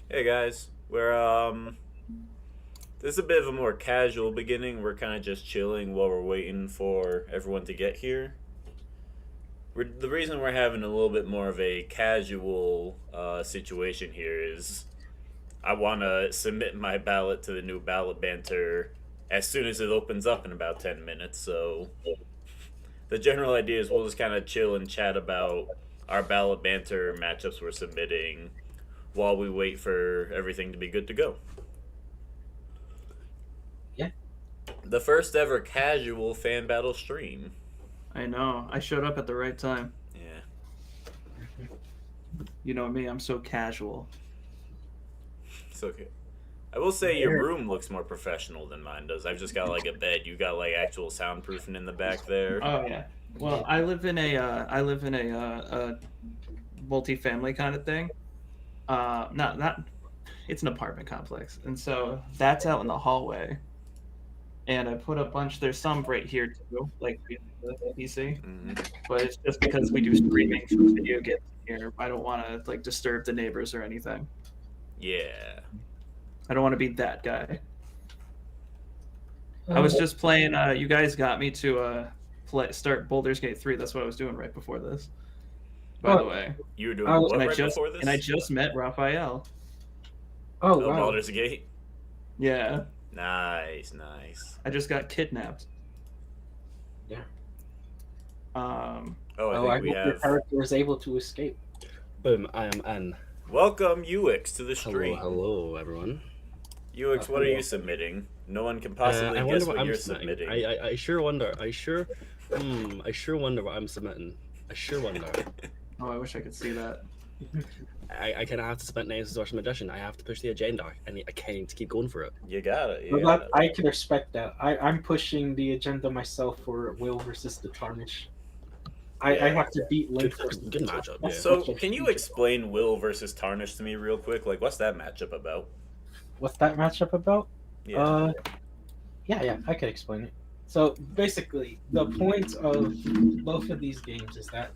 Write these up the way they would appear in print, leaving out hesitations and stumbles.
Hey guys, this is a bit of a more casual beginning. We're kind of just chilling while we're waiting for everyone to get here. The reason we're having a little bit more of a casual situation here is I want to submit my ballot to the new ballot banter as soon as it opens up in about 10 minutes. So the general idea is we'll just kind of chill and chat about our ballot banter matchups we're submitting while we wait for everything to be good to go. Yeah. The first ever casual fan battle stream. I know. I showed up at the right time. Yeah. You know me, I'm so casual. It's okay. I will say your room looks more professional than mine does. I've just got like a bed. You got like actual soundproofing in the back there. Oh yeah. Well, I live in a multi-family kind of thing. Not it's an apartment complex, and so that's out in the hallway. And I put a bunch. There's some right here too, like the PC. Hmm. But it's just because we do streaming for video games here. I don't want to like disturb the neighbors or anything. Yeah. I don't want to be that guy. I was just playing. You guys got me to start Baldur's Gate 3. That's what I was doing right before this. By the Oh, way, You were doing I was- what and I right just before this? and I just met Raphael. oh Oh, wow. Baldur's Gate. Yeah, Nice, nice. I just got kidnapped. Yeah. Oh, Oh, I I think we hope your have. character was able to escape. Boom, I am N. Welcome UX to the Hello, stream. hello, everyone. UX, what are Hello. you submitting? No one can possibly I guess wonder what what I'm you're submitting. submitting. I sure wonder. I sure wonder what I'm submitting. I sure wonder. Oh, I wish I could see that. I kind of have to submit Nice Source Magician. I have to push the agenda, and I can't need to keep going for it. You got it. Well, You got it. I can respect that. I'm pushing the agenda myself for Will versus the Tarnished. I Yeah. have to beat Good, Link first. good matchup. Yeah. So, can you explain Will versus Tarnished to me real quick? Like, what's that matchup about? What's that matchup about? Yeah. Yeah, I can explain it. So basically, the point of both of these games is that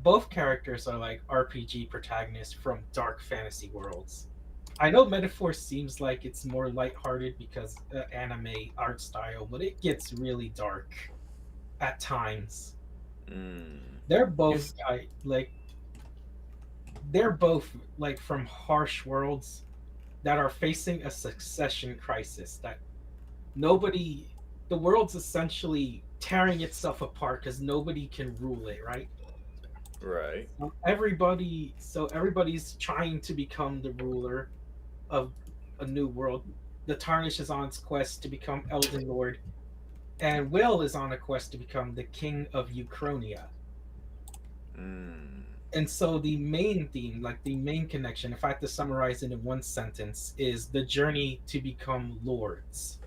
both characters are like RPG protagonists from dark fantasy worlds. I know Metaphor seems like it's more lighthearted because anime art style, but it gets really dark at times. Mm. They're both they're both like from harsh worlds that are facing a succession crisis that nobody the world's essentially tearing itself apart because nobody can rule it, right? Right. Everybody's trying to become the ruler of a new world. The Tarnish is on its quest to become Elden Lord, and Will is on a quest to become the king of Uchronia. Mm. And so the main theme, like the main connection, if I had to summarize it in one sentence, is the journey to become lords.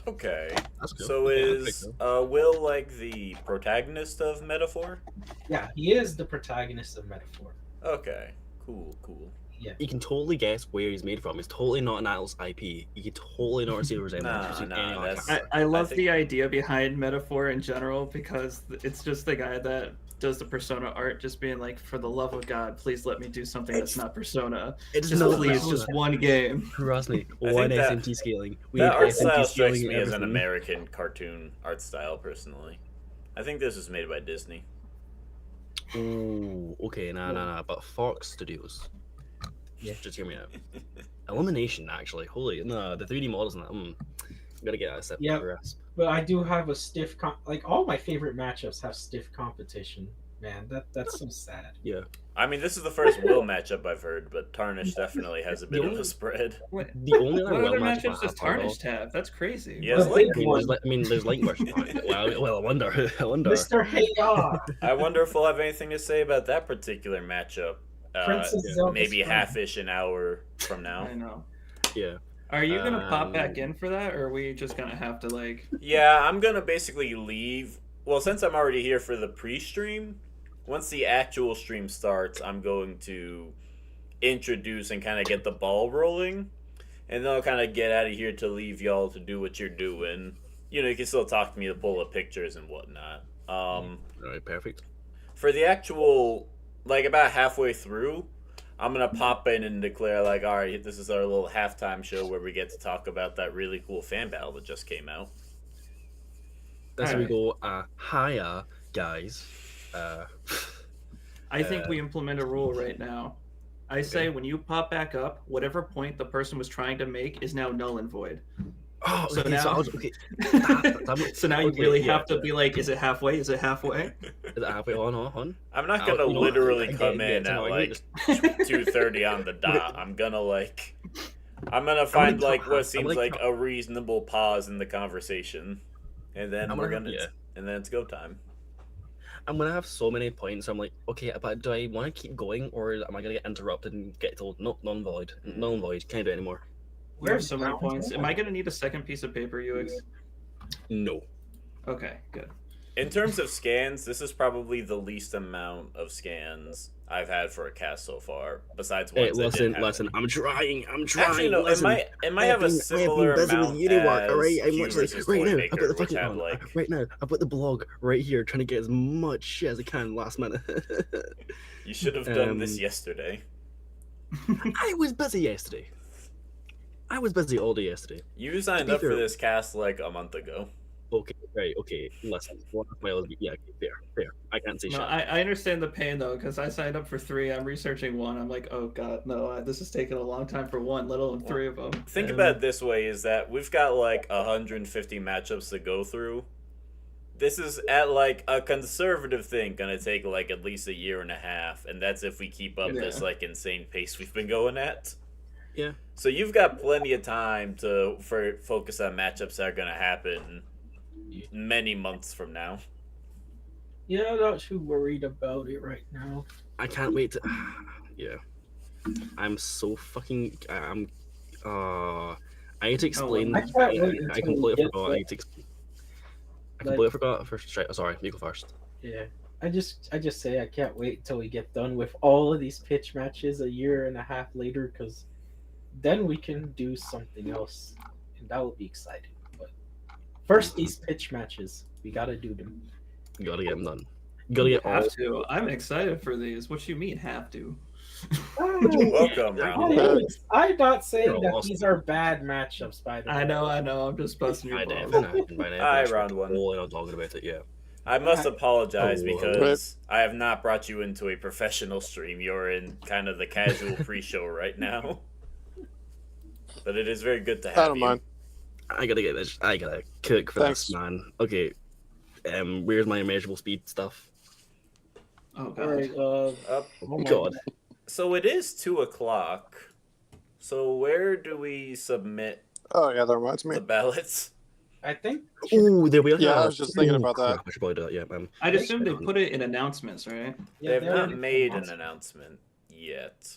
Okay. That's cool. So Okay, is Will like the protagonist of Metaphor? Yeah, he is the protagonist of Metaphor. Okay. Cool. Cool. Yeah. You can totally guess where he's made from. It's totally not an Atlas IP. You can totally not see the resemblance. Nah, that's- I love think- the idea behind Metaphor in general because it's just the guy that does the Persona art, just being like, for the love of God, please let me do something that's not Persona. It's Just not please, Persona. just one game. Trust me. I One think that- SMT scaling. We That need art SMT style strikes scaling me and as an everything. American cartoon art style, personally. I think this was made by Disney. Ooh, okay, nah. But Fox Studios. Yeah. Just hear me out. Elimination, actually. Holy, no, the 3D models and that. Gotta get that a step Yeah. grasp. But I do have a stiff like all my favorite matchups have stiff competition. Man, that's so sad. Yeah. I mean, this is the first Will matchup I've heard, but Tarnish definitely has a bit of a spread. What, The only other what well other matchup I matchups does have heard of- Tarnished have? That's crazy. He has The Link. big one. There's Link versus Tarnished. Well, I wonder. I wonder. Mr. Heya! I wonder if we'll have anything to say about that particular matchup. Princess yeah. Zelda's Maybe friend. half-ish an hour from now. I know. Yeah. Are you gonna pop back Um, in for that, or are we just gonna have to like? Yeah, I'm gonna basically leave. Well, since I'm already here for the pre-stream, once the actual stream starts, I'm going to introduce and kind of get the ball rolling, and then I'll kind of get out of here to leave y'all to do what you're doing. You know, you can still talk to me to pull up pictures and whatnot. All right, perfect. For the actual, like about halfway through, I'm gonna pop in and declare like, all right, this is our little halftime show where we get to talk about that really cool fan battle that just came out. That's how we Alright. go. Hiya, guys. Uh, I think we implement a rule right now. I say Okay. when you pop back up, whatever point the person was trying to make is now null and void. oh, So okay. So I now, was okay. That, so now you okay, really yeah. have to be like, is it halfway? Is it halfway? Is it halfway on? I'm not gonna You know what? literally I come get in to at know, I like just 2:30 on the dot. I'm gonna I'm gonna find come like what half. I'm seems gonna like come. a reasonable pause in the conversation, and then I'm we're gonna have, gonna yeah. and then it's go time. I'm gonna have so many points. I'm like, okay, but do I want to keep going, or am I gonna get interrupted and get told no, non-void, non-void, can't do it anymore? We have so many points. Am I gonna need a second piece of paper, UX? No. Okay, good. In terms of scans, this is probably the least amount of scans I've had for a cast so far. Besides Hey, ones that didn't listen. have I'm trying. Actually, no. Listen. It might have a I have been similar busy with amount uni work. All right, as I'm Q literally versus right now. I've got Toymaker, the which fucking had on. like Right now, I've got the blog right here, trying to get as much shit as I can last minute. you should have done this yesterday. I was busy yesterday. I was busy all day yesterday. You signed be up for fair- this cast like a month ago. Okay, right, okay. Listen, yeah, okay, fair. I can't say No, shit. I understand the pain though, because I signed up for 3. I'm researching 1. I'm like, oh god, no, this is taking a long time for 1, let alone 3 of them. Think about it this way: is that we've got like 150 matchups to go through. This is at like a conservative thing gonna take like at least a year and a half, and that's if we keep up this Yeah. like insane pace we've been going at. Yeah. So you've got plenty of time to focus on matchups that are gonna happen many months from now. Yeah, I'm not too worried about it right now. I can't wait to. Yeah. I'm so fucking. I need to explain. I can't wait I until we completely get forgot. there. I need to. I completely forgot. Sorry, you go first. Yeah. I just say I can't wait until we get done with all of these pitch matches a year and a half later, because then we can do something else, and that will be exciting. But first, these pitch matches, we gotta do them. You gotta get them done. You gotta get all. Have to. I'm excited for these. What you mean have to? Welcome, round. I'm not saying You're that awesome. these are bad matchups, by the way. I know. I'm just busting your By balls. definition, Aye, round one. All I'm talking about it, yeah. I must apologize Oh, because I have not brought you into a professional stream. You're in kind of the casual pre-show right now. But it is very good to have I don't you. mind. I gotta get this. I gotta cook for Thanks. this, man. Okay. Where's my immeasurable speed stuff? Oh god. Alright, Oh my God. So it is 2:00. So where do we submit Oh yeah, that reminds me. the ballots? I think Ooh, there we are. Yeah, I was just thinking about that. I should probably do that. Yeah, I'd assume they put it in announcements, right? They have they not already made an announced it. announcement yet.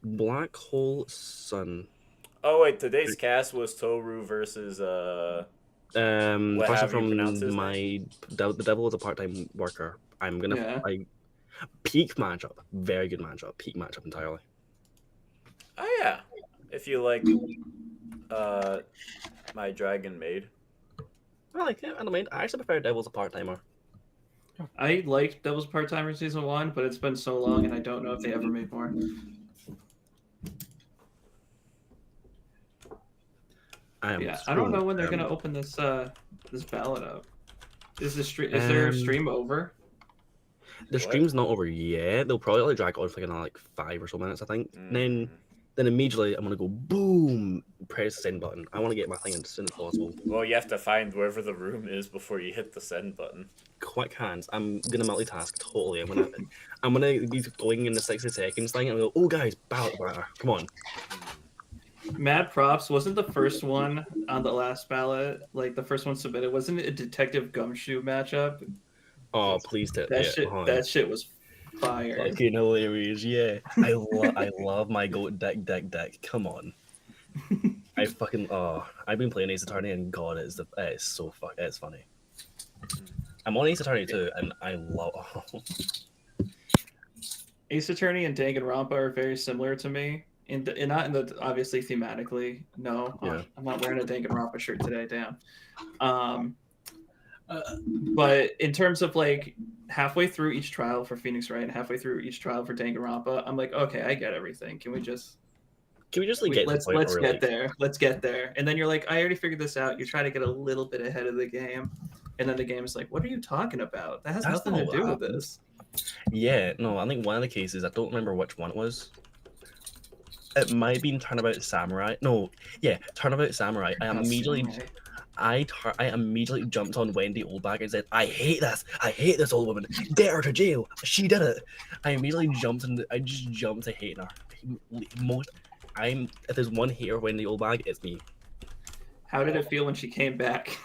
Black Hole Sun. Oh wait, today's cast was Toru versus The What, person have you pronounced his from the devil is a part-time worker. I'm gonna Yeah. peak matchup. Very good matchup. Peak matchup entirely. Oh yeah. If you like my Dragon Maid. I like it. I don't mind. I actually prefer Devil's a part-timer. I liked Devil's Part-Timer Season 1, but it's been so long and I don't know if they ever make more. I don't know when they're gonna open this this ballot up. Is their stream over? The stream's not over yet. They'll probably drag it on for like 5 or so minutes, I think. Then immediately I'm gonna go boom, press the send button. I want to get my thing in as soon as possible. Well, you have to find wherever the room is before you hit the send button. Quick hands. I'm gonna multitask totally. I'm gonna be going in the 60 seconds thing and go, oh guys, ballot banter. Come on. Mad props. Wasn't the first one on the last ballot, like the first one submitted, wasn't it a Detective Gumshoe matchup? Oh, please do That shit was fire. Fucking hilarious, yeah. I love my goat deck. Come on. I've been playing Ace Attorney and god it's so it's funny. I'm on Ace Attorney too, and I love Ace Attorney and Danganronpa are very similar to me. Not in the obviously thematically. No, Yeah. I'm not wearing a Danganronpa shirt today. Damn. But in terms of like halfway through each trial for Phoenix Wright and halfway through each trial for Danganronpa, I'm like, okay, I get everything. Can we just like get to the point let's where, get like, there. Let's get there. And then you're like, I already figured this out. You try to get a little bit ahead of the game, and then the game is like, what are you talking about? That has That's nothing to not do what with this. Yeah, no, I think one of the cases, I don't remember which one it was. It might have been Turnabout Samurai. No, yeah, Turnabout Samurai. I immediately jumped on Wendy Oldbag and said, I hate this old woman. Get her to jail. She did it. I just jumped to hating her. If there's one hater of Wendy Oldbag, it's me. How did it feel when she came back?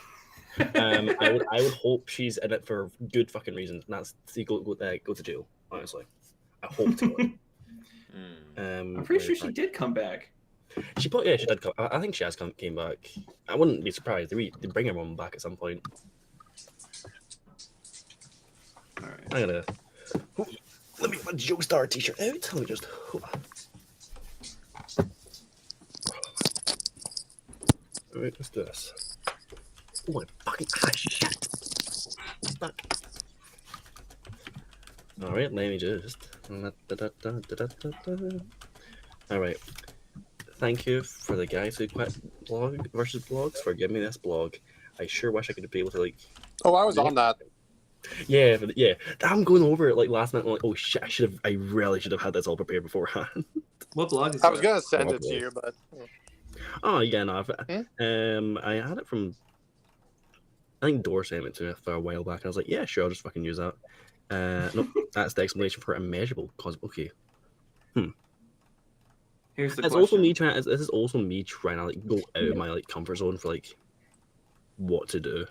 I would hope she's in it for good fucking reasons, and that's to go to jail. Honestly, I hope to. I'm pretty sure she did come back. She did come. I think she has came back. I wouldn't be surprised. They bring her mom back at some point. All right. I'm gonna let me get my Joestar t-shirt out. Let me just. All right, let's do this. Oh, my fucking shit! Fuck. All right, let me just. All right. Thank you for the guys who quit blog versus blogs for giving me this blog. I sure wish I could be able to like. Oh, I was on that. Yeah, yeah. I'm going over it like last night. I'm like, oh shit! I really should have had this all prepared beforehand. What blog is I was that? gonna send it to you, but Oh yeah, no. I had it from. I think Dor sent it to me for a while back, and I was like, yeah, sure, I'll just fucking use that. Nope, that's the explanation for immeasurable. Cause okay. Here's the It's question. also me trying. This is also me trying to like go out of my like comfort zone for like what to do.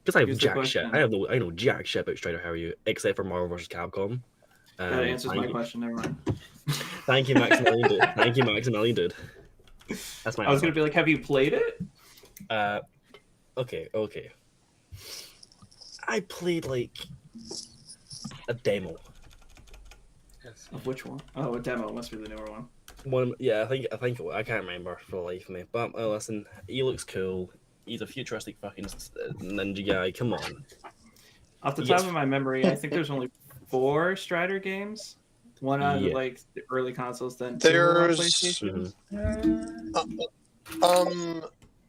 Because I have Here's the jack shit. question. I know jack shit about Strider Haryu, except for Marvel vs. Capcom. That answers my question. Never mind. Thank you, Maximilian. Dude. Thank you, Maximilian. Dude. That's my. I was gonna be like, have you played it? Okay. I played like a demo. Yes. Of which one? Oh, a demo. It must be the newer one. Yeah, I think I can't remember for the life of me. But listen, he looks cool. He's a futuristic fucking ninja guy. Come on. Off the top of my memory, I think there's only 4 Strider games. One on like the early consoles, then 2 on PlayStation.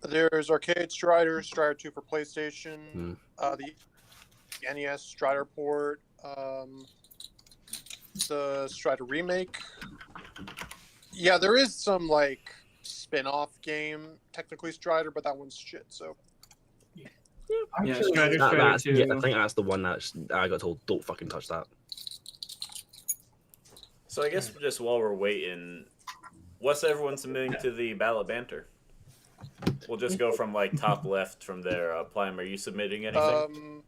There's Arcade Strider, Strider 2 for PlayStation, the NES Strider port, the Strider remake. Yeah, there is some like spin-off game, technically Strider, but that one's shit. So Yeah, Strider 2. Yeah, I think that's the one that I got told don't fucking touch that. So I guess just while we're waiting, what's everyone submitting to the ballot banter? We'll just go from like top left from there. Plime, are you submitting anything?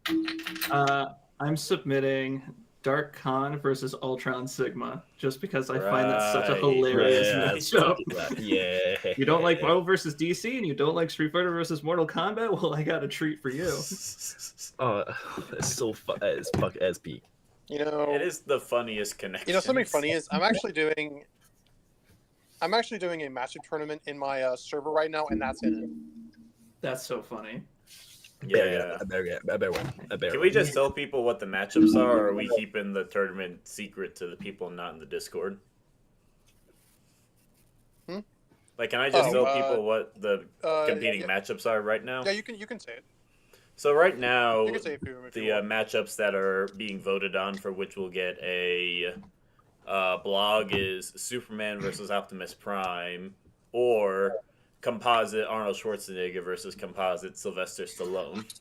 I'm submitting Dark Khan versus Ultron Sigma, just because I find that such a hilarious matchup. Yeah. You don't like Marvel versus DC, and you don't like Street Fighter versus Mortal Kombat? Well, I got a treat for you. Oh, it's so fun. It's peak. You know, it is the funniest connection. You know, something funny is I'm actually doing a matchup tournament in my server right now, and that's in it. That's so funny. Yeah, I better win. Can we just tell people what the matchups are, or are we keeping the tournament secret to the people not in the Discord? Like, can I just tell people what the competing matchups are right now? Yeah, you can say it. So right now, you can say it if the you want. matchups that are being voted on for which we'll get a blog is Superman versus Optimus Prime, or composite Arnold Schwarzenegger versus composite Sylvester Stallone.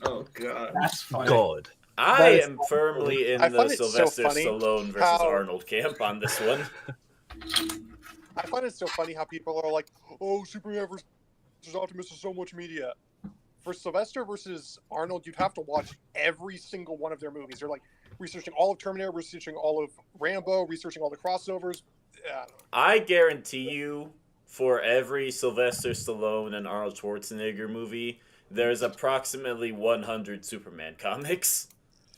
Oh god, that's fine. God. I am firmly in the Sylvester Stallone versus Arnold camp on this one. I find it so funny how people are like, "Oh, Superman versus Optimus is so much media." For Sylvester versus Arnold, you'd have to watch every single one of their movies. They're like researching all of Terminator, researching all of Rambo, researching all the crossovers. I guarantee you, for every Sylvester Stallone and Arnold Schwarzenegger movie, there's approximately 100 Superman comics.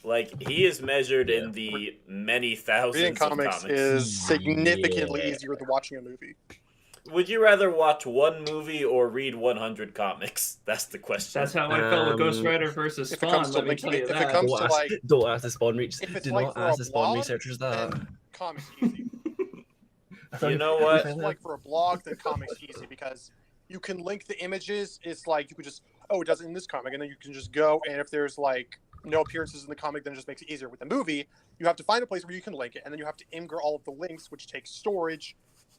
Like, he is measured in the many thousands Reading of comics. is significantly easier than watching a movie. Would you rather watch one movie or read 100 comics? That's the question. That's how I felt with Ghost Rider versus If it comes Spawn. to Let me linking tell you it, if it that. comes to like, Don't ask the spawn reach. if it's Do like not for ask a the spawn blog, researchers that. then comics easy. You know If what? it's like for a blog, then comics easy because you can link the images. It's like you could just, oh, it does it in this comic, and then you can just go. And if there's like no appearances in the comic, then it just makes it easier. With the movie, you have to find a place where you can link it, and then you have to imgur all of the links, which takes storage,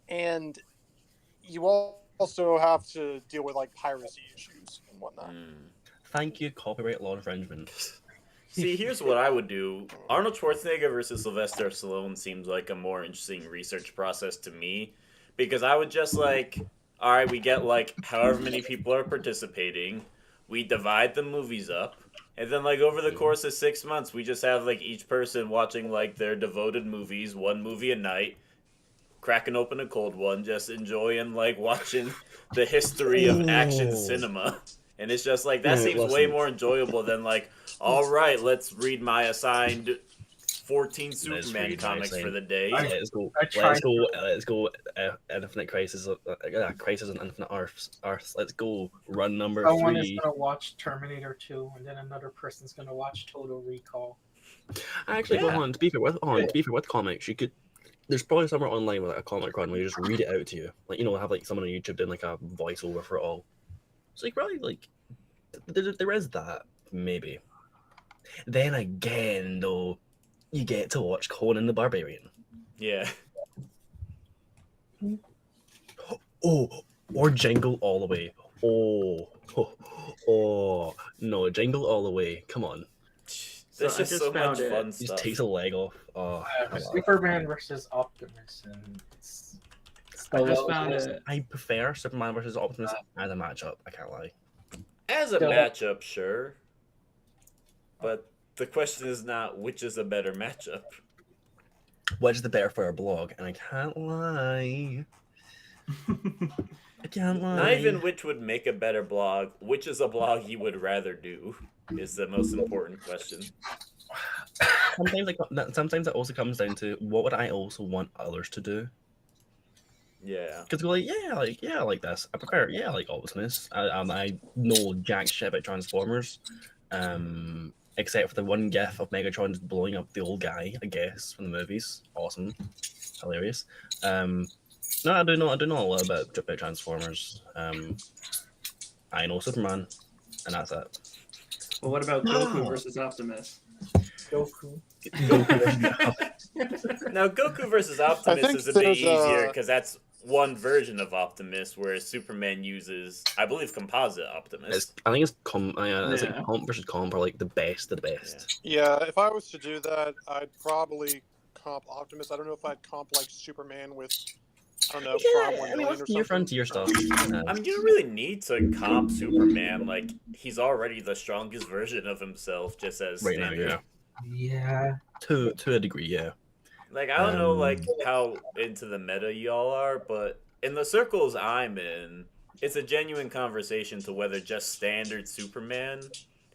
and you also have to deal with like piracy issues and whatnot. Thank you, copyright law infringement. See, here's what I would do. Arnold Schwarzenegger versus Sylvester Stallone seems like a more interesting research process to me. Because I would just like, all right, we get like however many people are participating. We divide the movies up. And then like over the course of 6 months, we just have like each person watching like their devoted movies, one movie a night. Cracking open a cold one, just enjoying like watching the history of action cinema. And it's just like, that seems way more enjoyable than like, all right, let's read my assigned 14 Superman comics for the day. Let's go. Let's go. Infinite Crisis. Crisis on Infinite Earths. Let's go. Run number 3. Someone is gonna watch Terminator 2, and then another person's gonna watch Total Recall. Actually, go on. To be fair, with comics, you could. There's probably somewhere online with like a comic run where you just read it out to you, like have like someone on YouTube doing like a voiceover for it all. So you probably like there is that maybe. Then again, though, you get to watch Conan the Barbarian. Yeah. Oh, or Jingle All the Way. Oh, no, Jingle All the Way. Come on. There's just so much fun He stuff. just takes a leg off. Oh, Superman versus Optimus, and it's I just found it. it. I prefer Superman versus Optimus as a matchup. I can't lie. As a matchup, sure. But the question is not which is a better matchup. Which is the better for our blog? And I can't lie. I can't lie. Not even which would make a better blog. Which is a blog you would rather do is the most important question. Sometimes it also comes down to what would I also want others to do. Yeah. Because we're like, I like this. I prefer, I like Optimus. I know jack shit about Transformers. Except for the one gif of Megatron just blowing up the old guy, I guess, from the movies. Awesome. Hilarious. No, I do know a little bit about Transformers. I know Superman, and that's it. Well, what about Goku versus Optimus? Goku. Now, Goku versus Optimus is a bit easier because that's one version of Optimus, whereas Superman uses, I believe, composite Optimus. I think it's like comp versus comp are like the best of the best. Yeah, if I was to do that, I'd probably comp Optimus. I don't know if I'd comp like Superman with, I don't know, Prime 1 million or something. Your frontier stuff. I mean, you don't really need to comp Superman. Like, he's already the strongest version of himself, just as right standard. now, Yeah. To a degree, yeah. Like, I don't know, like, how into the meta y'all are, but in the circles I'm in, it's a genuine conversation to whether just standard Superman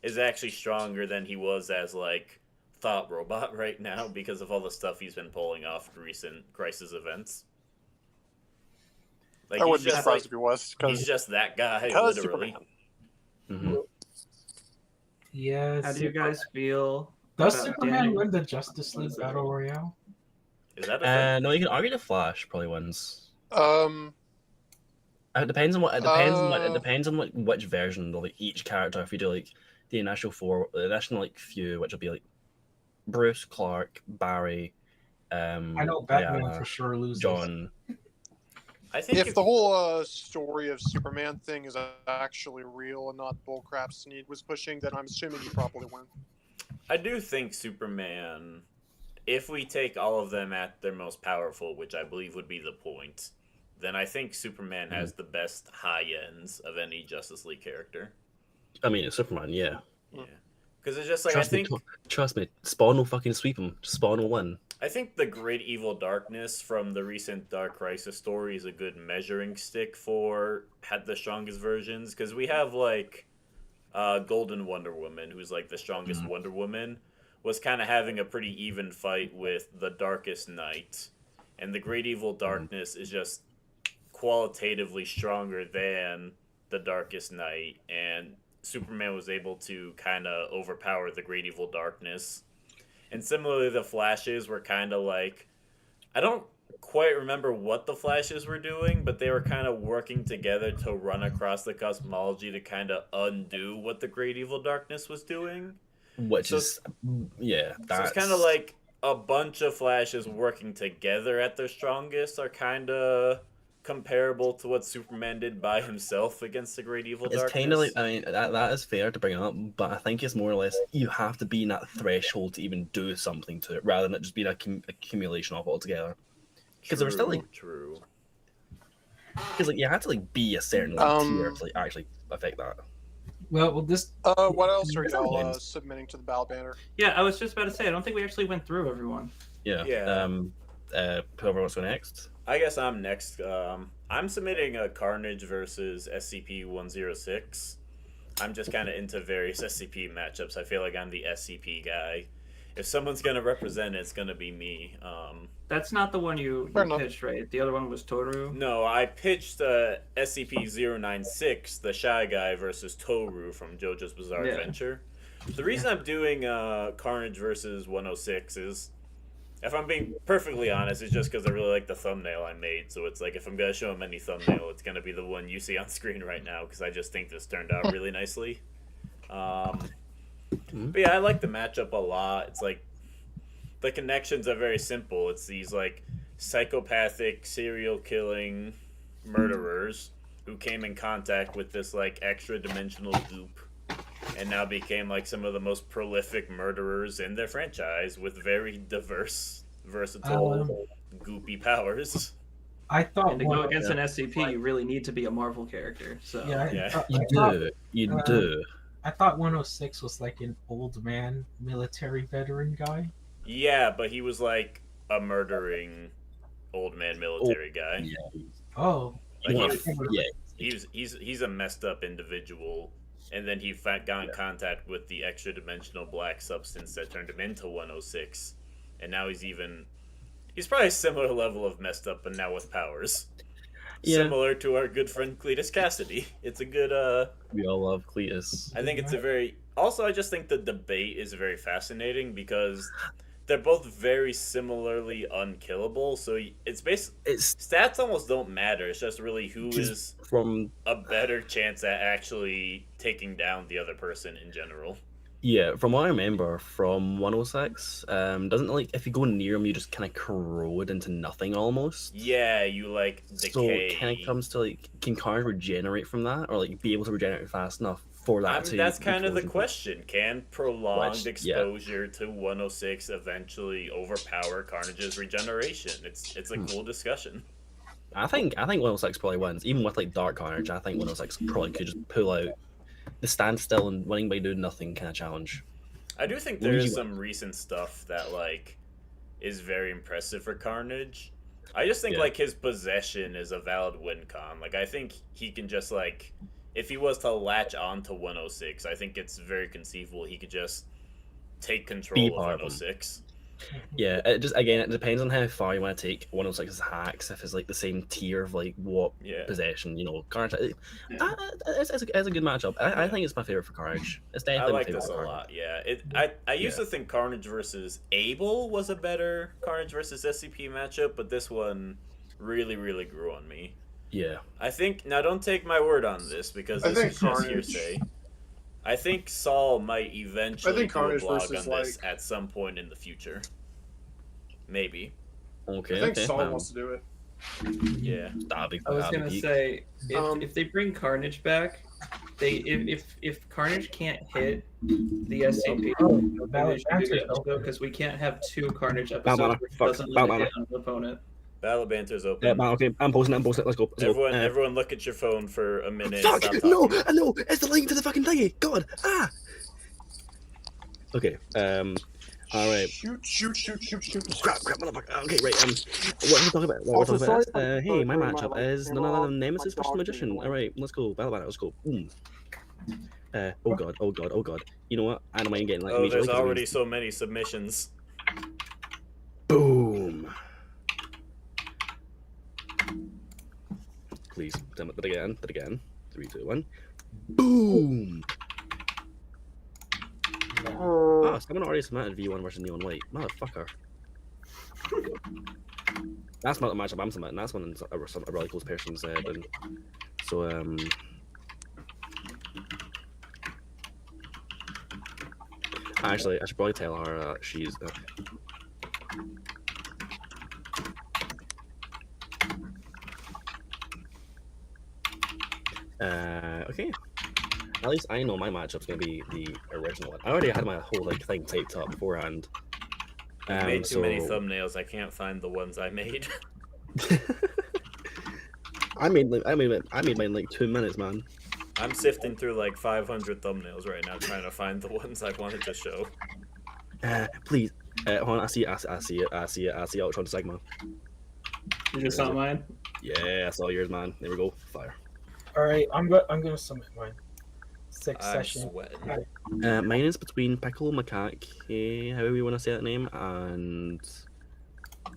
is actually stronger than he was as, like, Thought Robot right now because of all the stuff he's been pulling off in recent Crisis events. Like, I wouldn't be surprised if he was. He's just that guy, literally. Mm-hmm. Yes. How do you guys feel? Does about Superman Daniel? win the Justice League Battle Royale? Is that a thing? No, you can argue the Flash probably wins. It depends on like which version of like each character. If you do like the initial few, which will be like Bruce, Clark, Barry, I know Batman Diana, for sure loses. John. I think if the whole story of Superman thing is actually real and not bullcrap Sneed was pushing, then I'm assuming you probably win. I do think Superman, if we take all of them at their most powerful, which I believe would be the point, then I think Superman has the best high ends of any Justice League character. I mean, it's Superman, yeah. Yeah. Because it's just like, Trust me, Spawn will fucking sweep him. Spawn will win. I think the Great Evil Darkness from the recent Dark Crisis story is a good measuring stick for the strongest versions. Because we have, like, Golden Wonder Woman, who's, like, the strongest Wonder Woman, was kind of having a pretty even fight with the Darkest Night. And the Great Evil Darkness is just qualitatively stronger than the Darkest Night, and Superman was able to kind of overpower the Great Evil Darkness. And similarly, the Flashes were kind of like, I don't quite remember what the Flashes were doing, but they were kind of working together to run across the cosmology to kind of undo what the Great Evil Darkness was doing. Which So- is, yeah, So that's it's kind of like a bunch of Flashes working together at their strongest are kind of comparable to what Superman did by himself against the Great Evil It's Darkness. kind of like, I mean, that is fair to bring up, but I think it's more or less you have to be in that threshold to even do something to it, rather than it just being an accumulation of it altogether. Because there was still like, True. because like you had to like be a certain like, tier to like actually affect that. Well, this What else are It's y'all wins. submitting to the ballot banner? Yeah, I was just about to say, I don't think we actually went through everyone. Yeah. Whoever wants to go next. I guess I'm next. I'm submitting a Carnage versus SCP-106. I'm just kind of into various SCP matchups. I feel like I'm the SCP guy. If someone's gonna represent it, it's gonna be me. That's not the one you Fair enough. pitched, right? The other one was Toru. No, I pitched SCP-096, the Shy Guy versus Toru from JoJo's Bizarre Yeah. Adventure. The reason I'm doing Carnage versus 106 is, if I'm being perfectly honest, it's just because I really like the thumbnail I made. So it's like, if I'm going to show him any thumbnail, it's going to be the one you see on screen right now, because I just think this turned out really nicely. But yeah, I like the matchup a lot. It's like, the connections are very simple. It's these like psychopathic serial killing murderers who came in contact with this like extra dimensional goop and now became like some of the most prolific murderers in their franchise with very diverse, versatile, goopy powers. I thought And to go one- against an SCP, you really need to be a Marvel character. So Yeah, Yeah. You do. I thought 106 was like an old man military veteran guy. Yeah, but he was like a murdering old man military guy. Yeah. Oh, Like, You he wanna- was- yeah. he's a messed up individual, and then he got in contact with the extra dimensional black substance that turned him into 106, and now he's probably a similar level of messed up, but now with powers. Yeah. Similar to our good friend Cletus Cassidy. It's a good We all love Cletus. I think it's a very also I just think the debate is very fascinating because they're both very similarly unkillable, so it's It's stats almost don't matter. It's just really who Just is from a better chance at actually taking down the other person in general. from what I remember from 106, doesn't like if you go near him, you just kind of corrode into nothing almost. Yeah, you like So decay. it kind of comes to like, can Carnage regenerate from that, or like be able to regenerate fast enough for that? I mean, to that's kind of the expose him? question. Can prolonged Which- yeah. exposure to 106 eventually overpower Carnage's regeneration? It's a cool discussion. I think 106 probably wins, even with like Dark Carnage. I think 106 probably could just pull out the standstill and winning by doing nothing kind of challenge. I do think there is some recent stuff that like is very impressive for Carnage. I just think Yeah. like his possession is a valid win con. Like I think he can just like if he was to latch on to 106, I think it's very conceivable he could just take control of part of him. 106. Yeah, it just again it depends on how far you want to take 106's hacks. If it's like the same tier of like what Yeah. possession, Carnage. It's a good matchup. I think it's my favorite for Carnage. It's I definitely my like favorite this a for Carnage. lot. Yeah, I used to think Carnage versus Abel was a better Carnage versus SCP matchup, but this one really grew on me. Yeah, I think now don't take my word on this because I this think is just Carnage- hearsay. I think Saul might eventually do a Carnage blog on versus, this at some point in the future. Maybe. okay. I think okay, Saul well, wants to do it. Yeah. that'd be, I was that'd gonna be peak. say Um, if they bring Carnage back, if Carnage can't hit the SCP, Oh, then they Ballot should do the Banter's episode because we can't have two Carnage Ballot episodes Banter, which fuck, doesn't Ballot limit it on the opponent. Battle Banter's open. Yeah, man, okay, I'm posting it. Let's go. Let's Everyone, go. everyone, look at your phone for a minute. Fuck! Stop No! talking. I know! It's the link to the fucking thingy! God! Ah! Okay, alright. Shoot. Crap, motherfucker. Okay, right, what are we talking about? What are we Also, talking about? sorry for Hey, my my matchup life. is none other than Nemesis versus Magician. Alright, let's go. Battle Banner, let's go. Boom. Oh god. You know what? I don't mind getting like Oh, immediately, there's 'cause it already means- so many submissions. Boom. please. Damn it, did it again. 3, 2, 1. Boom! Ah, someone already submitted V1 versus Neon White. Motherfucker. That's not the matchup I'm submitting. That's one a really close person said. And so, actually, I should probably tell her she's. Okay. At least I know my matchup's gonna be the original one. I already had my whole thing taped up beforehand. I made too many thumbnails. I can't find the ones I made. I made mine in like 2 minutes, man. I'm sifting through like 500 thumbnails right now, trying to find the ones I wanted to show. Please, hold on. I see it. Ultron Sigma. You just saw mine? Yeah, I saw yours, man. There we go. Fire. All right, I'm gonna submit mine. 6 I'm session. sweating. Mine is between Piccolo Macaque, however you want to say that name, and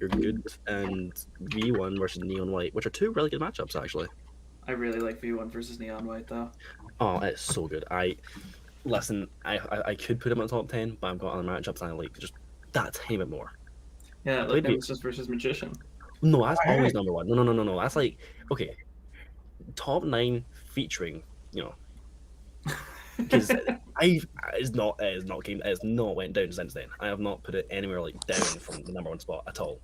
You're Good and V1 versus Neon White, which are 2 really good matchups actually. I really like V1 versus Neon White though. Oh, it's so good. I could put him in the top 10, but I've got other matchups I like just that tiny bit more. Yeah, like Nemesis versus Magician. No, that's always number 1. No. That's like, okay, top 9 featuring, because it's not went down since then. I have not put it anywhere like down from the number 1 spot at all.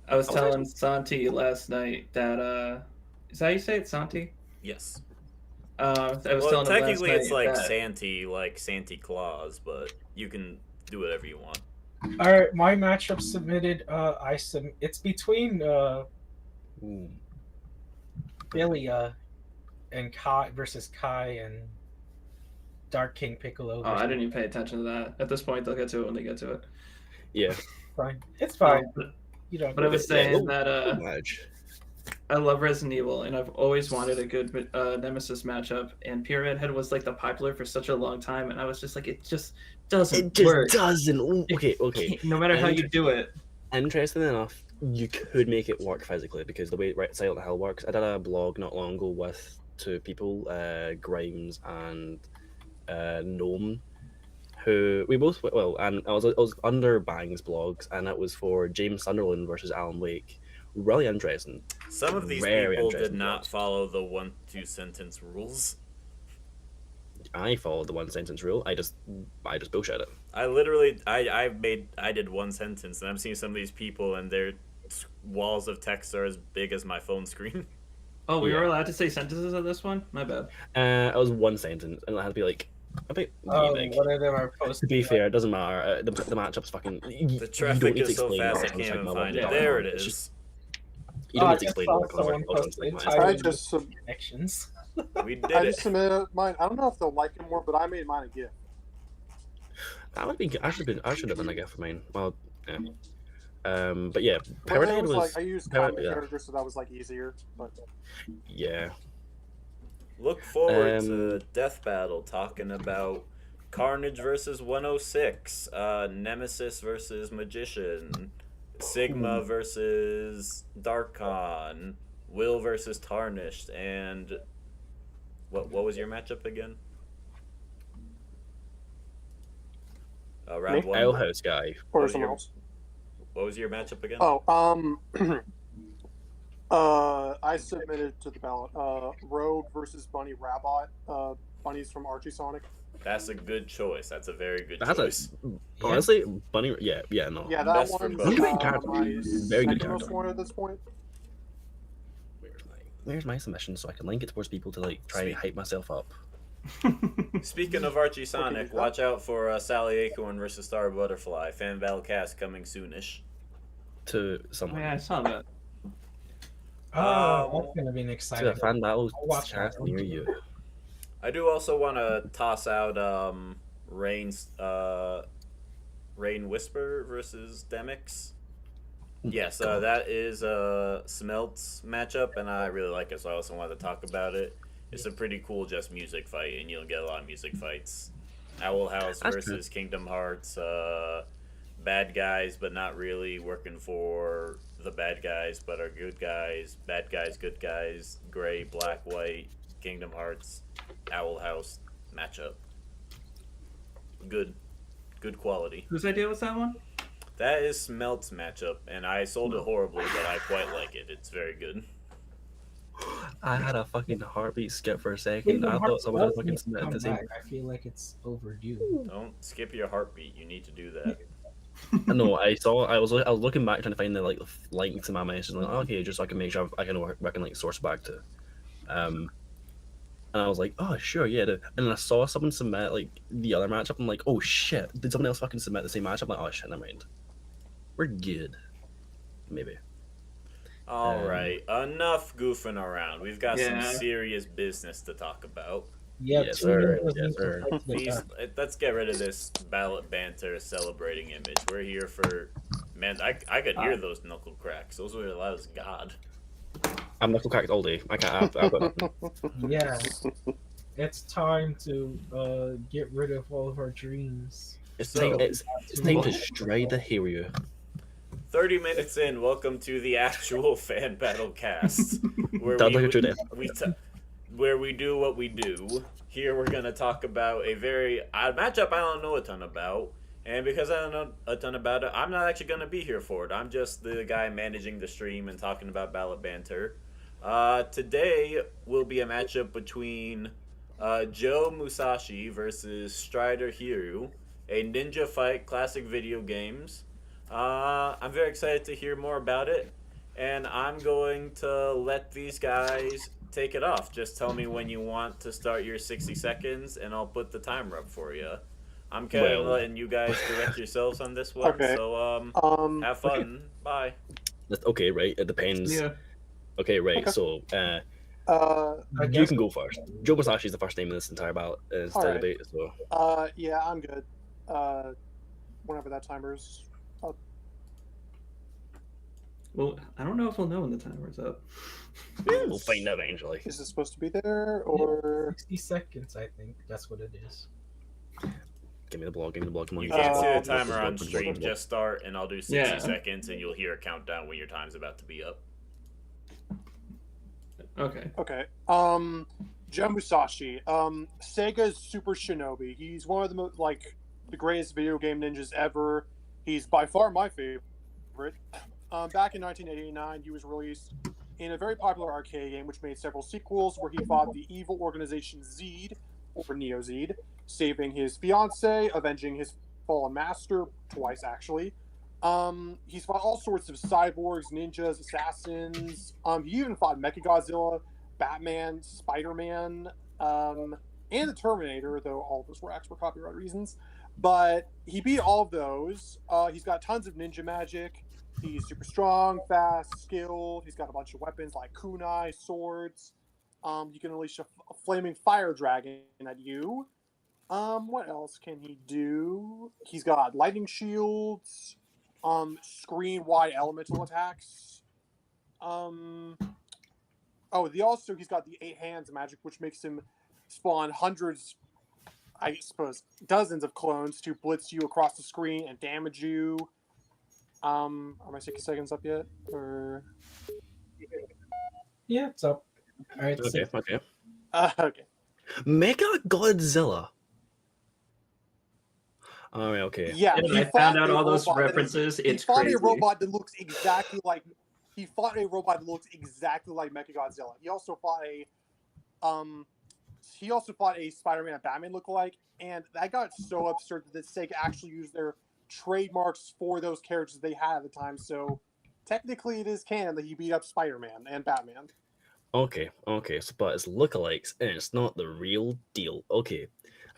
I was telling Santi last night that is that how you say it, Santi? Yes. I was telling him technically last it's night like that... Santy, like Santa Claus, but you can do whatever you want. All right, my matchup submitted. It's between Billy and Kai versus Kai and Dark King Piccolo. Oh, I didn't even pay attention to that. At this point, they'll get to it when they get to it. Yeah, Fine, it's fine. But I was saying that I love Resident Evil, and I've always wanted a good Nemesis matchup. And Pyramid Head was like the popular for such a long time, and I was just like, it just doesn't work. Okay. No matter how you do it. Interesting enough, you could make it work physically because the way Silent Hill works. I did a blog not long ago with 2 people, Grimes and Gnome, who we both and I was under Bang's blogs, and it was for James Sunderland versus Alan Wake. Really interesting. Some of these people did not follow the 1-2 sentence rules. I followed the 1 sentence rule. I just bullshit it. I literally I did 1 sentence, and I'm seeing some of these people and their walls of text are as big as my phone screen. Oh, we were allowed to say sentences on this one? My bad. It was 1 sentence, and it had to be like a bit big. One of them are posted. To be fair, it doesn't matter. The matchup's fucking. The traffic is so fast I can't even find it. There it is. You don't need to explain I just connections. We did I it. just submitted mine. I don't know if they'll like it more, but I made mine a gift. That would be good. I should have done a gift for mine. Well, yeah. But yeah, Pyramid was like I used common characters, so that was like easier. But yeah. Look forward to Death Battle, talking about Carnage versus 106, Nemesis versus Magician, Sigma versus Darkon, Will versus Tarnished, and what was your matchup again? Round 1. Alehouse guy. Or someone else. What was your matchup again? I submitted to the ballot. Rogue versus Bunny Rabbot. Bunny's from Archie Sonic. That's a good choice. That's a very good choice. Honestly, Bunny. Yeah, no. Yeah, that one's my very good most one at this point. Where's my submission so I can link it towards people to like try and hype myself up? Speaking of Archie Sonic, watch out for Sally Acorn versus Star Butterfly. Fan battle cast coming soonish. To someone. Oh, yeah, I saw that. That's gonna be an exciting. To a fan battle watch cast near you. I do also want to toss out Rain Whisper versus Demix. Yes, that is a Smelt's matchup, and I really like it, so I also wanted to talk about it. It's a pretty cool just music fight, and you don't get a lot of music fights. Owl House versus Kingdom Hearts. Bad guys, but not really working for the bad guys, but are good guys, bad guys, good guys, gray, black, white, Kingdom Hearts, Owl House matchup. Good, good quality. Whose idea was that one? That is Smelt's matchup, and I sold it horribly, but I quite like it. It's very good. I had a fucking heartbeat skip for a second. Kingdom I thought Hearts someone had does fucking need to submitted come the same. back. I feel like it's overdue. Don't skip your heartbeat. You need to do that. No, I was looking back trying to find the like link to my message. Like, okay, just so I can make sure I can like source back to. And I was like, oh sure, yeah. And then I saw someone submit like the other matchup. I'm like, oh shit, did someone else fucking submit the same matchup? I'm like, oh shit, never mind. We're good. Maybe. All right, enough goofing around. We've got some Yeah. serious business to talk about. Yeah, Yes, 2 sir. heroes Yes, need to sir. fight to the These, death. let's get rid of this ballot banter celebrating image. We're here for, man. I could hear those knuckle cracks. Those were loud as God. I'm knuckle cracked all day. I can't. I've got nothing. Yeah, it's time to get rid of all of our dreams. It's So- time. It's time to stride the Hiryu. 30 minutes in, welcome to the actual fan battle cast, where Sounds like a true death. where we do what we do. Here we're gonna talk about a very odd matchup I don't know a ton about, and because I don't know a ton about it, I'm not actually gonna be here for it. I'm just the guy managing the stream and talking about ballot banter. Today will be a matchup between Joe Musashi versus Strider Hiryu, a ninja fight classic video games. I'm very excited to hear more about it, and I'm going to let these guys take it off. Just tell me when you want to start your 60 seconds, and I'll put the timer up for you. I'm kind of Well- letting you guys direct yourselves on this one, Okay. so have fun. Bye. That's okay, right? It depends. Yeah. Okay, right. Okay. So, I you guess can go first. Joe Musashi is the first name in this entire ballot, Alright. debate. So, yeah, I'm good. Whenever that timer's up. Well, I don't know if we'll know when the timer's up. we'll find out eventually. Is it supposed to be there or? 60 seconds, I think. That's what it is. Give me the blog. Give me the blog. Come on. You you can't can- see the Oh, timer on blog, stream. blog, blog. Just start, and I'll do 60 Yeah. seconds, and you'll hear a countdown when your time's about to be up. Okay. Okay. Joe Musashi. Sega's Super Shinobi. He's one of the greatest video game ninjas ever. He's by far my favorite. Back in 1989, he was released in a very popular arcade game, which made several sequels, where he fought the evil organization Zed, or Neo Zed, saving his fiancée, avenging his fallen master twice, actually. He's fought all sorts of cyborgs, ninjas, assassins. He even fought Mechagodzilla, Batman, Spider-Man, and the Terminator, though all of those were for copyright reasons. But he beat all of those. He's got tons of ninja magic. He's super strong, fast, skilled. He's got a bunch of weapons like kunai, swords. You can unleash a flaming fire dragon at you. What else can he do? He's got lightning shields, screen-wide elemental attacks. He's got the 8 hands magic, which makes him spawn hundreds, I suppose, dozens of clones to blitz you across the screen and damage you. Are my 60 seconds up yet? Or Yeah, it's up. All right. Okay. Okay. okay. Mega Godzilla. All right. Okay. Yeah, And he I fought found out a all those robot that is- references. He It's fought crazy. a robot that looks exactly like. He fought a robot that looks exactly like Mechagodzilla. He also fought a Spider-Man and Batman lookalike, and that got so absurd that Sega actually used their trademarks for those characters they had at the time. So technically, it is canon that he beat up Spider-Man and Batman. Okay. Okay. So, but it's lookalikes, and it's not the real deal. Okay.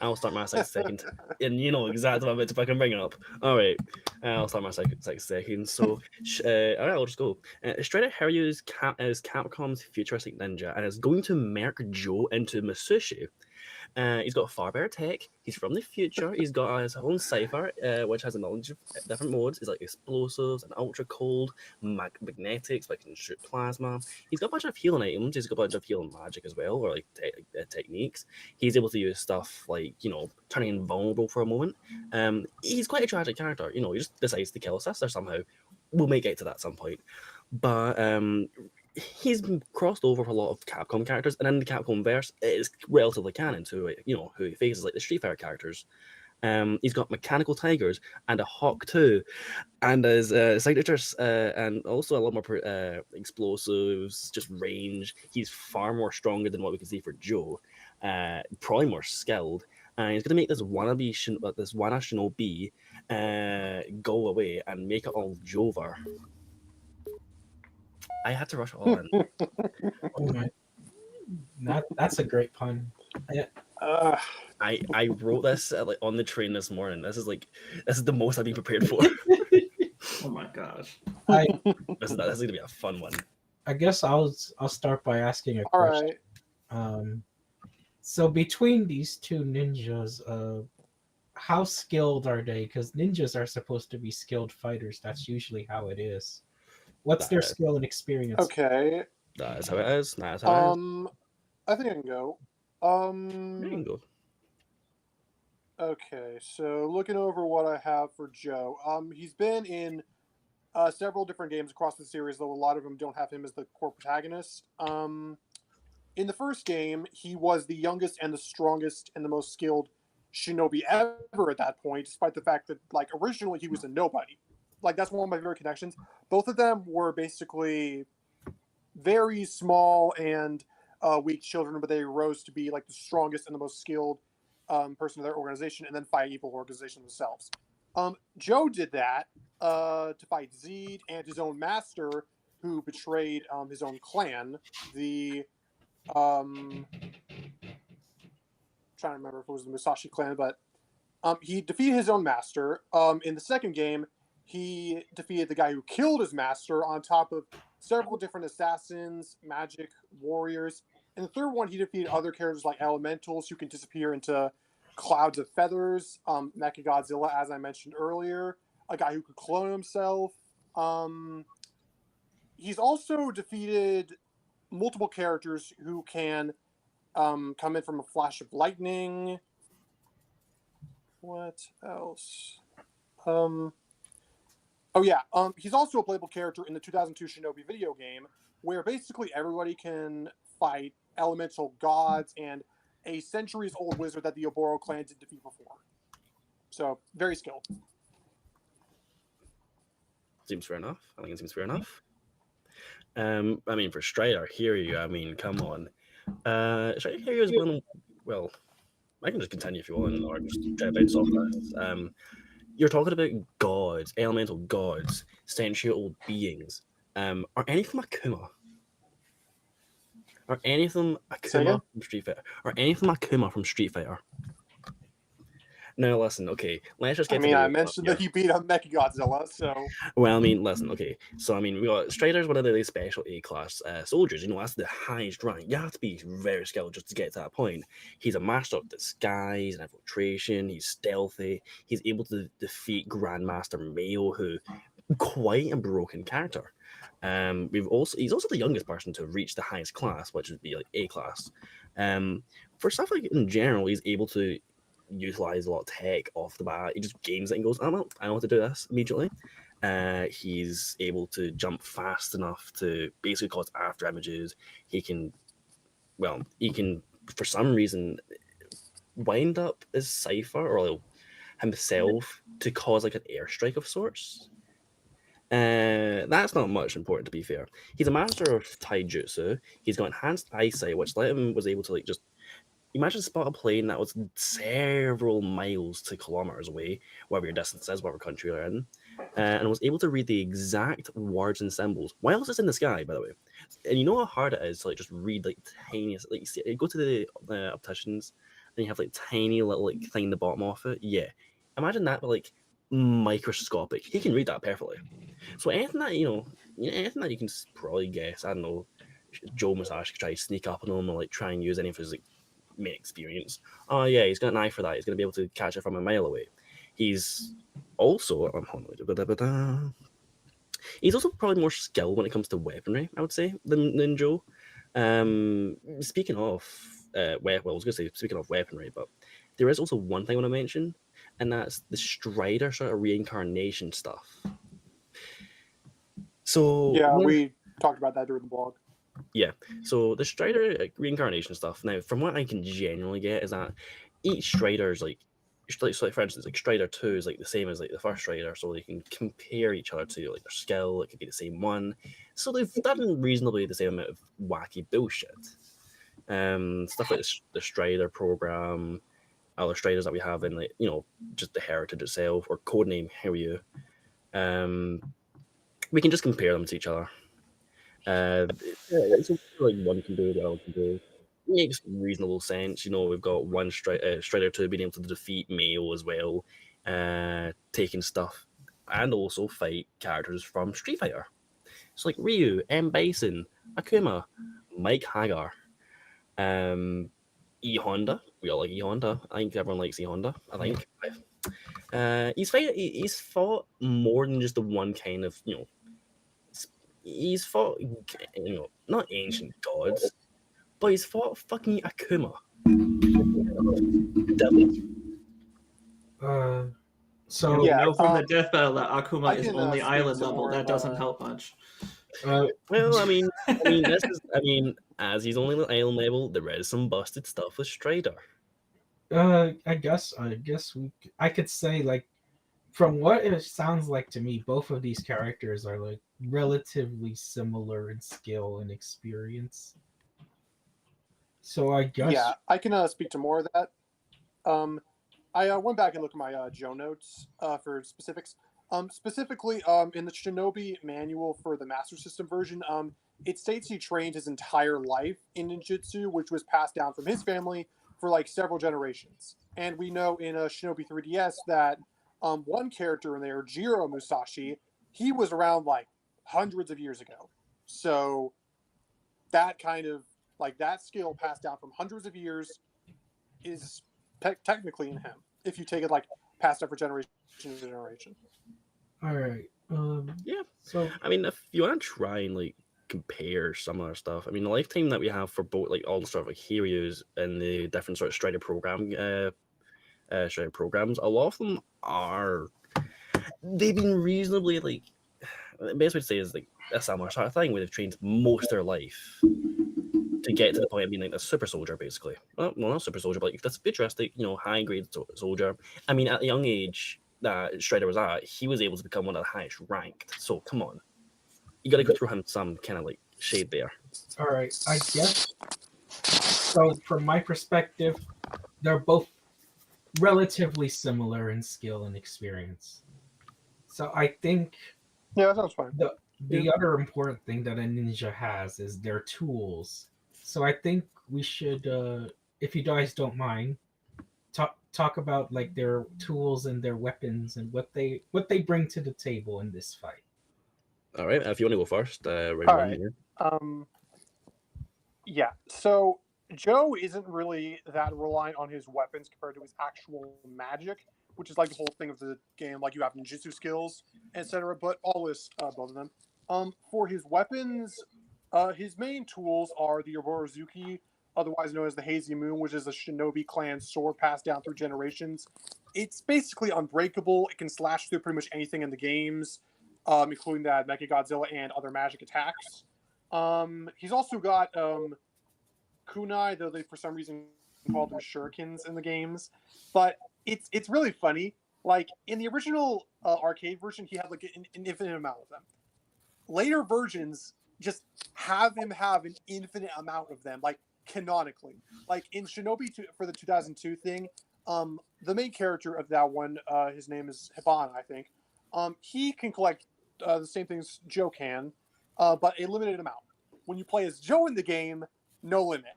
I'll start my 6 second, and you know exactly what I'm if I can bring it up. All right, I'll start my 6 seconds. So, all right, I'll just go. Strider Hiryu is Capcom's futuristic ninja, and is going to merc Joe into Musashi. He's got far better tech. He's from the future. He's got his own cipher, which has a knowledge of different modes. He's like explosives and ultra cold, magnetics, like can shoot plasma. He's got a bunch of healing items. He's got a bunch of healing magic as well, or like techniques. He's able to use stuff like turning invulnerable for a moment. He's quite a tragic character. He just decides to kill his sister somehow. We may get to that at some point. but he's been crossed over with a lot of Capcom characters, and in the Capcom verse, it's relatively canon to who he faces, like the Street Fighter characters. He's got mechanical tigers and a hawk too, and his signatures, and also a lot more explosives, just range. He's far more stronger than what we can see for Joe. Probably more skilled. And he's gonna make this this Wana Shinobi go away and make it all Jover. I had to rush it all in. Oh my, that's a great pun. Uh, I wrote this on the train this morning. This is the most I've been prepared for. Oh my gosh. This is gonna be a fun one. I guess I'll start by asking a all question. right. So between these two ninjas, how skilled are they? Because ninjas are supposed to be skilled fighters. That's usually how it is. What's their skill and experience? Okay. That is how it is. That's how it is. I think I can go. You can go. Okay, so looking over what I have for Joe. He's been in several different games across the series, though a lot of them don't have him as the core protagonist. In the first game, he was the youngest and the strongest and the most skilled shinobi ever at that point, despite the fact that, like, originally he was a nobody. Like, that's one of my favorite connections. Both of them were basically very small and weak children, but they rose to be, like, the strongest and the most skilled person of their organization, and then fight evil organization themselves. Joe did that to fight Zed and his own master, who betrayed his own clan. The trying to remember if it was the Musashi clan, but he defeated his own master. In the second game, he defeated the guy who killed his master on top of several different assassins, magic warriors. In the third one, he defeated other characters like elementals who can disappear into clouds of feathers, Mechagodzilla, as I mentioned earlier, a guy who could clone himself. He's also defeated multiple characters who can come in from a flash of lightning. What else? He's also a playable character in the 2002 Shinobi video game, where basically everybody can fight elemental gods and a centuries-old wizard that the Oboro clan did defeat before. So, very skilled. Seems fair enough. I think it seems fair enough. I mean, for Strider, Hiryu, I mean, come on. Strider Hiryu is one. Well, I can just continue if you want, or just try to bounce off that. You're talking about gods, elemental gods, century-old beings. Are any of them Akuma? Are any of them Akuma from Street Fighter? Are any of them Akuma from Street Fighter? Now listen, okay, let's just get I mentioned that he beat up Mechagodzilla, so... Well, I mean, listen, okay, so, I mean, we got Strider's one of the special A-class soldiers, you know, that's the highest rank. You have to be very skilled just to get to that point. He's a master of disguise and infiltration, he's stealthy, he's able to defeat Grandmaster Mayo, who, quite a broken character. He's also the youngest person to reach the highest class, which would be, like, A-class. For stuff like, in general, he's able to utilize a lot of tech off the bat. He just games it and goes, I know how to do this immediately. He's able to jump fast enough to basically cause after images. He can, for some reason, wind up his Cypher or like, himself to cause like an airstrike of sorts. That's not much important, to be fair. He's a master of taijutsu. He's got enhanced eyesight, which let him was able to like just imagine spot a plane that was several miles to kilometers away, whatever your distance is, whatever country you're in, and was able to read the exact words and symbols while it's in the sky, by the way. And you know how hard it is to like just read like tiniest, like you go to the opticians and you have like tiny little like thing in the bottom of it. Yeah, imagine that, but like microscopic. He can read that perfectly. So anything that anything that you can probably guess, I don't know, Joe Musashi could try to sneak up on him or like try and use any of his like main experience. Oh yeah, he's got an eye for that. He's gonna be able to catch it from a mile away. He's also he's also probably more skilled when it comes to weaponry, I would say, than Joe. Speaking of I was gonna say speaking of weaponry, but there is also one thing I want to mention, and that's the Strider sort of reincarnation stuff. So Yeah, we talked about that during the blog. so the Strider reincarnation stuff. Now, from what I can generally get is that each Strider's like so like for instance, like Strider 2 is like the same as like the first Strider, so they can compare each other to like their skill. It could be the same one. So they've done reasonably the same amount of wacky bullshit. Stuff like the Strider program, other Striders that we have in like just the heritage itself or codename Hiryu. We can just compare them to each other. It's like one can do, the other can do. It makes reasonable sense. We've got one Strider 2 being able to defeat Mayo as well, taking stuff, and also fight characters from Street Fighter. So like Ryu, M. Bison, Akuma, Mike Hagar, E Honda. We all like E Honda. I think everyone likes E Honda. I think. He's fought more than just the one kind of He's fought not ancient gods, but he's fought fucking Akuma. So We Yeah, know from the death battle that Akuma I is can, only speak island to level. more That of, doesn't help much. Well, I mean, as he's only island level, there is some busted stuff with Strider. I guess I could say, like, from what it sounds like to me, both of these characters are like relatively similar in skill and experience. So I guess yeah, I can speak to more of that. I went back and looked at my Joe notes for specifics. Specifically, in the Shinobi manual for the Master System version, it states he trained his entire life in ninjutsu, which was passed down from his family for like several generations. And we know in Shinobi 3DS that one character in there, Jiro Musashi, he was around like hundreds of years ago. So that kind of like that skill passed down from hundreds of years is technically in him. If you take it like passed down for generation to generation. all right. Yeah. So I mean, if you want to try and like compare some other stuff, I mean, the lifetime that we have for both like all the sort of like Hiryus and the different sort of Strider Strider programs, a lot of them they've been reasonably like the best way to say is like a similar sort of thing where they've trained most of their life to get to the point of being like a super soldier, basically. Well, not super soldier, but like this futuristic, high grade soldier. I mean, at a young age that Strider was at, he was able to become one of the highest ranked. So come on, you got to go through him some kind of like shade there. all right, I guess. So from my perspective, they're both relatively similar in skill and experience. So I think Yeah, that sounds fine. the other important thing that a ninja has is their tools. So I think we should, if you guys don't mind, talk about like their tools and their weapons and what they bring to the table in this fight. All right, if you want to go first, round All one right. here. Yeah. So Joe isn't really that reliant on his weapons compared to his actual magic, which is like the whole thing of the game. Like you have ninjutsu skills, etc. But all is both of them. For his weapons, his main tools are the Orozuki, otherwise known as the Hazy Moon, which is a Shinobi clan sword passed down through generations. It's basically unbreakable. It can slash through pretty much anything in the games, including that Mechagodzilla and other magic attacks. He's also got kunai, though they for some reason call them shurikens in the games. But it's really funny. Like in the original arcade version, he had like an infinite amount of them. Later versions just have him have an infinite amount of them, like canonically. Like in Shinobi for the 2002 thing, the main character of that one, his name is Hibana, I think. He can collect the same things Joe can, but a limited amount. When you play as Joe in the game, no limit.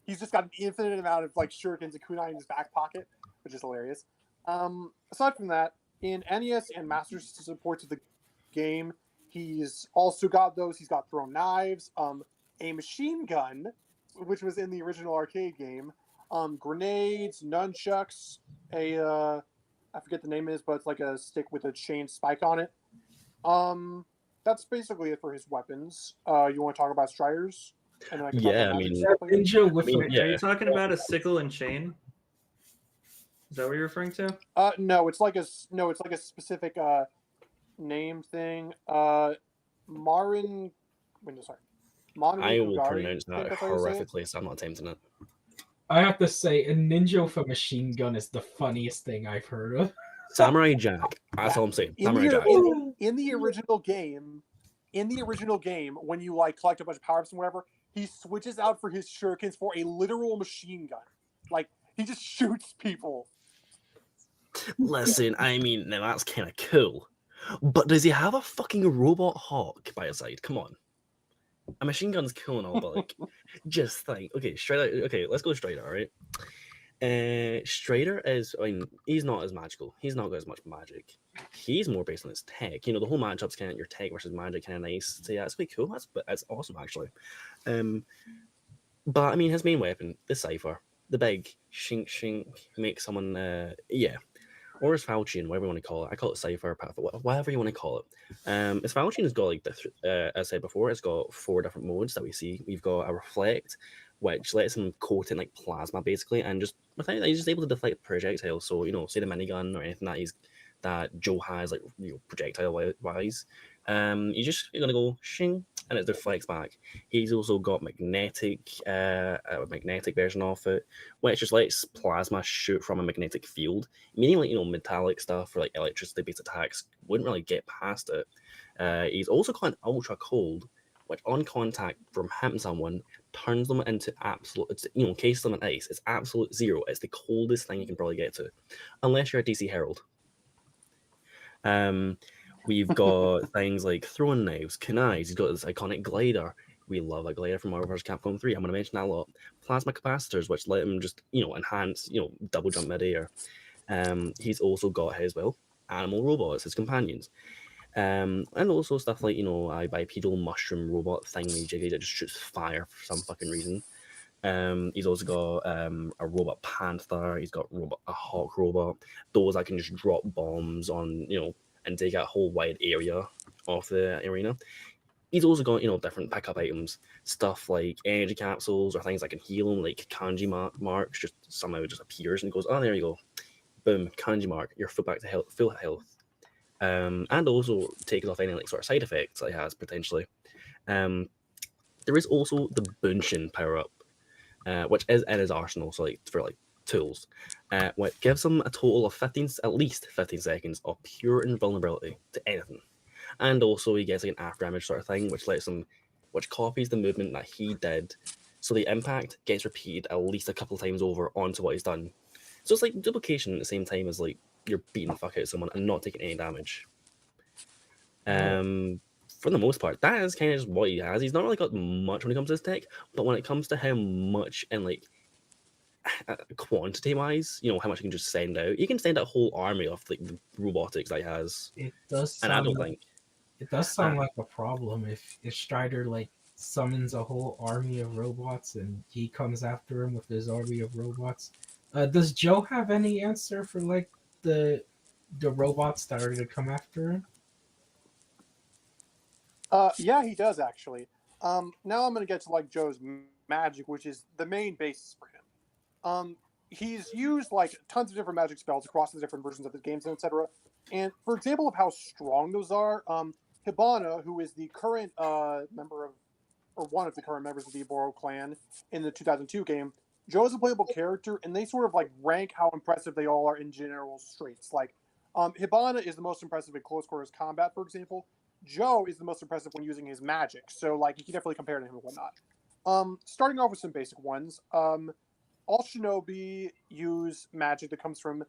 He's just got an infinite amount of like shurikens and kunai in his back pocket, which is hilarious. Aside from that, in NES and Master System supports of the game, he's also got those. He's got thrown knives, a machine gun, which was in the original arcade game, grenades, nunchucks, I forget the name is, but it's like a stick with a chain spike on it. That's basically it for his weapons. You want to talk about Striders? And then I can talk Yeah, about I magic mean, stuff later? Ninja with Wait, yeah. are you talking about a sickle and chain? Is that what you're referring to? No, it's like a specific name thing. Marin. Wait, sorry. Monri I will Kugari, pronounce I think that that's how you say it. horrifically, so I'm not attempting it. I have to say, a ninja with a machine gun is the funniest thing I've heard of. Samurai Jack. That's all I'm saying. Samurai Jack. In the original game, when you like collect a bunch of power ups and whatever, he switches out for his shurikens for a literal machine gun. Like he just shoots people. Listen, I mean, now that's kind of cool. But does he have a fucking robot hawk by his side? Come on. A machine gun's cool and all, but like, just think. Okay, Strider. Okay, let's go Strider, all right? Strider is, I mean, he's not as magical. He's not got as much magic. He's more based on his tech. You know, the whole matchup's kind of your tech versus magic, kind of nice. So yeah, it's quite cool. That's awesome, actually. But I mean, his main weapon, the Cipher, the big shink shink, make someone, yeah. Or his Falchion, whatever you want to call it. I call it Cipher, whatever you want to call it. His Falchion has got, like, as I said before, it's got 4 different modes that we see. We've got a Reflect, which lets him coat in, like, plasma, basically, and just, without that, he's just able to deflect projectiles. So, you know, say the minigun or anything that Joe has, like, you know, projectile-wise. You're going to go shing, and it deflects back. He's also got a magnetic version of it, which just lets plasma shoot from a magnetic field, meaning, like, you know, metallic stuff or like electricity-based attacks wouldn't really get past it. He's also got an ultra cold, which on contact from hitting someone turns them into absolute, you know, encase them in ice. It's absolute zero. It's the coldest thing you can probably get to, unless you're a DC Herald. We've got things like throwing knives, kunais. He's got this iconic glider. We love a glider from Marvel vs. Capcom 3. I'm going to mention that a lot. Plasma capacitors, which let him just, you know, enhance, you know, double jump midair. He's also got his, well, animal robots, his companions. And also stuff like, you know, a bipedal mushroom robot thingy jiggy that just shoots fire for some fucking reason. He's also got a robot panther. He's got a hawk robot. Those that can just drop bombs on, you know, and take a whole wide area of the arena. He's also got, you know, different pickup items, stuff like energy capsules or things that can heal him, like kanji marks. Just somehow just appears and goes, oh, there you go, boom, kanji mark. You're full back to full health. And also takes off any like sort of side effects that he has potentially. There is also the Bunshin power up, which is in his arsenal, so like for like tools, which gives him a total of at least 15 seconds of pure invulnerability to anything. And also he gets like an after damage sort of thing, which copies the movement that he did, so the impact gets repeated at least a couple of times over onto what he's done. So it's like duplication at the same time as like you're beating the fuck out of someone and not taking any damage. For the most part, that is kind of just what he has. He's not really got much when it comes to his tech, but when it comes to how much and like quantity wise, you know, how much he can just send out, he can send out a whole army of like the robotics that he has. It does And I sound don't like, think it does sound like a problem if Strider like summons a whole army of robots and he comes after him with his army of robots. Does Joe have any answer for like the robots that are going to come after him? Yeah, he does actually. Now I'm going to get to like Joe's magic, which is the main basis for him. He's used like tons of different magic spells across the different versions of the games and etc. And for example of how strong those are, Hibana, who is the current member of, or one of the current members of the Iboro clan in the 2002 game, Joe is a playable character, and they sort of like rank how impressive they all are in general traits. Like, Hibana is the most impressive in close quarters combat, for example. Joe is the most impressive when using his magic, so like you can definitely compare to him and whatnot. Starting off with some basic ones. All Shinobi use magic that comes from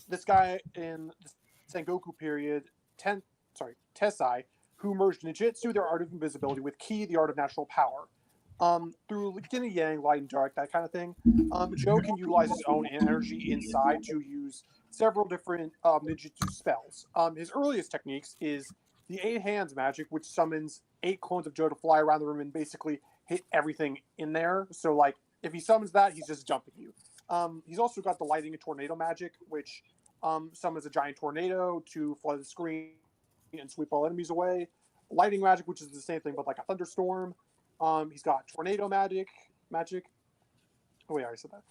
this guy in the Sengoku period, Tessai, who merged ninjutsu, their art of invisibility, with ki, the art of natural power. Through yin and yang, light and dark, that kind of thing. Joe can utilize his own energy inside to use several different ninjutsu spells. His earliest techniques is the 8 hands magic, which summons 8 clones of Joe to fly around the room and basically hit everything in there. So, like, if he summons that, he's just jumping you. He's also got the lightning and tornado magic, which summons a giant tornado to flood the screen and sweep all enemies away. Lightning magic, which is the same thing, but like a thunderstorm. He's got tornado magic. Oh, wait, I already said that.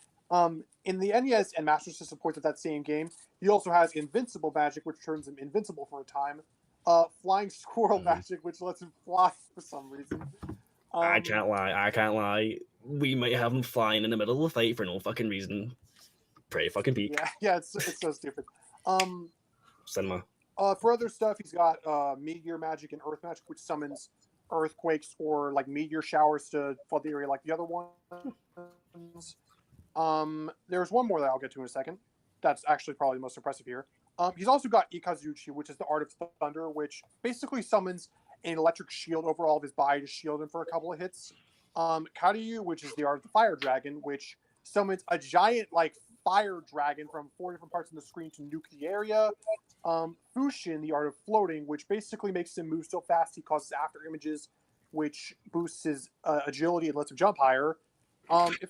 In the NES and Master System ports of that same game, he also has invincible magic, which turns him invincible for a time. flying squirrel Mhm. magic, which lets him fly for some reason. I can't lie. We might have him flying in the middle of the fight for no fucking reason. Pretty fucking peak. Yeah, it's so stupid. Cinema. For other stuff, he's got meteor magic and earth magic, which summons earthquakes or like meteor showers to flood the area like the other ones. There's one more that I'll get to in a second. That's actually probably the most impressive here. He's also got Ikazuchi, which is the Art of Thunder, which basically summons an electric shield over all of his body to shield him for a couple of hits. Karyu, which is the Art of the Fire Dragon, which summons a giant like fire dragon from 4 different parts of the screen to nuke the area. Fushin, the Art of Floating, which basically makes him move so fast he causes after images, which boosts his agility and lets him jump higher. Mijin,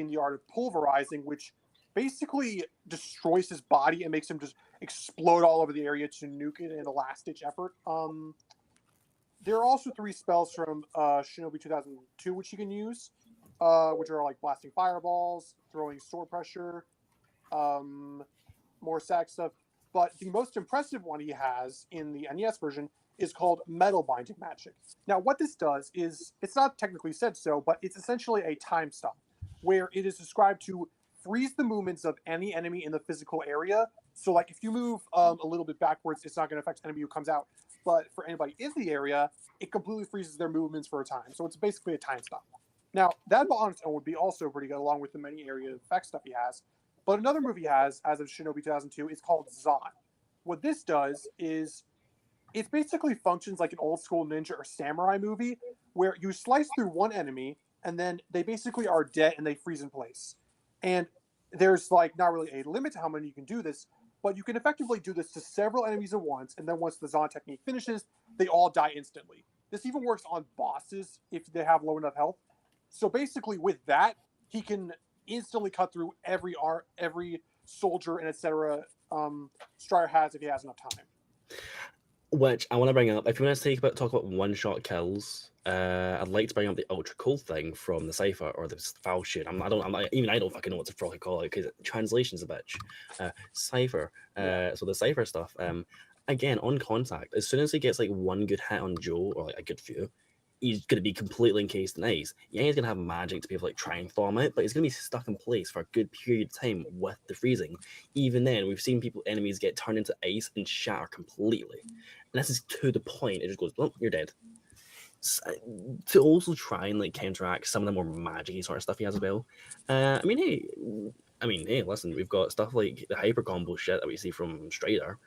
the Art of Pulverizing, which basically destroys his body and makes him just explode all over the area to nuke it in a last-ditch effort. There are also 3 spells from Shinobi 2002 which you can use, which are like blasting fireballs, throwing sword pressure, more sack stuff. But the most impressive one he has in the NES version is called Metal Binding Magic. Now, what this does is, it's not technically said so, but it's essentially a time stop, where it is described to freeze the movements of any enemy in the physical area. So, like, if you move a little bit backwards, it's not going to affect the enemy who comes out. But for anybody in the area, it completely freezes their movements for a time. So it's basically a time stop. Now, that on its own would be also pretty good, along with the many area effect stuff he has. But another move he has, as of Shinobi 2002, is called Zon. What this does is, it basically functions like an old school ninja or samurai movie, where you slice through one enemy, and then they basically are dead and they freeze in place. And there's like not really a limit to how many you can do this, but you can effectively do this to several enemies at once, and then once the Zon technique finishes, they all die instantly. This even works on bosses if they have low enough health. So basically, with that, he can instantly cut through every soldier and etc. Strider has if he has enough time. Which I want to bring up. If you want to talk about one-shot kills, I'd like to bring up the ultra cool thing from the cipher or the foul shit. I don't fucking know what to fucking call it because translation's a bitch. Cipher. So the cipher stuff. Again on contact. As soon as he gets like one good hit on Joe or like a good few, he's going to be completely encased in ice. Yeah, he's going to have magic to be able to like try and thaw him out, but he's going to be stuck in place for a good period of time with the freezing. Even then, we've seen enemies get turned into ice and shatter completely. And this is to the point, it just goes, well, you're dead. So, to also try and like counteract some of the more magic-y sort of stuff he has as well. Hey, listen, we've got stuff like the hyper combo shit that we see from Strider.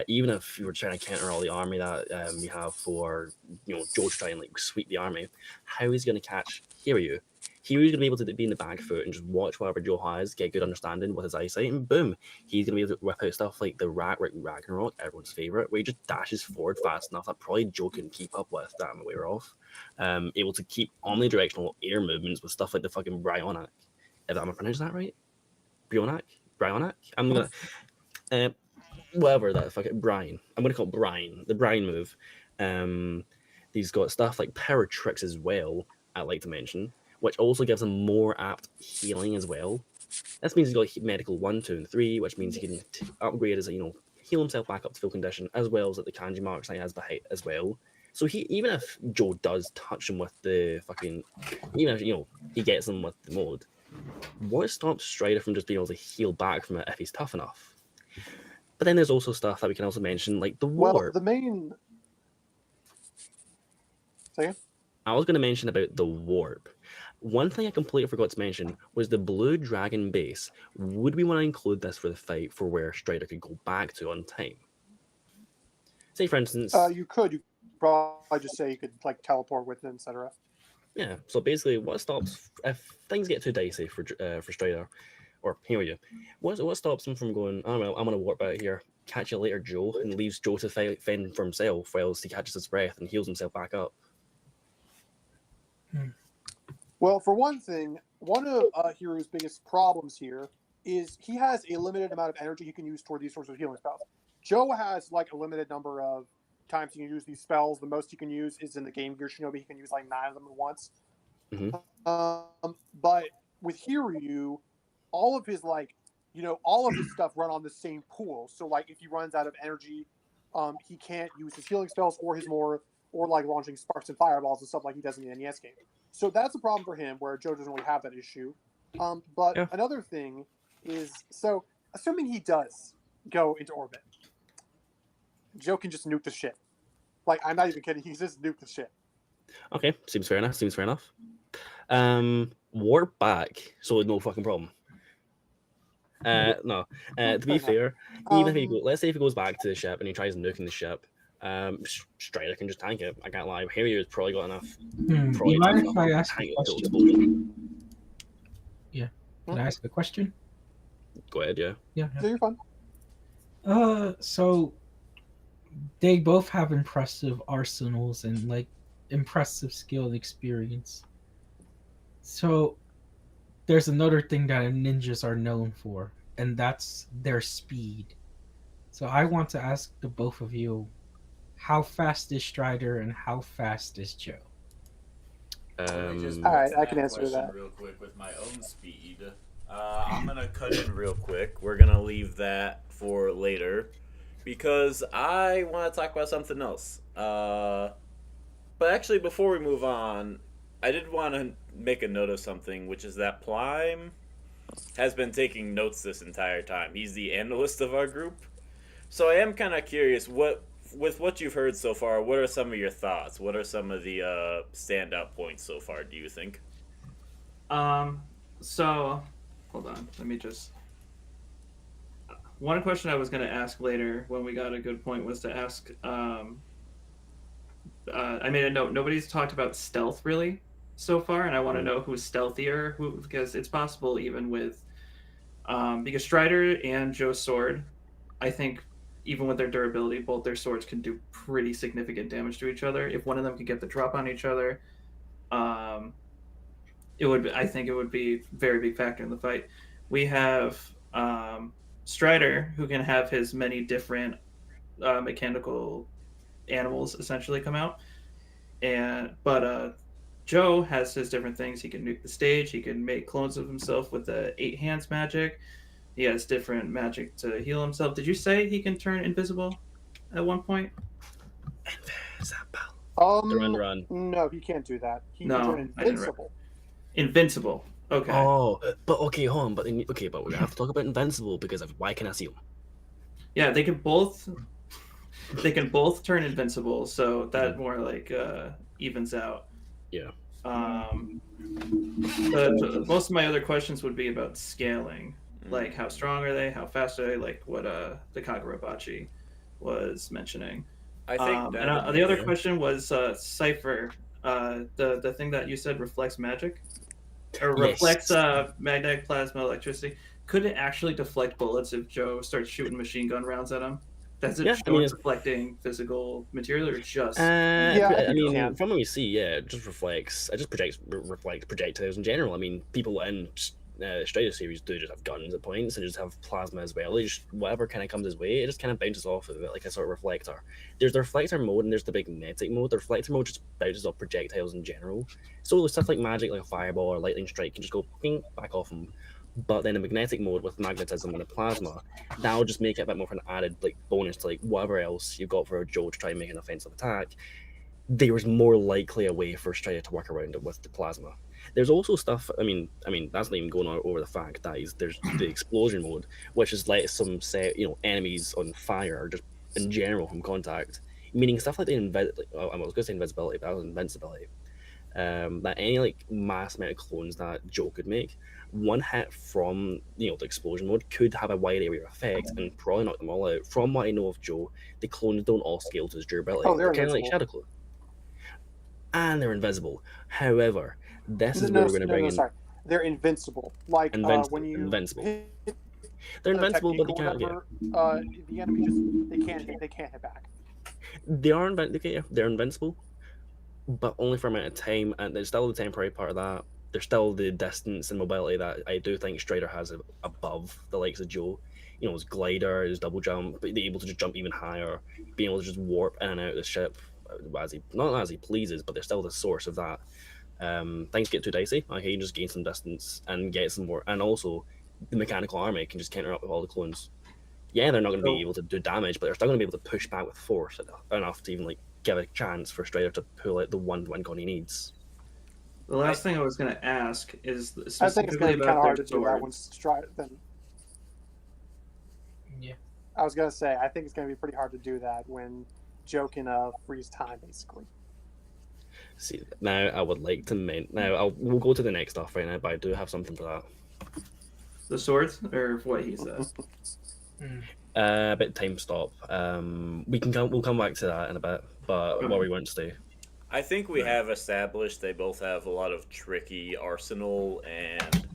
Even if you were trying to counter all the army that we have for, Joe to try and like sweep the army, how is he going to catch Hiryu? Hiryu's going to be able to be in the back foot and just watch whatever Joe has, get good understanding with his eyesight, and boom, he's going to be able to whip out stuff like the Ragnarok, everyone's favorite, where he just dashes forward fast enough that probably Joe can keep up with, that I'm aware of. Able to keep omnidirectional air movements with stuff like the fucking Bryonac. If I'm pronouncing that right? Bryonac? I'm going to... whatever that fucking Brian. I'm gonna call it Brian. The Brian move. He's got stuff like power tricks as well, I'd like to mention, which also gives him more apt healing as well. This means he's got medical 1, 2, and 3, which means he can upgrade his, heal himself back up to full condition, as well as the kanji marks that he has the height as well. So even if Joe does touch him with the fucking, even if he gets him with the mode, what stops Strider from just being able to heal back from it if he's tough enough? But then there's also stuff that we can also mention, like the warp. Well, the main... Say it? I was going to mention about the warp. One thing I completely forgot to mention was the blue dragon base. Would we want to include this for the fight for where Strider could go back to on time? Say, for instance... You could probably just say you could like teleport with it, etc. Yeah, so basically what stops... If things get too dicey for Strider... Or here we go. What stops him from going, oh, well, I'm going to warp out here, catch you later, Joe, and leaves Joe to fend for himself whilst he catches his breath and heals himself back up? Well, for one thing, one of Hiryu's biggest problems here is he has a limited amount of energy he can use toward these sorts of healing spells. Joe has like a limited number of times he can use these spells. The most he can use is in the Game Gear Shinobi. He can use like 9 of them at once. Mm-hmm. But with Hiryu, all of his like all of his stuff run on the same pool. So like if he runs out of energy, he can't use his healing spells or like launching sparks and fireballs and stuff like he does in the NES game. So that's a problem for him, where Joe doesn't really have that issue. But Yeah. another thing is, so assuming he does go into orbit, Joe can just nuke the ship. Like, I'm not even kidding. He just nuke the ship. Okay, seems fair enough. Warp back, so no fucking problem. No. To be fair, even if he let's say if he goes back to the ship and he tries nuking the ship, Strider can just tank it. I can't lie. Hiryu has probably got enough. Do you mind if I ask a question? Yeah. Can I ask a question? Go ahead, yeah. Yeah. So you're fine. So they both have impressive arsenals and like impressive skill and experience. So there's another thing that ninjas are known for, and that's their speed. So I want to ask the both of you, how fast is Strider and how fast is Joe? Let me just All right, answer I can that answer question that. real quick with my own speed. I'm gonna cut in real quick. We're gonna leave that for later because I want to talk about something else. But actually, before we move on, I did want to make a note of something, which is that Plime has been taking notes this entire time. He's the analyst of our group. So I am kind of curious, with what you've heard so far, what are some of your thoughts? What are some of the standout points so far, do you think? So, hold on. Let me just... One question I was going to ask later when we got a good point was to ask... I made a note. Nobody's talked about stealth, really, so far, and I want to know who's stealthier, because it's possible even with... because Strider and Joe's sword, I think, even with their durability, both their swords can do pretty significant damage to each other. If one of them could get the drop on each other, I think it would be a very big factor in the fight. We have Strider, who can have his many different mechanical animals essentially come out, but Joe has his different things. He can nuke the stage. He can make clones of himself with the 8 hands magic. He has different magic to heal himself. Did you say he can turn invisible at one point? Run. No, he can't do that. He No, can turn I didn't invincible. Invincible. Okay. Oh, but okay, hold on. But but we have to talk about invincible because of why can I see him? Yeah, they can both turn invincible, so that more like evens out. Yeah. Most of my other questions would be about scaling. Like, how strong are they? How fast are they? Like what the Kagurabachi was mentioning. I think and the other question was Cypher. The thing that you said reflects magic, or reflects magnetic plasma electricity. Could it actually deflect bullets if Joe starts shooting machine gun rounds at him? Does it show it's reflecting physical material or just? Yeah, I mean, from what we see, it just reflects. It just reflects projectiles in general. I mean, people in Strider series do just have guns at points and just have plasma as well. They just, whatever kind of comes his way, it just kind of bounces off of it like a sort of reflector. There's the reflector mode and there's the magnetic mode. The reflector mode just bounces off projectiles in general. So stuff like magic, like a fireball or lightning strike, can just go back off them. But then the magnetic mode with magnetism and the plasma, that'll just make it a bit more of an added like bonus to like whatever else you've got for a Joe to try and make an offensive attack. There's more likely a way for Strider to work around it with the plasma. There's also stuff. I mean, that's not even going on over the fact that there's the explosion mode, which is like some enemies on fire, just in general from contact. Meaning stuff like I was going to say invisibility, but that was invincibility. That any like mass amount of clones that Joe could make, one hit from the explosion mode could have a wide area effect and probably knock them all out. From what I know of Joe, the clones don't all scale to his durability. Oh, they're kind of like Shadow Clone, and they're invisible. However, this is where we're going to bring in. Sorry, they're invincible. Like when you invincible. hit They're invincible, but they can't get. The enemy just they can't hit back. They are they're invincible, but only for a amount of time, and there's still the temporary part of that. There's still the distance and mobility that I do think Strider has above the likes of Joe. His glider, his double jump, but they're able to just jump even higher, being able to just warp in and out of the ship not as he pleases, but they're still the source of that. Things get too dicey. Okay, you just gain some distance and get some more, and also the mechanical army can just counter up with all the clones. Yeah, they're not going to be able to do damage, but they're still going to be able to push back with force enough to even like give a chance for Strider to pull out the one win con he needs. The last thing I was going to ask is I think it's specifically going to be kind about of hard to their do that sword. when Strider. Then Yeah. I was going to say, I think it's going to be pretty hard to do that when Joe can freeze time, basically. See, now I would like to we'll go to the next stuff right now, but I do have something for that. The swords, or what he said. A bit time stop. We'll come back to that in a bit, but what we want to do. I think we have established they both have a lot of tricky arsenal, and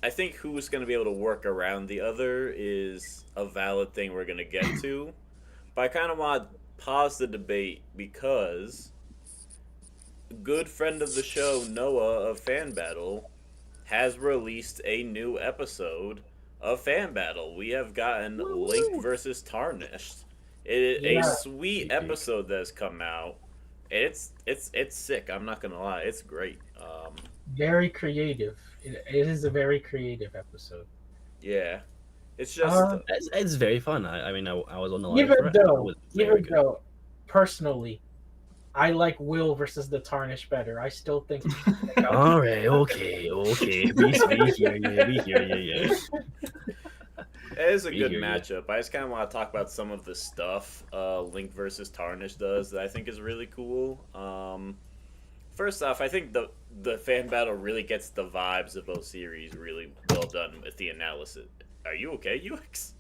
I think who's going to be able to work around the other is a valid thing we're going to get to. But I kind of want to pause the debate because a good friend of the show, Noah of Fan Battle, has released a new episode of Fan Battle. We have gotten Link versus Tarnished. A sweet episode that has come out. It's sick. I'm not gonna lie. It's great. Very creative. It is a very creative episode. Yeah, it's just it's very fun. I mean, I was on the line for Even it. though, personally, I like Will versus the Tarnished better. I still think. All right, okay. We hear you. Yeah. It is a good matchup. I just kind of want to talk about some of the stuff Link versus Tarnished does that I think is really cool. First off, I think the Fan Battle really gets the vibes of both series really well done with the analysis. Are you okay, UX?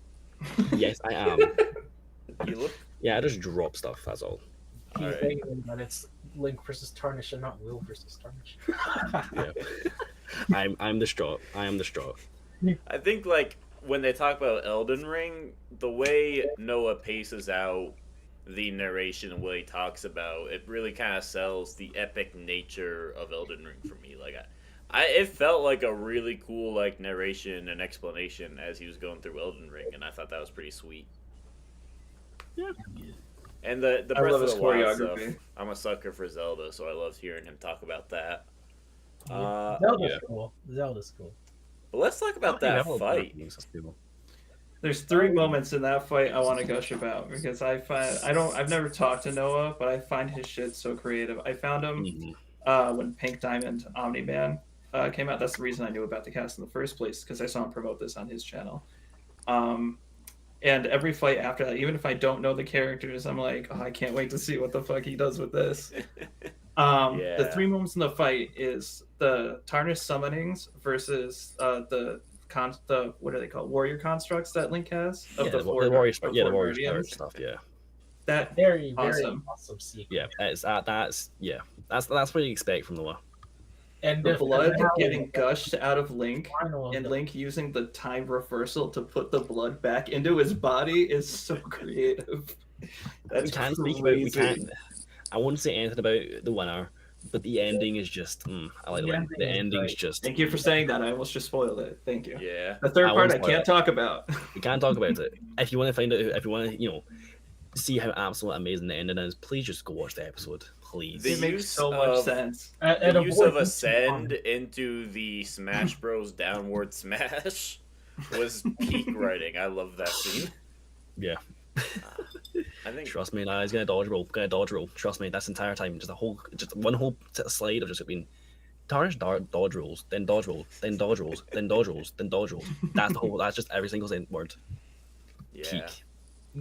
Yes, I am. You look. Yeah, I just drop stuff. That's all. He's thinking that it's Link versus Tarnished and not Will versus Tarnished. Yeah. I'm distraught. I am distraught. I think like when they talk about Elden Ring, the way Noah paces out the narration and what he talks about, it really kind of sells the epic nature of Elden Ring for me. Like, it felt like a really cool like narration and explanation as he was going through Elden Ring, and I thought that was pretty sweet. Yeah. And the I Breath love of his the Wild choreography. stuff. I'm a sucker for Zelda, so I loved hearing him talk about that. Zelda's cool. Zelda's cool. But let's talk about that fight. There's 3 moments in that fight I want to gush about because I've never talked to Noah, but I find his shit so creative. I found him when Pink Diamond Omni-Man came out. That's the reason I knew about the cast in the first place, because I saw him promote this on his channel. And every fight after that, even if I don't know the characters, I'm like, oh, I can't wait to see what the fuck he does with this. The 3 moments in the fight is the Tarnished summonings versus the what are they called? Warrior constructs that Link has of the warrior Guardians. stuff. Yeah, That very awesome sequence. yeah. That's what you expect from Noah. And the blood getting gushed out of Link, and Link using the time reversal to put the blood back into his body is so creative. That's crazy. I wouldn't say anything about the winner, but the ending is just. I like the ending. The ending's just. Thank you for saying that. I almost just spoiled it. Thank you. Yeah. The third part I can't talk about. We can't talk about it. If you want to find out, if you want to, see how absolutely amazing the ending is, please just go watch the episode. Please. It makes so much sense. The use of Ascend into the Smash Bros. Downward Smash was peak writing. I love that scene. Yeah. I think. Trust me, he's gonna dodge roll. Trust me, that's the entire time. Just one whole slide of just being Tarnished dodge rolls, then dodge rolls, then dodge rolls, then dodge rolls, then dodge rolls. That's the whole. That's just every single word. Yeah. Peak.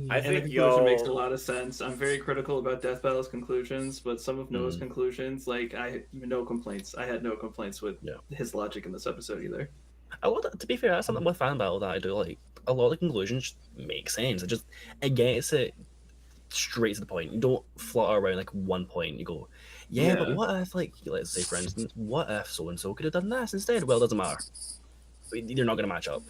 I think the conclusion makes a lot of sense. I'm very critical about Death Battle's conclusions, but some of Noah's conclusions, like I had no complaints with his logic in this episode either. To be fair, that's something with Fan Battle that I do like. A lot of the conclusions make sense. It gets it straight to the point. You don't flutter around like one point. You go, but what if, like, let's say for instance, what if so and so could have done this instead? Well, it doesn't matter. They're not going to match up.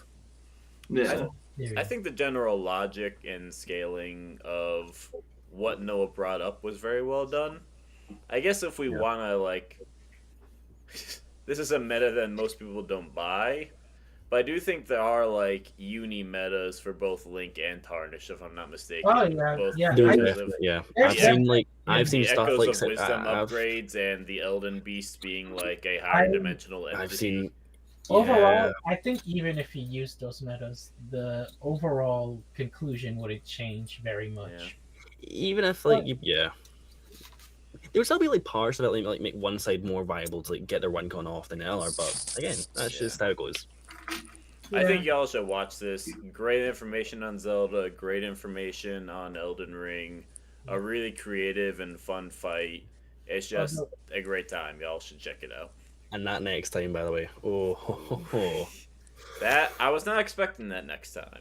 Yeah. I think the general logic and scaling of what Noah brought up was very well done. I guess if we want to, like, this is a meta that most people don't buy, but I do think there are, like, uni-metas for both Link and Tarnished, if I'm not mistaken. Oh, yeah. Both I've seen stuff Echoes like of Wisdom upgrades and the Elden Beast being, like, a higher dimensional entity. Overall, Yeah. I think even if you used those metas, the overall conclusion wouldn't change very much. Even if But yeah, there would still be like parts of it like make one side more viable to like get their one con off than the other. But again, that's Yeah. just how it goes. I think yeah, y'all should watch this. Great information on Zelda, great information on Elden Ring, a really creative and fun fight. It's just a great time. Y'all should check it out. And that next time, by the way, oh, That I was not expecting that next time,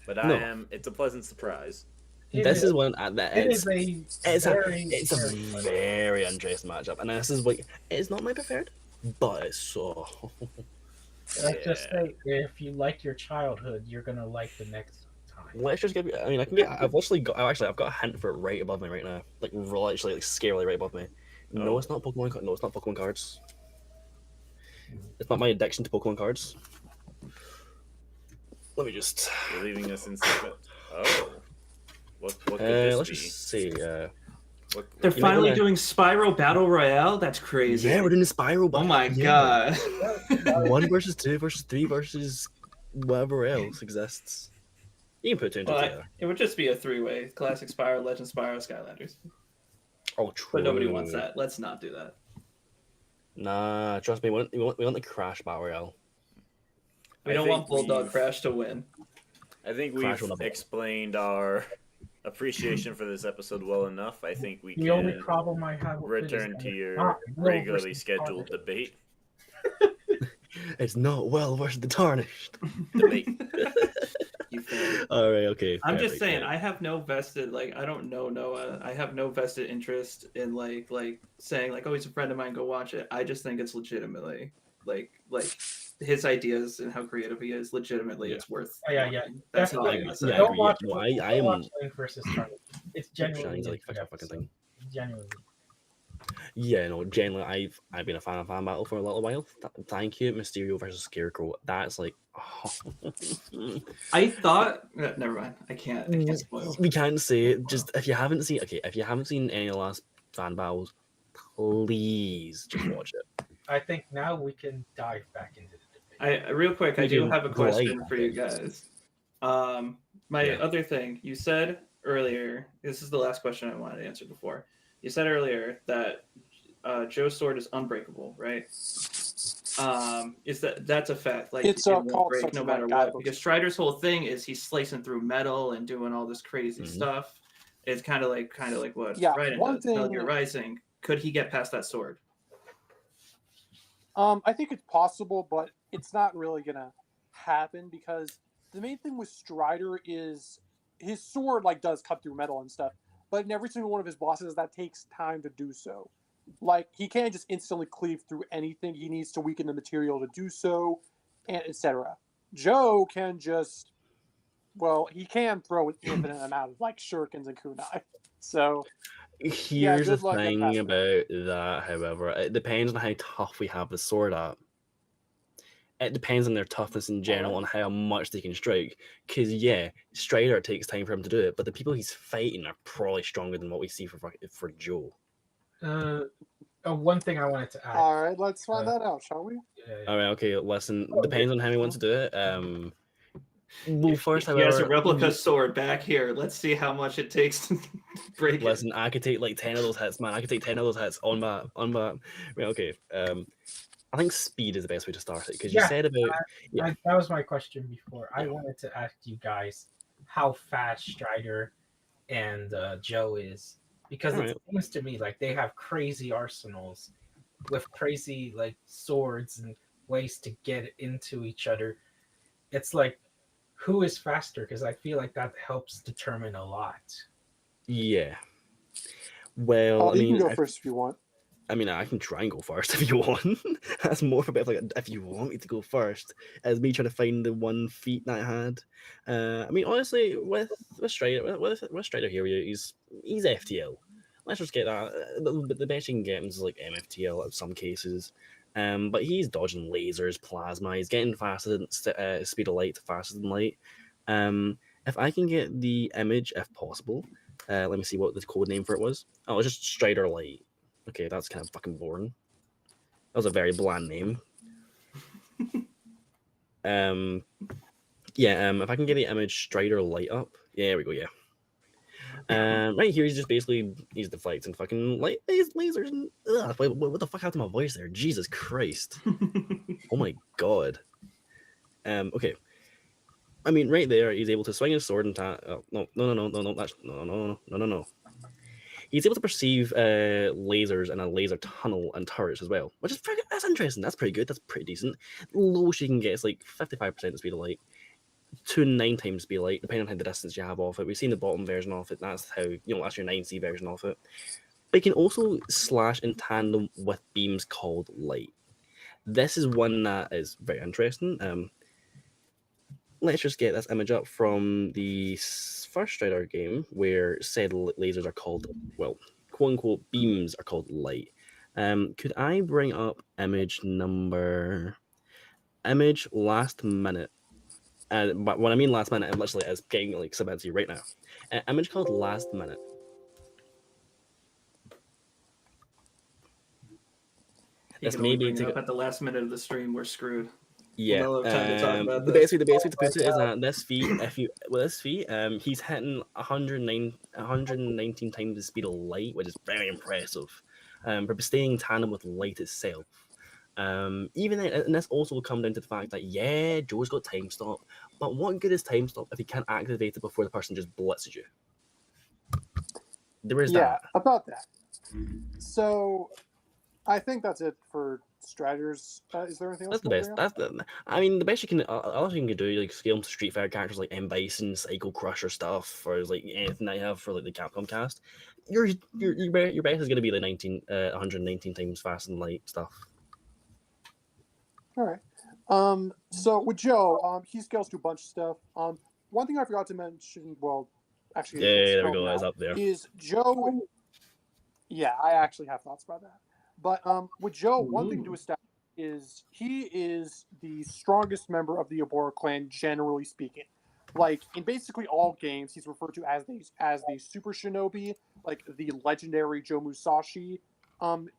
but I no, am. It's a pleasant surprise. it this is, is one that it it's is a it's a very, it's a very fun. very interesting matchup, and this is like it's not my preferred, but it's so. Let's just Yeah. say, if you like your childhood, you're gonna like the next time. Let's just give. I mean, I can get. I've literally got. I've got a hint for it right above me right now. Like literally, like scarily right above me. No, Oh. it's not Pokemon. No, it's not Pokemon cards. It's not my addiction to Pokemon cards. Let me just. You're leaving us in suspense. Oh. What could this Let's be? just see. What, They're You might finally wanna- doing Spyro Battle Royale. That's crazy. Yeah, we're doing the Spiral. Oh my yeah. god. 1 versus 2 versus 3 versus whatever else exists. You can put two and two Well, together. it would just be a three-way: Classic Spyro, Legend Spyro, Skylanders. Oh, true. But nobody wants that. Let's not do that. Nah, trust me. We want the Crash Battle Royale. We I don't want think Bulldog we've- Crash to win. I think Crash we've on the ball. explained our appreciation for this episode well enough. I think we The only can problem I have with it is return that to it's your not Will regularly versus scheduled Tarnished. debate. It's not well versus the Tarnished. Debate. You failed. All right, okay. I'm just perfect, saying, yeah. I have no vested, like, I don't know Noah. I have no vested interest in like saying like, oh, he's a friend of mine, go watch it. I just think it's legitimately like his ideas and how creative he is. Legitimately, Yeah. it's worth. Yeah. watching. That's all I Definitely. gotta say. Yeah, I Don't agree. watch, No, don't I am- watch Link versus Tarnished. It's genuinely Shine's a like good fucking episode. thing. Genuinely. Yeah, no, generally, I've been a fan of Fan Battle for a little while. Thank you, Mysterio versus Scarecrow. That's like, I thought. Never mind. I can't spoil. we can't say it. Just if you haven't seen, if you haven't seen any of the last Fan Battles, please just watch it. I think now we can dive back into the debate. Real quick, I We do can have a question glide for you back guys. My Yeah. other thing you said earlier. This is the last question I wanted to answer before. You said earlier that Joe's sword is unbreakable, right? Is that's a fact? Like It's, it won't called break such no a matter guy what. books. Because Strider's whole thing is he's slicing through metal and doing all this crazy Mhm. stuff. It's kind of like what Yeah, Raiden one does. Metal thing- Gear Rising. Could he get past that sword? I think it's possible, but it's not really gonna happen because the main thing with Strider is his sword like does cut through metal and stuff, but in every single one of his bosses that takes time to do so. Like he can't just instantly cleave through anything. He needs to weaken the material to do so, and etc. Joe can just, well, he can throw an infinite amount of like shurikens and kunai. So Here's good the luck getting past thing about that, however, it depends on how tough we have the sword at. It depends on their toughness in general, on how much they can strike. Because, yeah, Strider, it takes time for him to do it, but the people he's fighting are probably stronger than what we see for Joe. One thing I wanted to add. all right, let's find that out, shall we? All right, okay, listen, depends on how he wants to do it. Well, first, He has a however, replica sword back here. Let's see how much it takes to break it. listen, I could take like 10 of those hits, man. I could take 10 of those hits on that. Right, okay. I think speed is the best way to start it because you Yeah, said about That was my question before. I wanted to ask you guys how fast Strider and Joe is, because it seems to me like they have crazy arsenals with crazy like swords and ways to get into each other. It's like, who is faster? Because I feel like that helps determine a lot. yeah. Well, I You mean, can go first if you want. I mean, I can try and go first if you want. That's more of a bit of like if you want me to go first, as me trying to find the one feat that I had. I mean, honestly, with Strider, with Strider Hiryu, he's FTL. Let's just get that. The best you can get him is like MFTL in some cases. But he's dodging lasers, plasma. He's getting faster than speed of light, faster than light. If I can get the image, if possible, let me see what the code name for it was. Oh, it's just Strider Light. Okay, that's kind of fucking boring. That was a very bland name. If I can get the image Strider light up. Yeah, there we go, yeah. Right here, he's just basically he's deflecting fucking light lasers. And, what the fuck happened to my voice there? Jesus Christ! Oh my god. Okay. I mean, right there, he's able to swing his sword and no. He's able to perceive lasers in a laser tunnel and turrets as well, which is that's interesting. That's pretty good. That's pretty decent. Lowest you can get is like 55% the speed of light. 2 and 9 times speed of light, depending on how the distance you have off it. We've seen the bottom version of it. That's how that's your 9C version of it. But you can also slash in tandem with beams called light. This is one that is very interesting. Let's just get this image up from the first Strider game, where said lasers are called, well, quote unquote, beams are called light. Could I bring up image last minute? But when I mean last minute, it literally is getting like submitted to you right now. An image called last minute. This may be up at the last minute of the stream. We're screwed. Yeah, we'll have time to talk about the best way to put it is that this feat, he's hitting 119 times the speed of light, which is very impressive. For staying tandem with light itself. Even then, and this also will come down to the fact that Joe's got time stop, but what good is time stop if he can't activate it before the person just blitzes you? There is that. About that. So, I think that's it for Striders. Is there anything else? That's the best. The best you can. All you can do, like scale them to Street Fighter characters like M Bison, Psycho Crusher stuff, or like anything I have for like the Capcom cast. Your best is going to be like 119 times fast and light stuff. All right. So with Joe, he scales to a bunch of stuff. One thing I forgot to mention. Well, actually, there we go. It's up there. Is Joe? Yeah, I actually have thoughts about that. But with Joe, one thing to establish is he is the strongest member of the Obora clan, generally speaking. Like in basically all games, he's referred to as the Super Shinobi, like the legendary Joe Musashi,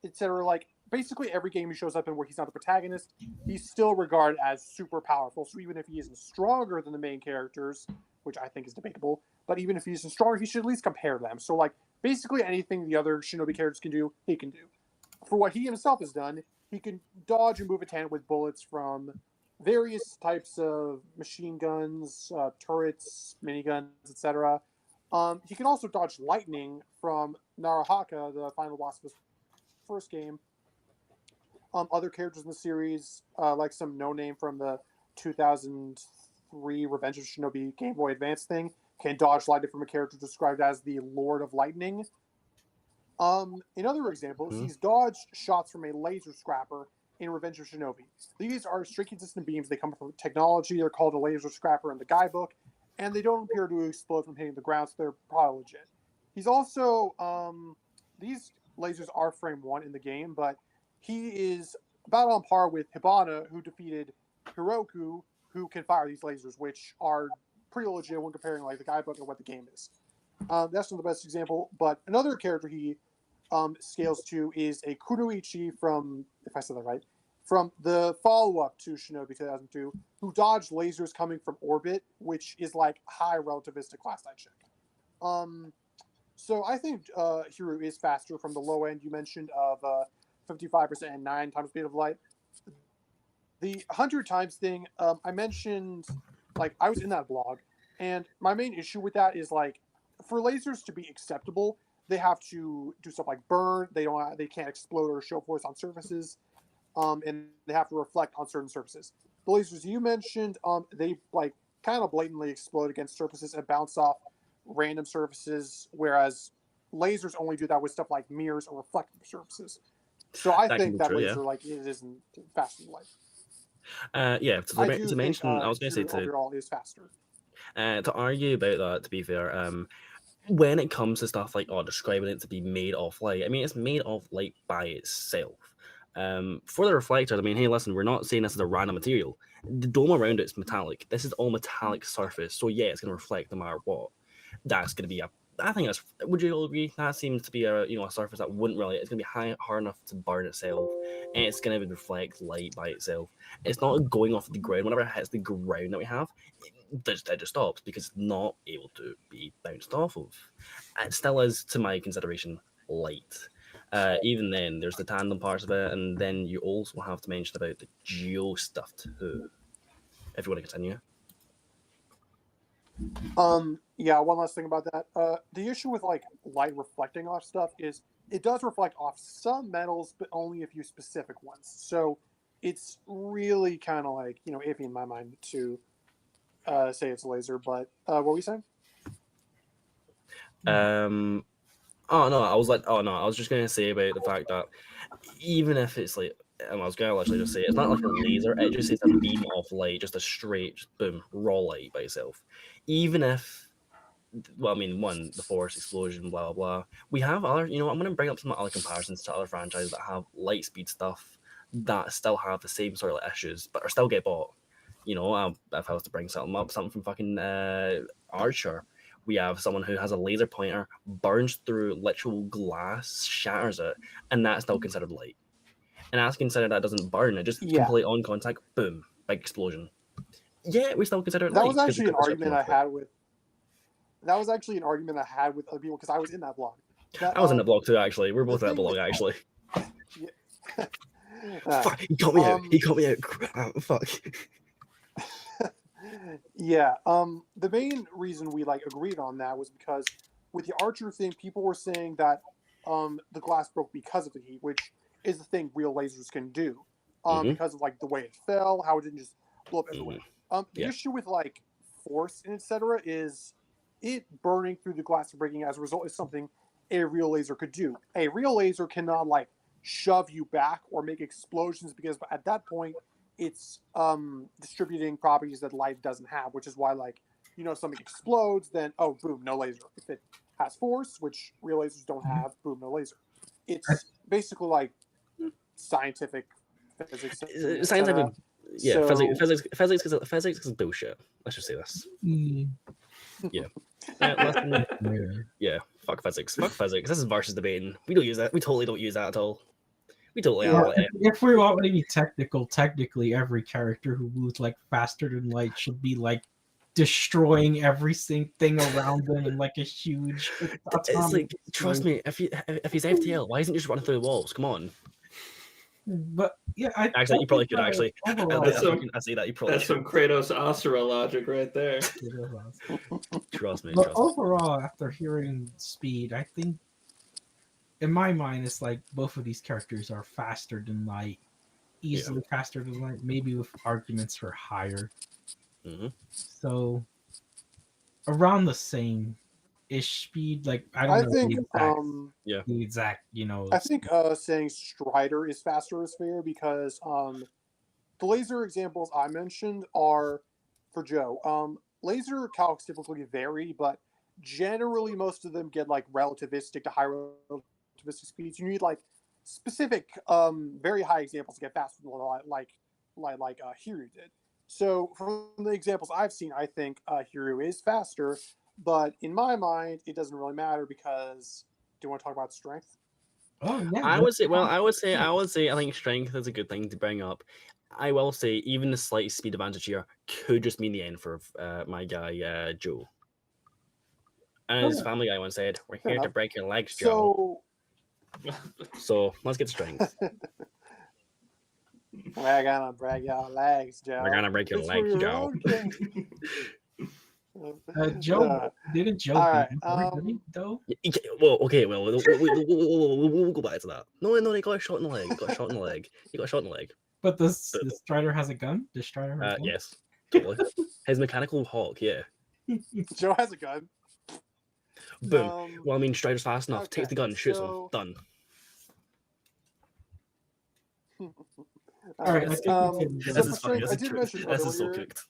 etc. Like basically every game he shows up in where he's not the protagonist, he's still regarded as super powerful. So even if he isn't stronger than the main characters, which I think is debatable, but even if he isn't stronger, he should at least compare them. So like basically anything the other Shinobi characters can do, he can do. For what he himself has done, he can dodge and move a tandem with bullets from various types of machine guns, turrets, miniguns, etc. He can also dodge lightning from Narahaka, the final boss of his first game. Other characters in the series, like some no-name from the 2003 Revenge of Shinobi Game Boy Advance thing, can dodge lightning from a character described as the Lord of Lightning. In other examples, he's dodged shots from a laser scrapper in Revenge of Shinobi. These are straight consistent beams. They come from technology. They're called a laser scrapper in the guidebook, and they don't appear to explode from hitting the ground, so they're probably legit. He's also, these lasers are frame 1 in the game, but he is about on par with Hibana, who defeated Hiroku, who can fire these lasers, which are pretty legit when comparing like the guidebook and what the game is. That's not the best example, but another character he scales to is a Kunoichi from, if I said that right, from the follow-up to Shinobi 2002, who dodged lasers coming from orbit, which is like high relativistic last I checked. So I think Hiryu is faster from the low end you mentioned of 55% and 9 times speed of light. The 100 times thing, I mentioned, like I was in that blog, and my main issue with that is like, for lasers to be acceptable, they have to do stuff like burn. They can't explode or show force on surfaces, and they have to reflect on certain surfaces. The lasers you mentioned, they like kind of blatantly explode against surfaces and bounce off random surfaces, whereas lasers only do that with stuff like mirrors or reflective surfaces. So I think that laser like it isn't faster than light. To mention, I was going to say overall is faster. To argue about that, to be fair, when it comes to stuff like describing it to be made of light, I mean it's made of light by itself. For the reflectors, I mean, hey, listen, we're not saying this is a random material. The dome around it's metallic. This is all metallic surface, so yeah, it's going to reflect no matter what. That's going to be a I think that's. Would you all agree? That seems to be a surface that wouldn't really. It's gonna be hard enough to burn itself, and it's gonna reflect light by itself. It's not going off the ground. Whenever it hits the ground that we have, it just stops because it's not able to be bounced off of. It still is, to my consideration, light. Even then, there's the tandem parts of it, and then you also have to mention about the geo stuff too. If you want to continue. Yeah, one last thing about that. The issue with like light reflecting off stuff is it does reflect off some metals, but only a few specific ones. So it's really kind of like, iffy in my mind to say it's laser. But what were we saying? Oh no, I was just gonna say about the fact that even if it's like, I was gonna literally just say it's not like a laser, it just is a beam of light, just a straight boom, raw light by itself. Even if, well, I mean, one, the force explosion, blah blah blah. We have other, I'm gonna bring up some other comparisons to other franchises that have light speed stuff that still have the same sort of issues, but are still get bought. If I was to bring something from fucking Archer. We have someone who has a laser pointer, burns through literal glass, shatters it, and that's still considered light. And that's considered that doesn't burn; it just complete on contact, boom, big explosion. Yeah, we still consider it light. That was actually an argument I had with. That was actually an argument I had with other people because I was in that blog. I was in that blog too, actually. We're both in that blog, actually. Fuck, he got me out. He got me out. Fuck. Yeah. The main reason we agreed on that was because with the Archer thing, people were saying that the glass broke because of the heat, which is the thing real lasers can do. Because of the way it fell, how it didn't just blow up everywhere. The issue with force and etc. is it burning through the glass and breaking as a result is something a real laser could do. A real laser cannot shove you back or make explosions because at that point it's distributing properties that light doesn't have, which is why something explodes, then boom, no laser. If it has force, which real lasers don't have, boom, no laser. It's basically scientific physics. Scientific, so, physics is bullshit. Let's just say this. Yeah. Yeah. Fuck physics. Fuck physics. This is versus debating. We don't use that. We totally don't use that at all. We totally are. If we want to be technical, technically every character who moves faster than light should be destroying everything around them in a huge. It's trust me, if he's FTL, why isn't he just running through the walls? Come on. But yeah, actually, you probably could actually. Overall, I see that you probably. That's some Kratos Asura logic right there. Trust me. But overall, after hearing speed, I think, in my mind, it's both of these characters are faster than light, easily faster than light. Maybe with arguments for higher. So around the same ish speed. I think the exact, I think saying Strider is faster is fair because the laser examples I mentioned are for Joe. Laser calcs typically vary, but generally most of them get relativistic to high relativistic speeds. You need specific very high examples to get faster than like Hiryu did. So from the examples I've seen, I think Hiryu is faster. But in my mind, it doesn't really matter because. Do you want to talk about strength? Oh yeah. I would say. I think strength is a good thing to bring up. I will say even the slight speed advantage here could just mean the end for my guy Joe. And his Family Guy once said, "We're here to break your legs, Joe." So let's get strength. We're gonna break your legs, Joe. We're gonna break your legs, Joe. Joe didn't Joe right, though? Well, okay, we'll go back to that. No, he got a shot in the leg. He got a shot in the leg. But the Strider has a gun? The Strider has a gun? Yes, totally. His mechanical hawk, yeah. Joe has a gun. Boom. Well, I mean, Strider's fast enough. Takes the gun, shoots him. Done. All right. This is funny. This is so cooked.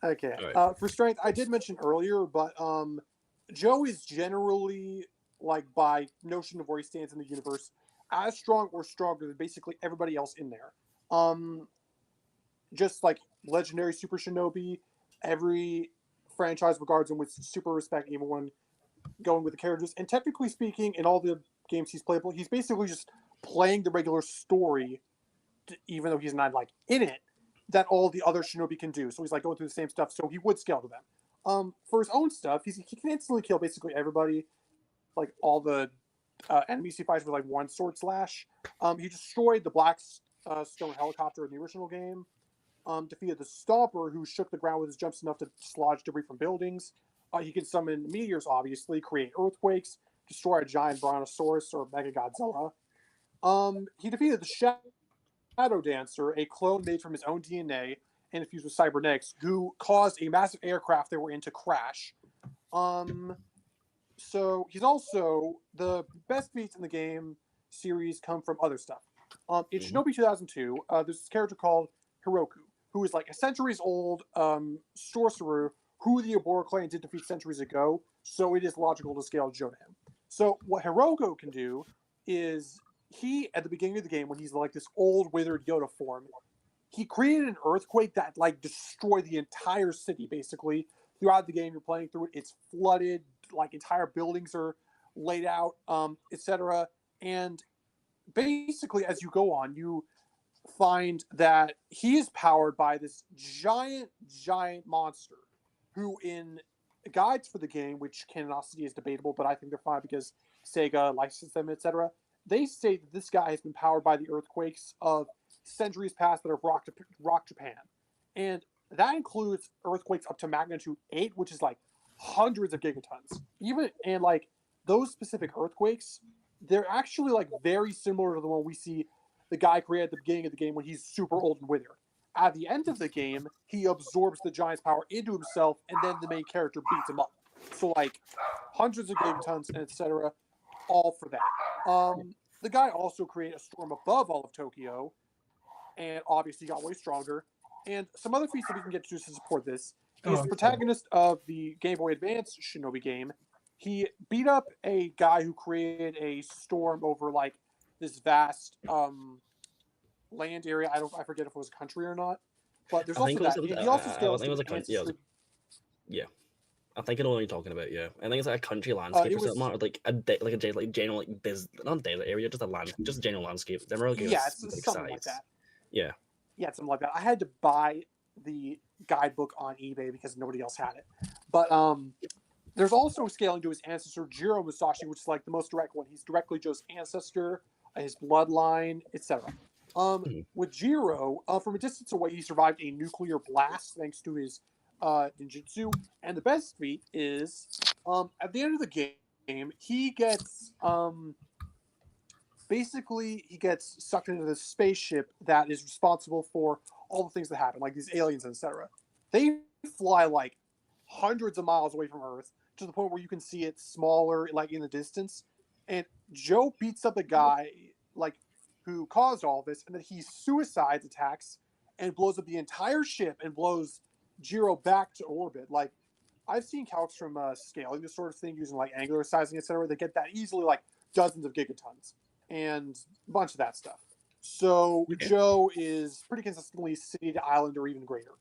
Okay. Right. For strength, I did mention earlier, but Joe is generally, by notion of where he stands in the universe, as strong or stronger than basically everybody else in there. Just like legendary Super Shinobi, every franchise regards him with super respect, even when going with the characters. And technically speaking, in all the games he's playable, he's basically just playing the regular story, even though he's not like in it, that all the other Shinobi can do. So he's like going through the same stuff. So he would scale to them. For his own stuff, he can instantly kill basically everybody, like all the enemies he fights with like one sword slash. He destroyed the Black Stone helicopter in the original game. Defeated the Stomper, who shook the ground with his jumps enough to dislodge debris from buildings. He can summon meteors, obviously, create earthquakes, destroy a giant brontosaurus or Mega Godzilla. He defeated the Shadow Dancer, a clone made from his own DNA and infused with cybernetics, who caused a massive aircraft they were in to crash. So he's also the best feats in the game series come from other stuff. In Shinobi 2002, there's this character called Hiroku, who is like a centuries-old sorcerer who the Obora clan did defeat centuries ago, so it is logical to scale Joe to him. So what Hiroku can do is he, at the beginning of the game, when he's like this old withered Yoda form, he created an earthquake that like destroyed the entire city, basically. Throughout the game, you're playing through it, it's flooded, like entire buildings are laid out, etc. And basically, as you go on, you find that he is powered by this giant monster who, in guides for the game, which canonicity is debatable, but I think they're fine because Sega licensed them, etc. They say that this guy has been powered by the earthquakes of centuries past that have rocked Japan. And that includes earthquakes up to magnitude 8, which is like hundreds of gigatons. And like those specific earthquakes, they're actually like very similar to the one we see the guy created at the beginning of the game when he's super old and withered. At the end of the game, he absorbs the giant's power into himself, and then the main character beats him up. So like hundreds of gigatons and etc. all for that. The guy also created a storm above all of Tokyo, and obviously got way stronger. And some other feats that we can get to support this is the protagonist of the Game Boy Advance Shinobi game. He beat up a guy who created a storm over like this vast land area. I forget if it was a country or not. But there's also that. He also scales to his ancestry. Yeah. I think I know what you're talking about. Yeah, I think it's like a country landscape or something, or like a general like not desert area, just a general landscape. Never really it's something like that. Yeah, something like that. I had to buy the guidebook on eBay because nobody else had it. But there's also scaling to his ancestor Jiro Musashi, which is like the most direct one. He's directly Joe's ancestor, his bloodline, etc. With Jiro, from a distance away, he survived a nuclear blast thanks to his ninjutsu, and the best feat is at the end of the game he gets he gets sucked into this spaceship that is responsible for all the things that happen, like these aliens, etc. They fly like hundreds of miles away from Earth to the point where you can see it smaller, like in the distance. And Joe beats up the guy like who caused all this, and then he suicides attacks and blows up the entire ship and blows Jiro back to orbit. Like I've seen calcs from scaling this sort of thing using like angular sizing, etc. They get that easily, like dozens of gigatons and a bunch of that stuff. So Joe is pretty consistently city to island or even greater.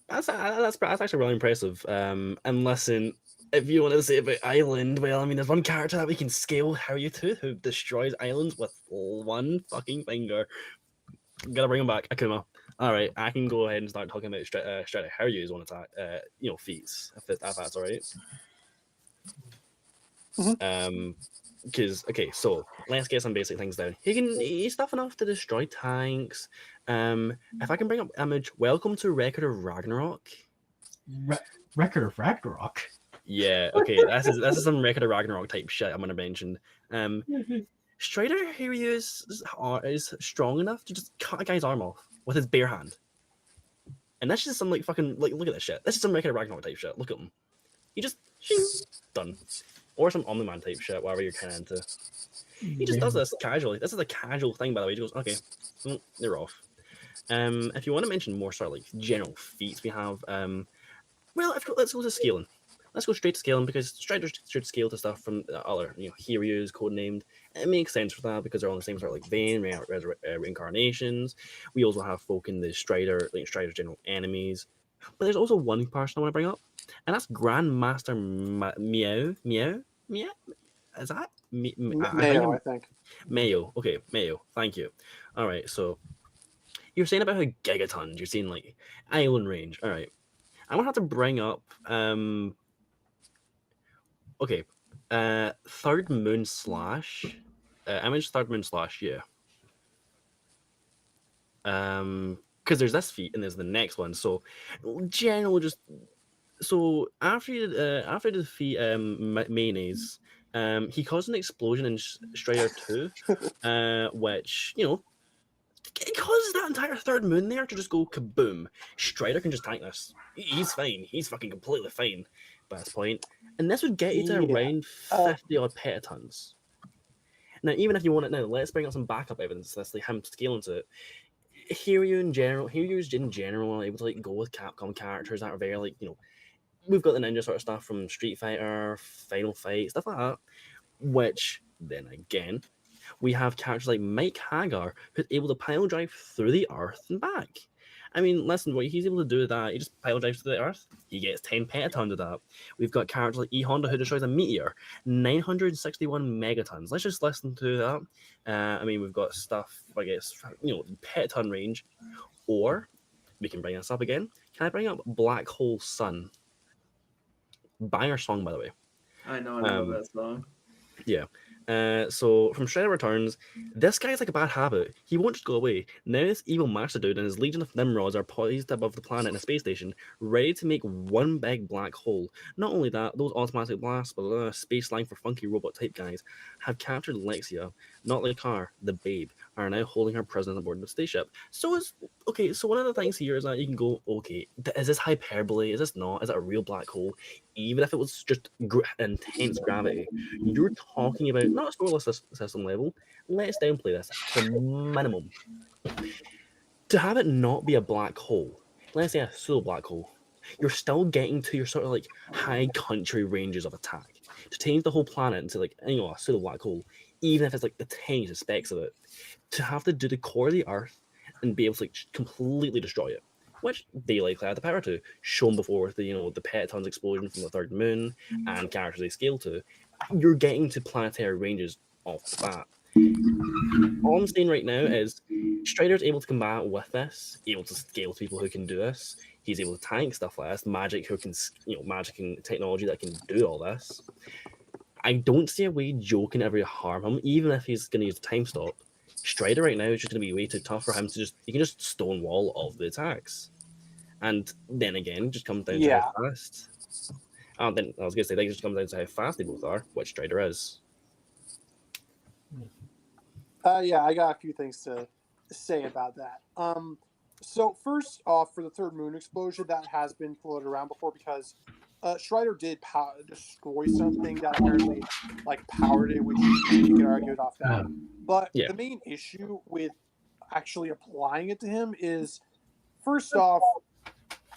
That's actually really impressive. And listen, if you want to say about island, well, I mean, there's one character that we can scale Hiryu to who destroys islands with one fucking finger. Gotta bring him back, Akuma. All right, I can go ahead and start talking about straight out Hiryu's one attack, feats, if that's all right. Because so let's get some basic things down. He's tough enough to destroy tanks. If I can bring up image, welcome to Record of Ragnarok. Record of Ragnarok. Yeah, okay, this is some Record of Ragnarok type shit I'm gonna mention. Strider Hiryu is strong enough to just cut a guy's arm off with his bare hand. And that's just some like fucking like look at this shit. This is some Record of Ragnarok type shit. Look at him. He just done. Or some Omni-Man type shit, whatever you're kinda into. He just does this casually. This is a casual thing, by the way. He goes, okay, they're off. If you want to mention more sort of like general feats we have, let's go to scaling. Let's go straight to scaling because Striders should scale to stuff from other, Hiryu's codenamed. It makes sense for that because they're on the same sort of like vein, reincarnations. We also have folk in the Strider's general enemies. But there's also one person I want to bring up, and that's Grandmaster Meow. Is that Mayo, I think. Mayo? Okay, Mayo. Thank you. All right, so you're saying about how gigatons. You're saying like island range. All right, I'm gonna have to bring up. Okay, Third Moon Slash. I mentioned Third Moon Slash. Yeah. Because there's this feat and there's the next one. So, general just so after the defeat mayonnaise, he caused an explosion in Strider 2, which it causes that entire third moon there to just go kaboom. Strider can just tank this. He's fine. He's fucking completely fine by this point. And this would get you to Yeah. around 50 odd petatons. Now, even if you want it now, let's bring up some backup evidence. Let's like him scaling to it. Hiryu's in general are able to like go with Capcom characters that are very like we've got the ninja sort of stuff from Street Fighter, Final Fight, stuff like that. Which then again, we have characters like Mike Hagar who's able to pile drive through the earth and back. I mean, listen, what he's able to do with that, he just pile drives through the earth. He gets 10 petatons of that. We've got characters like E Honda who destroys a meteor, 961 megatons. Let's just listen to that. I mean, we've got stuff, I guess, petaton range. Or we can bring this up again. Can I bring up Black Hole Sun? Banger song, by the way. I know that song. Yeah. So from Shredder Returns, this guy's like a bad habit. He won't just go away. Now this evil master dude and his legion of Nimrods are poised above the planet in a space station, ready to make one big black hole. Not only that, those automatic blasts, space slang for funky robot type guys, have captured Lexia, not the car, the babe, are now holding her prisoner aboard the spaceship. So it's okay. So one of the things here is that you can go, okay, is this hyperbole? Is this not? Is it a real black hole? Even if it was just intense gravity, you're talking about not a solar system level. Let's downplay this to minimum. To have it not be a black hole, let's say a pseudo black hole, you're still getting to your sort of like high country ranges of attack. To change the whole planet into like a pseudo black hole, even if it's like the tiniest specks of it, to have to do the core of the Earth and be able to like completely destroy it, which they likely had the power to, shown before with the the petatons explosion from the third moon and characters they scale to. You're getting to planetary ranges off the bat. All I'm saying right now is Strider's able to combat with this, able to scale to people who can do this. He's able to tank stuff like this, magic who can magic and technology that can do all this. I don't see a way Joe can ever harm him, even if he's going to use a time stop. Strider right now is just going to be way too tough for him to he can just stonewall all of the attacks. And then again, just comes down to how fast. Then I was going to say, that just comes down to how fast they both are, which Strider is. Yeah, I got a few things to say about that. So first off, for the third moon explosion, that has been floated around before because Strider did destroy something that apparently powered it, which you can argue it off that. But the main issue with actually applying it to him is, first off,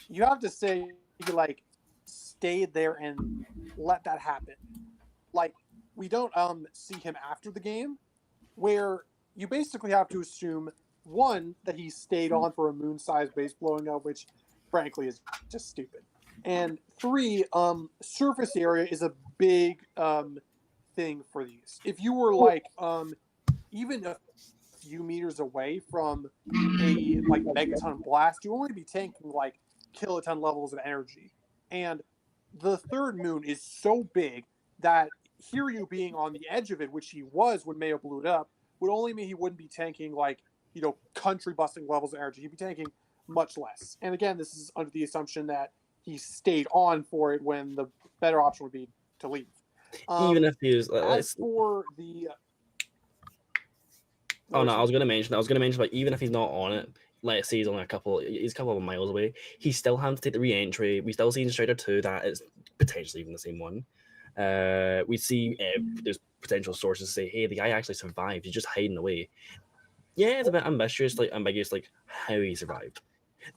you have to say stay there and let that happen. We don't see him after the game, where you basically have to assume, one, that he stayed on for a moon-sized base blowing up, which frankly is just stupid. And three, surface area is a big thing for these. If you were even a few meters away from a megaton blast, you only be tanking kiloton levels of energy. And the third moon is so big that Hiryu being on the edge of it, which he was when Mayo blew it up, would only mean he wouldn't be tanking country busting levels of energy. He'd be tanking much less. And again, this is under the assumption that he stayed on for it when the better option would be to leave. Even if he was as for the I was going to mention even if he's not on it, let's say he's only a couple of miles away, he's still having to take the re-entry. We still see in Strider 2 that it's potentially even the same one. We see there's potential sources say, hey, the guy actually survived. He's just hiding away. Yeah, it's a bit ambiguous how he survived.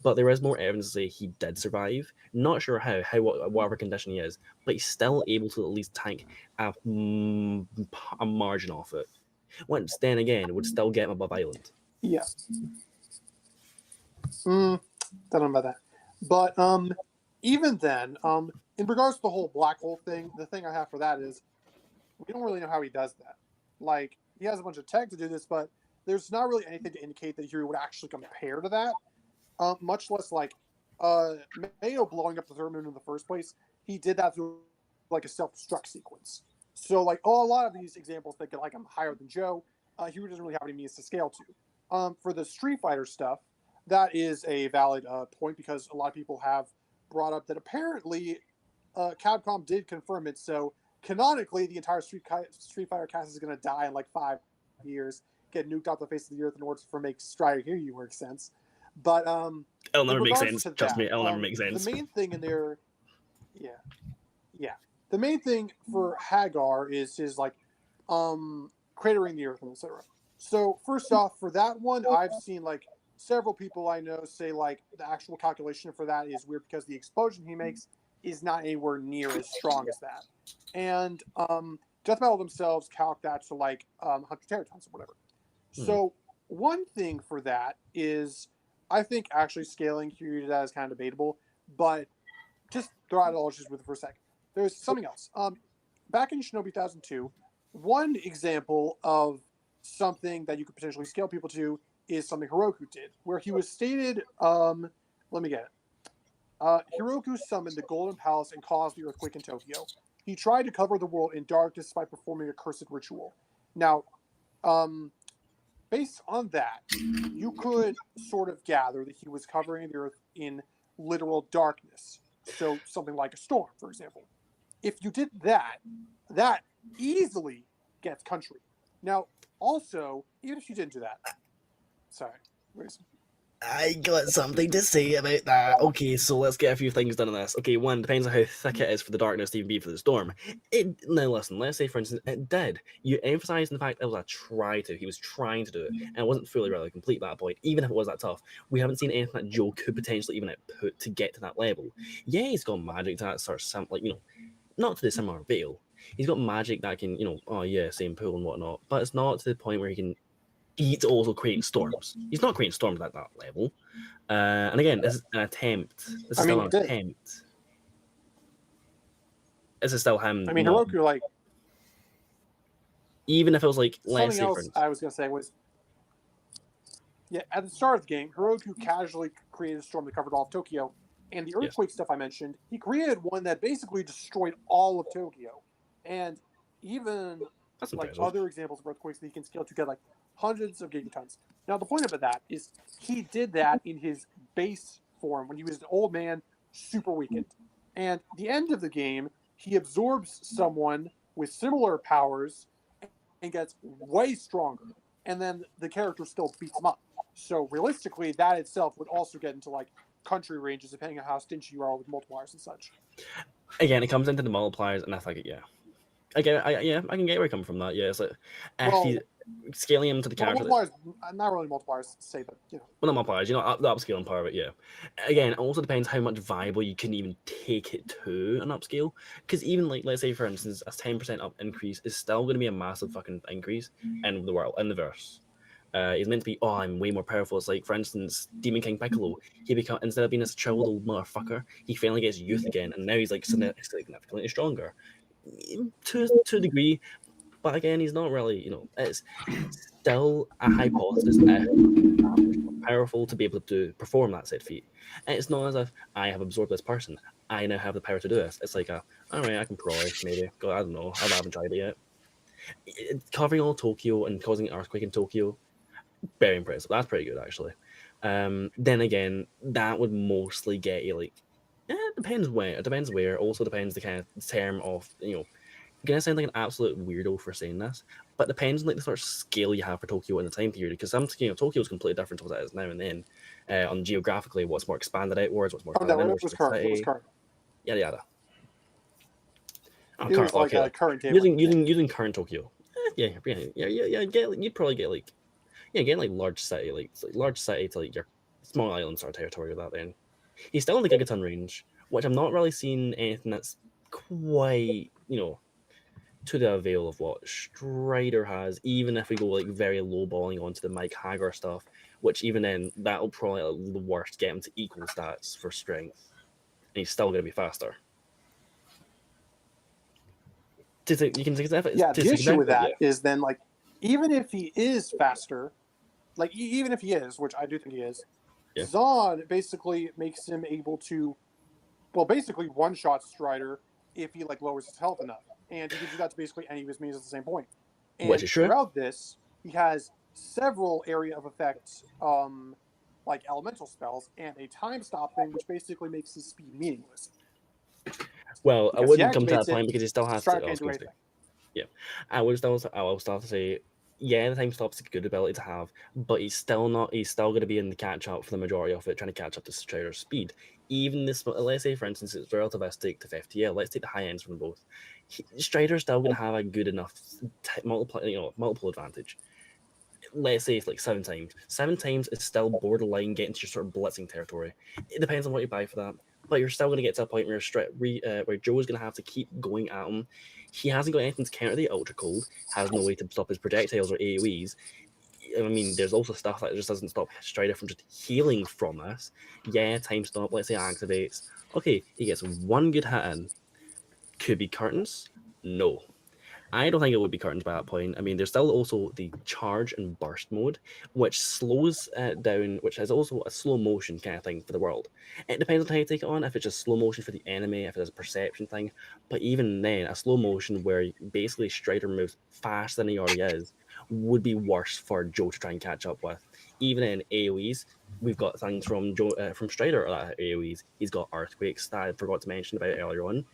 But there is more evidence to say he did survive. Not sure how whatever condition he is, but he's still able to at least tank a margin off it. Once then again, it would still get him above island. Yeah. Don't know about that. But even then, in regards to the whole black hole thing, the thing I have for that is we don't really know how he does that. Like, he has a bunch of tech to do this, but there's not really anything to indicate that Hiryu would actually compare to that. Much less like Mayo blowing up the third moon in the first place. He did that through like a self-destruct sequence. So like a lot of these examples that get like I'm higher than Joe, Hiryu doesn't really have any means to scale to. For the Street Fighter stuff, that is a valid point because a lot of people have brought up that apparently Capcom did confirm it. So canonically, the entire Street Fighter cast is going to die in like 5 years, get nuked off the face of the earth in order to make Strider Hiryu work sense. But It'll never make sense. Trust Trust me, it'll never make sense. The main thing in there, yeah. The main thing for Hagar is his like cratering the earth and etc. So first off, for that one, I've seen like several people I know say like the actual calculation for that is weird because the explosion he makes is not anywhere near as strong as that. And Death Battle themselves calc that to like 100 teratons or whatever. So one thing for that is I think actually scaling Hiryu to that is kind of debatable, but just throw out all just with it for a second. There's something else. Back in Shinobi 2002, one example of something that you could potentially scale people to is something Hiroku did, where he was stated, let me get it. Hiroku summoned the Golden Palace and caused the earthquake in Tokyo. He tried to cover the world in darkness by performing a cursed ritual. Now, based on that, you could sort of gather that he was covering the earth in literal darkness. So something like a storm, for example. If you did that, that easily gets country. Now, also, even if you didn't do that, sorry, I got something to say about that. Okay, so let's get a few things done on this. Okay, one, depends on how thick it is for the darkness to even be for the storm. Now listen, let's say for instance, it did. You emphasised the fact it was a try to. He was trying to do it, and it wasn't fully really complete at that point. Even if it was that tough, we haven't seen anything that Joe could potentially even output to get to that level. Yeah, he's got magic to that sort of like, not to the similar veil. He's got magic that can, same pool and whatnot, but it's not to the point where he can eat also creating storms. He's not creating storms at that level. And again, this is an attempt. This is still an attempt. This is still him. I mean, Hiroku, like... Even if it was like... Something else I was going to say was... Yeah, at the start of the game, Hiroku casually created a storm that covered all of Tokyo. And the earthquake stuff I mentioned, he created one that basically destroyed all of Tokyo. And even other examples of earthquakes that he can scale to get like hundreds of gigatons. Now, the point about that is he did that in his base form when he was an old man, super weakened. And at the end of the game, he absorbs someone with similar powers and gets way stronger. And then the character still beats him up. So realistically, that itself would also get into like country ranges depending on how stingy you are with multipliers and such. Again, it comes into the multipliers, and I think I can get where you're coming from. That it's like actually scaling him to the character. Multipliers, not really multipliers to say, but Well, not multipliers, the upscaling part of it. Again, it also depends how much viable you can even take it to an upscale. Because even like, let's say for instance, a 10% up increase is still going to be a massive fucking increase in the world, in the verse. He's meant to be, I'm way more powerful. It's like, for instance, Demon King Piccolo. He instead of being this child old motherfucker, he finally gets youth again, and now he's like significantly stronger to a degree. But again, he's not really, it's still a hypothesis powerful to be able to perform that said feat. And it's not as if I have absorbed this person. I now have the power to do this. It's like all right, I can probably maybe. God, I don't know. I haven't tried it yet. Covering all Tokyo and causing an earthquake in Tokyo. Very impressive. That's pretty good, actually. Then again, that would mostly get you like, it depends where. It depends where. Also depends the kind of term of, I'm gonna sound like an absolute weirdo for saying this, but it depends on like the sort of scale you have for Tokyo in the time period. Because Tokyo is completely different to what it is now and then. On geographically, what's more expanded outwards, what's more expanded inwards. It was current. Yada yada. It was like a current table. Using current Tokyo. You'd probably get like. Yeah, again, like large city to like your small island sort of territory with that. Then he's still in the gigaton range, which I'm not really seeing anything that's quite to the avail of what Strider has. Even if we go like very low balling onto the Mike Hagar stuff, which even then, that'll probably at the worst get him to equal stats for strength. And he's still going to be faster. You can take that. Yeah, the issue with that is then, like, even if he is faster, like, even if he is, which I do think he is, Yeah. Zahn basically makes him able to, well, basically one-shot Strider if he, like, lowers his health enough. And he can do that to basically any of his minions at the same point. And which is true. Throughout this, he has several area of effect, like elemental spells, and a time stop thing, which basically makes his speed meaningless. Well, I Because wouldn't he come to that activates it, point because he still has Strider to. can't do anything. Yeah, I will still have to say, yeah, the time stop's a good ability to have, but he's still going to be in the catch up for the majority of it, trying to catch up to Strider's speed. Even this, let's say for instance, it's relativistic to FTL. Let's take the high ends from both. Strider's still going to have a good enough multiple advantage. Let's say it's like 7 times. 7 times is still borderline getting to your sort of blitzing territory. It depends on what you buy for that, but you're still going to get to a point where where Joe's going to have to keep going at him. He hasn't got anything to counter the Ultra Cold, has no way to stop his projectiles or AoEs. I mean, there's also stuff that just doesn't stop Strider from just healing from us. Yeah, time stop, let's say activates. Okay, he gets one good hit in. Could be curtains? No. I don't think it would be curtains by that point. I mean, there's still also the charge and burst mode, which slows down, which is also a slow motion kind of thing for the world. It depends on how you take it on, if it's just slow motion for the enemy, if it's a perception thing. But even then, a slow motion where basically Strider moves faster than he already is would be worse for Joe to try and catch up with. Even in AoEs, we've got things from Strider that AoEs. He's got earthquakes that I forgot to mention about earlier on.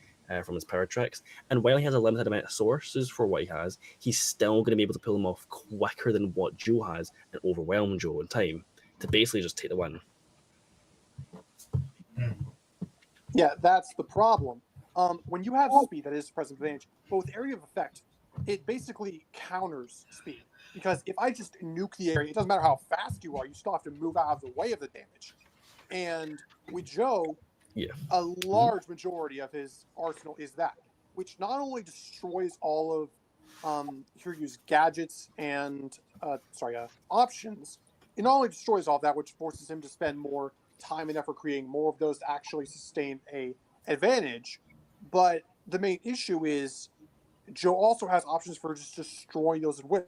From his power tricks, and while he has a limited amount of sources for what he has, he's still going to be able to pull them off quicker than what Joe has and overwhelm Joe in time to basically just take the win. Yeah, that's the problem. When you have speed that is present advantage, but with area of effect, it basically counters speed. Because if I just nuke the area, it doesn't matter how fast you are, you still have to move out of the way of the damage. And with Joe, a large majority of his arsenal is that, which not only destroys all of Hiryu's gadgets and options, it not only destroys all of that, which forces him to spend more time and effort creating more of those to actually sustain a advantage, but the main issue is Joe also has options for just destroying those at will.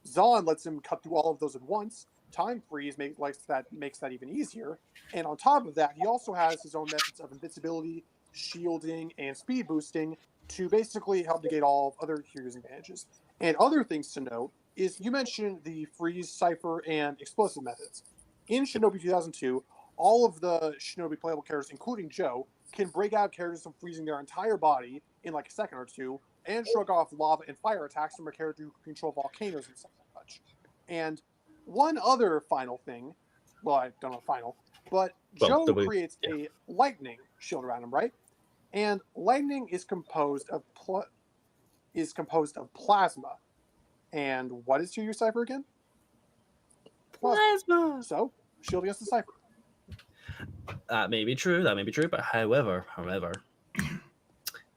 Zahn lets him cut through all of those at once. Time freeze makes that even easier. And on top of that, he also has his own methods of invincibility, shielding, and speed boosting to basically help negate all of other Hiryu's advantages. And other things to note is you mentioned the freeze, cipher, and explosive methods. In Shinobi 2002, all of the Shinobi playable characters, including Joe, can break out characters from freezing their entire body in like a second or two, and shrug off lava and fire attacks from a character who can control volcanoes and such. And one other final thing, well, I don't know final, but Joe creates a lightning shield around him, right? And lightning is composed of plasma. And what is your cipher again? Plasma. So, shield against the cipher. That may be true, but however,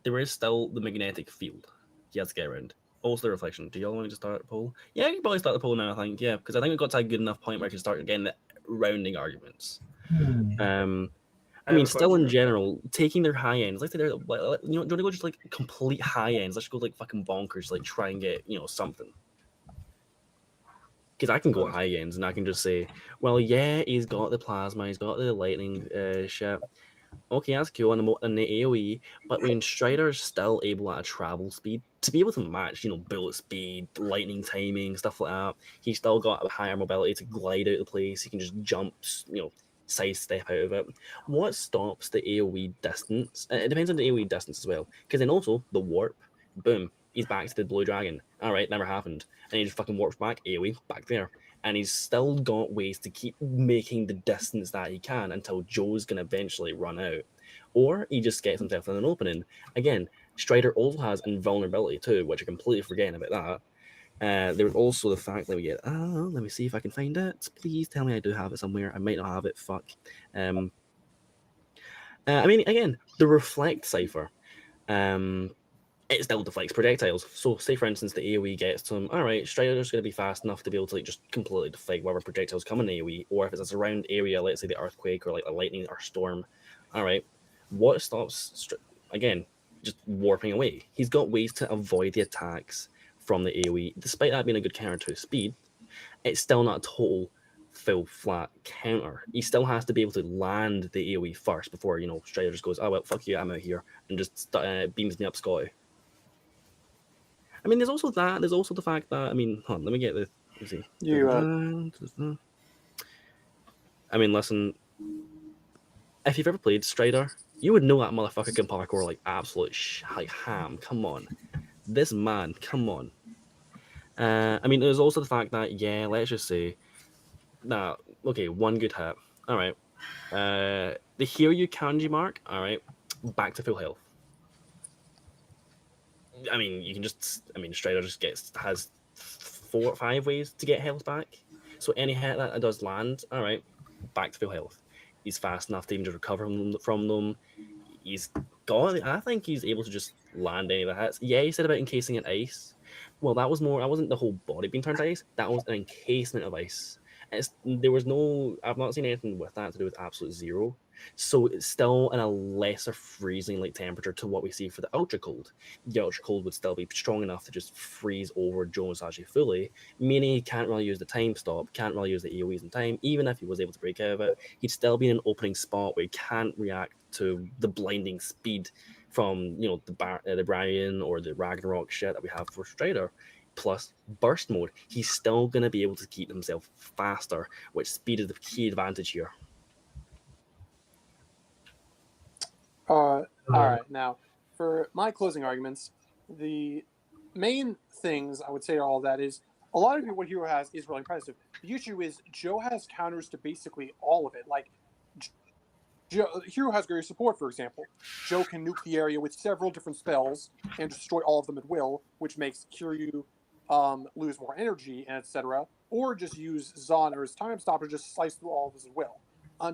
there is still the magnetic field he has to get around. Also the reflection. Do y'all want me to start the poll? Yeah, you can probably start the poll now, I think. Yeah, because I think we've got to a good enough point where I can start getting the rounding arguments. I mean, still in general, taking their high ends, let's say they're, do you want to go just like complete high ends? Let's go like fucking bonkers, like try and get, something. Because I can go high ends and I can just say, well, yeah, he's got the plasma, he's got the lightning shit. Okay, that's cool on the AoE, but when Strider's still able at a travel speed to be able to match, bullet speed, lightning timing, stuff like that, he's still got a higher mobility to glide out of the place. He can just jump, sidestep out of it. What stops the AoE distance? It depends on the AoE distance as well, because then also the warp, boom, he's back to the Blue Dragon. All right, never happened, and he just fucking warps back, AoE, back there. And he's still got ways to keep making the distance that he can until Joe's going to eventually run out. Or he just gets himself in an opening. Again, Strider also has invulnerability too, which I'm completely forgetting about that. There's also the fact that we get, let me see if I can find it. Please tell me I do have it somewhere. I might not have it, fuck. I mean, again, the Reflect Cipher. it still deflects projectiles. So, say for instance, the AoE gets to him. All right, Strider's going to be fast enough to be able to like just completely deflect whatever projectiles come in the AoE, or if it's a surround area, let's say the earthquake or like a lightning or storm. All right, what stops again? Just warping away. He's got ways to avoid the attacks from the AoE, despite that being a good counter to his speed. It's still not a total full flat counter. He still has to be able to land the AoE first before Strider just goes, oh well, fuck you, I'm out here, and just beams me up Scotty. I mean, there's also that. There's also the fact that, I mean, hold on, let me get this. Let's see. I mean, listen, if you've ever played Strider, you would know that motherfucker can parkour like absolute like ham. Come on. This man, come on. I mean, there's also the fact that, yeah, let's just say that, okay, one good hit. All right. The Hiryu kanji mark, all right, back to full health. I mean, you can just, I mean, Strider just has 4 or 5 ways to get health back. So any hit that does land, all right, back to full health. He's fast enough to even just recover from them. He's got, I think he's able to just land any of the hits. Yeah, he said about encasing it ice. Well, that wasn't the whole body being turned to ice. That was an encasement of ice. There was no, I've not seen anything with that to do with absolute zero. So it's still in a lesser freezing like temperature to what we see for the ultra cold. The ultra cold would still be strong enough to just freeze over Joe Musashi fully, meaning he can't really use the time stop, can't really use the AoEs in time. Even if he was able to break out of it, he'd still be in an opening spot where he can't react to the blinding speed from the Brian or the Ragnarok shit that we have for Strider. Plus burst mode, he's still going to be able to keep himself faster, which speed is the key advantage here. All right. Now, for my closing arguments, the main things I would say to all that is a lot of what Hero has is really impressive. The issue is Joe has counters to basically all of it. Like, Hero has great support, for example. Joe can nuke the area with several different spells and destroy all of them at will, which makes Hiryu lose more energy and etc. Or just use Zon or his time stopper to just slice through all of his at will.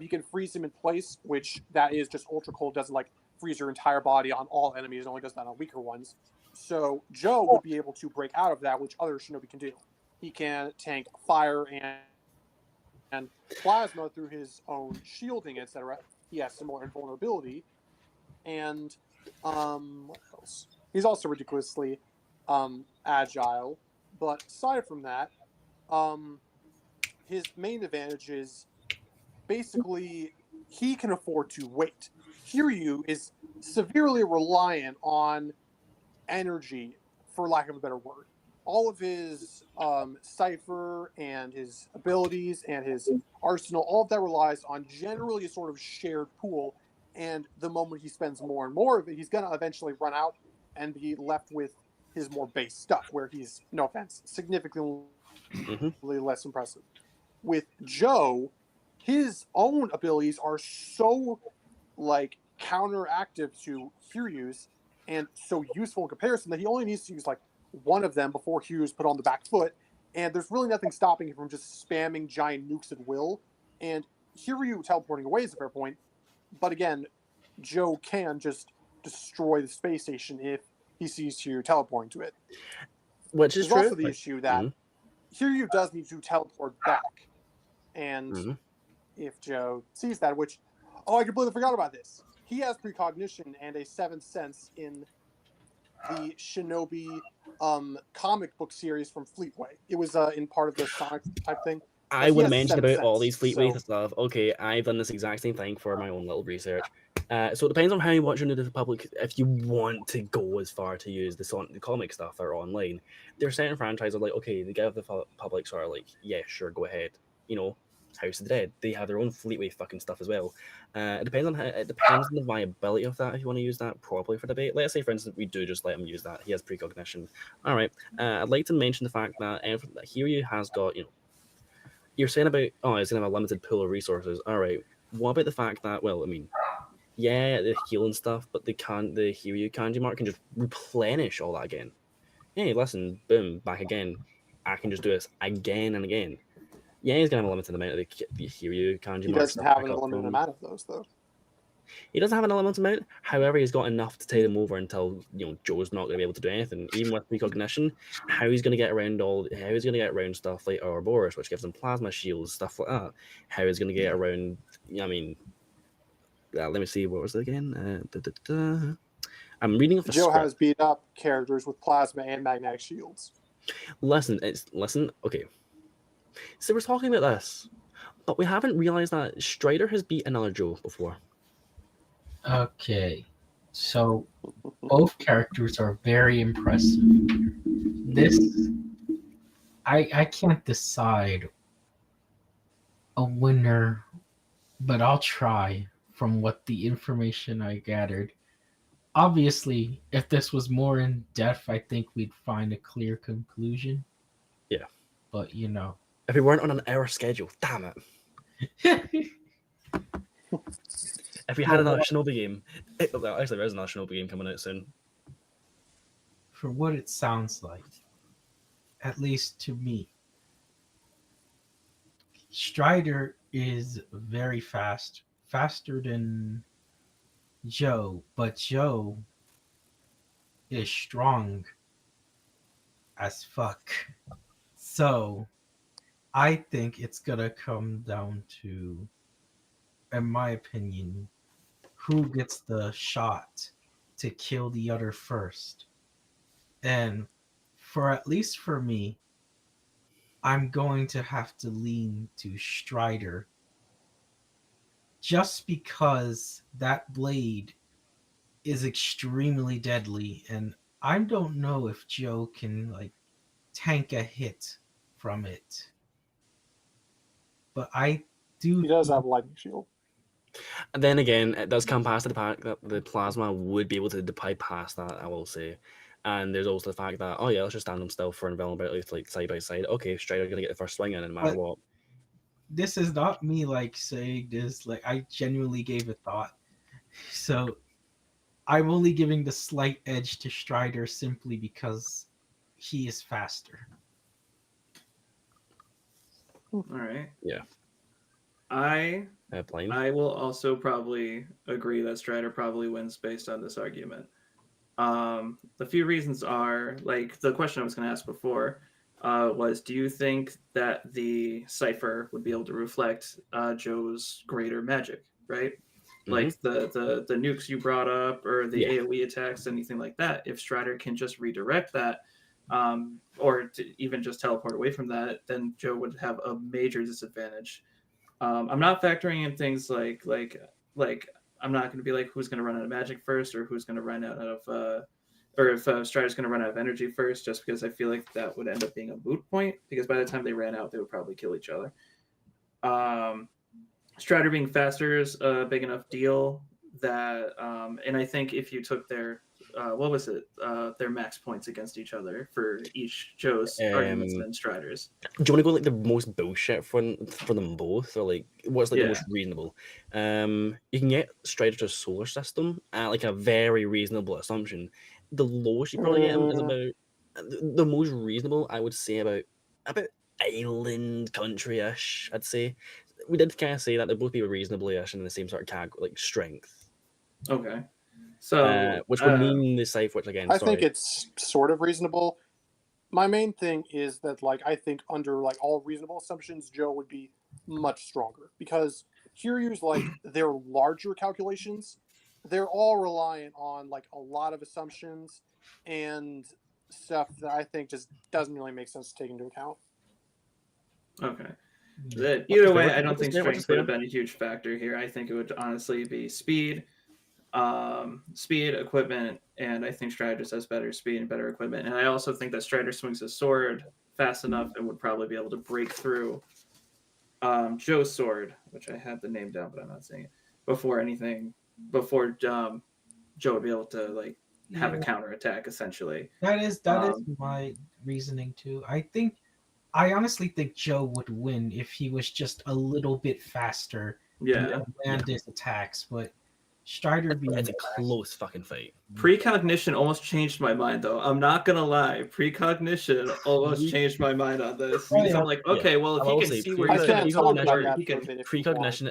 You can freeze him in place, which that is just ultra cold. Doesn't like freeze your entire body on all enemies. It only does that on weaker ones. So Joe would be able to break out of that, which other Shinobi can do. He can tank fire and plasma through his own shielding, etc. He has similar invulnerability, and what else? He's also ridiculously agile. But aside from that, his main advantage is basically he can afford to wait. Hiryu is severely reliant on energy, for lack of a better word. All of his cipher and his abilities and his arsenal, all of that relies on generally a sort of shared pool. And the moment he spends more and more of it, he's going to eventually run out and be left with his more base stuff, where he's, no offense, significantly less impressive. With Joe, his own abilities are so like counteractive to Hiryu's and so useful in comparison that he only needs to use like one of them before Hiryu's put on the back foot, and there's really nothing stopping him from just spamming giant nukes at will. And Hiryu teleporting away is a fair point, but again, Joe can just destroy the space station if he sees Hiryu teleporting to it. Which is There's true. also the issue that Hiryu does need to teleport back, and if Joe sees that, which, I completely forgot about this. He has precognition and a 7th sense in the Shinobi comic book series from Fleetway. It was in part of the Sonic type thing. I would mention about all these Fleetway stuff. Okay, I've done this exact same thing for my own little research. So it depends on how you watch New to the Public. If you want to go as far to use the comic stuff that are online, there are certain franchises like, okay, they give the public sort of like, yeah, sure, go ahead. House of the Dead, they have their own Fleetway fucking stuff as well. It depends on the viability of that. If you want to use that properly for debate, let's say for instance we do just let him use that. He has precognition. All right. I'd like to mention the fact that Hiryu has got, you're saying about, it's going to have a limited pool of resources. All right. What about the fact that, well, I mean, yeah, the healing stuff, but the Hiryu kanji mark can just replenish all that again. Hey, listen, boom, back again. I can just do this again and again. Yeah, he's gonna have a limited amount of the Hiryu kanji marks. He doesn't have an unlimited amount of those, though. He doesn't have an elemental amount. However, he's got enough to take him over until Joe's not going to be able to do anything. Even with precognition, how he's going to get around stuff like Ouroboros, which gives him plasma shields, stuff like that. How he's going to get around. I mean, let me see. What was it again? I'm reading off a Joe script. has beat up characters with plasma and magnetic shields. Listen. Okay. So we're talking about this, but we haven't realized that Strider has beat another Joe before. Okay, so both characters are very impressive. I can't decide a winner, but I'll try from what the information I gathered. Obviously, if this was more in depth, I think we'd find a clear conclusion. Yeah. But If we weren't on an hour schedule, damn it. If we had another Shinobi game, well, actually, there is another Shinobi game coming out soon. For what it sounds like, at least to me, Strider is very fast, faster than Joe, but Joe is strong as fuck. So I think it's gonna come down to, in my opinion, who gets the shot to kill the other first. And at least for me, I'm going to have to lean to Strider, just because that blade is extremely deadly, and I don't know if Joe can tank a hit from it. But I do. He does have a lightning shield. And then again, it does come past the fact that the plasma would be able to bypass that, I will say. And there's also the fact that, oh yeah, let's just stand them still for invulnerability, side by side. Okay, Strider's gonna get the first swing in, no matter what. This is not me saying this. I genuinely gave it thought. So I'm only giving the slight edge to Strider simply because he is faster. All right. Yeah. I will also probably agree that Strider probably wins based on this argument. The few reasons are, the question I was going to ask before was, do you think that the cipher would be able to reflect Joe's greater magic, right? Mm-hmm. Like the nukes you brought up, or the AoE attacks, anything like that. If Strider can just redirect that, or even just teleport away from that, then Joe would have a major disadvantage. I'm not factoring in things like I'm not going to be like who's going to run out of magic first, or who's going to run out of or if Strider's going to run out of energy first, just because I feel like that would end up being a moot point, because by the time they ran out, they would probably kill each other. Strider being faster is a big enough deal that, and I think if you took their their max points against each other for each Joe's arguments and Striders. Do you want to go the most bullshit for them both, or what's the most reasonable? You can get Strider to a solar system at a very reasonable assumption. The lowest you probably get him is about the most reasonable, I would say, about island country-ish. I'd say we did kind of say that they'd both be reasonably-ish in the same sort of category, strength. Okay. So, which would mean the safe, which again, I think it's sort of reasonable. My main thing is that, I think under all reasonable assumptions, Joe would be much stronger, because Hiryu's their larger calculations, they're all reliant on a lot of assumptions and stuff that I think just doesn't really make sense to take into account. Okay. Either way, I don't think strength would have been a huge factor here. I think it would honestly be speed, equipment, and I think Strider just has better speed and better equipment. And I also think that Strider swings his sword fast enough and would probably be able to break through Joe's sword, which I had the name down, but I'm not saying it, before Joe would be able to have a counterattack, essentially. That is my reasoning too. I honestly think Joe would win if he was just a little bit faster. And land his attacks, but Strider being it's a close fucking fight. Precognition almost changed my mind, though. I'm not gonna lie. Precognition almost changed my mind on this. Because I'm like, okay, well, if he can see where he's going, precognition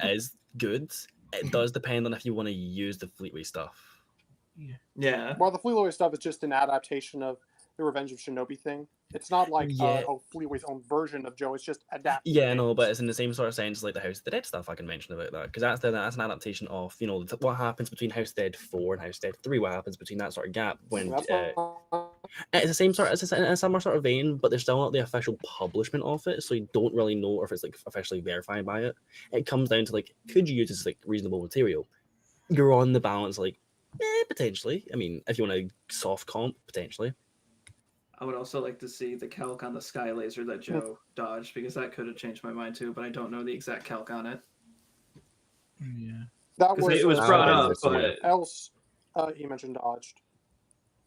is good, it does depend on if you want to use the Fleetway stuff. Yeah. Well, the Fleetway stuff is just an adaptation of the Revenge of Shinobi thing. It's not like Fleetway's own version of Joe. It's just adapted. Yeah, no, but it's in the same sort of sense like the House of the Dead stuff I can mention about that, because that's an adaptation of, you know, what happens between House of the Dead 4 and House of the Dead 3, what happens between that sort of gap when That's it's the same sort of, it's in a similar sort of vein, but there's still not the official publishment of it, so you don't really know if it's like officially verified by it. It comes down to like, could you use this like reasonable material? You're on the balance like, potentially. I mean, if you want a soft comp, potentially. I would also like to see the calc on the sky laser that Joe dodged, because that could have changed my mind too, but I don't know the exact calc on it. Yeah. That Because it was brought up, but else he mentioned dodged.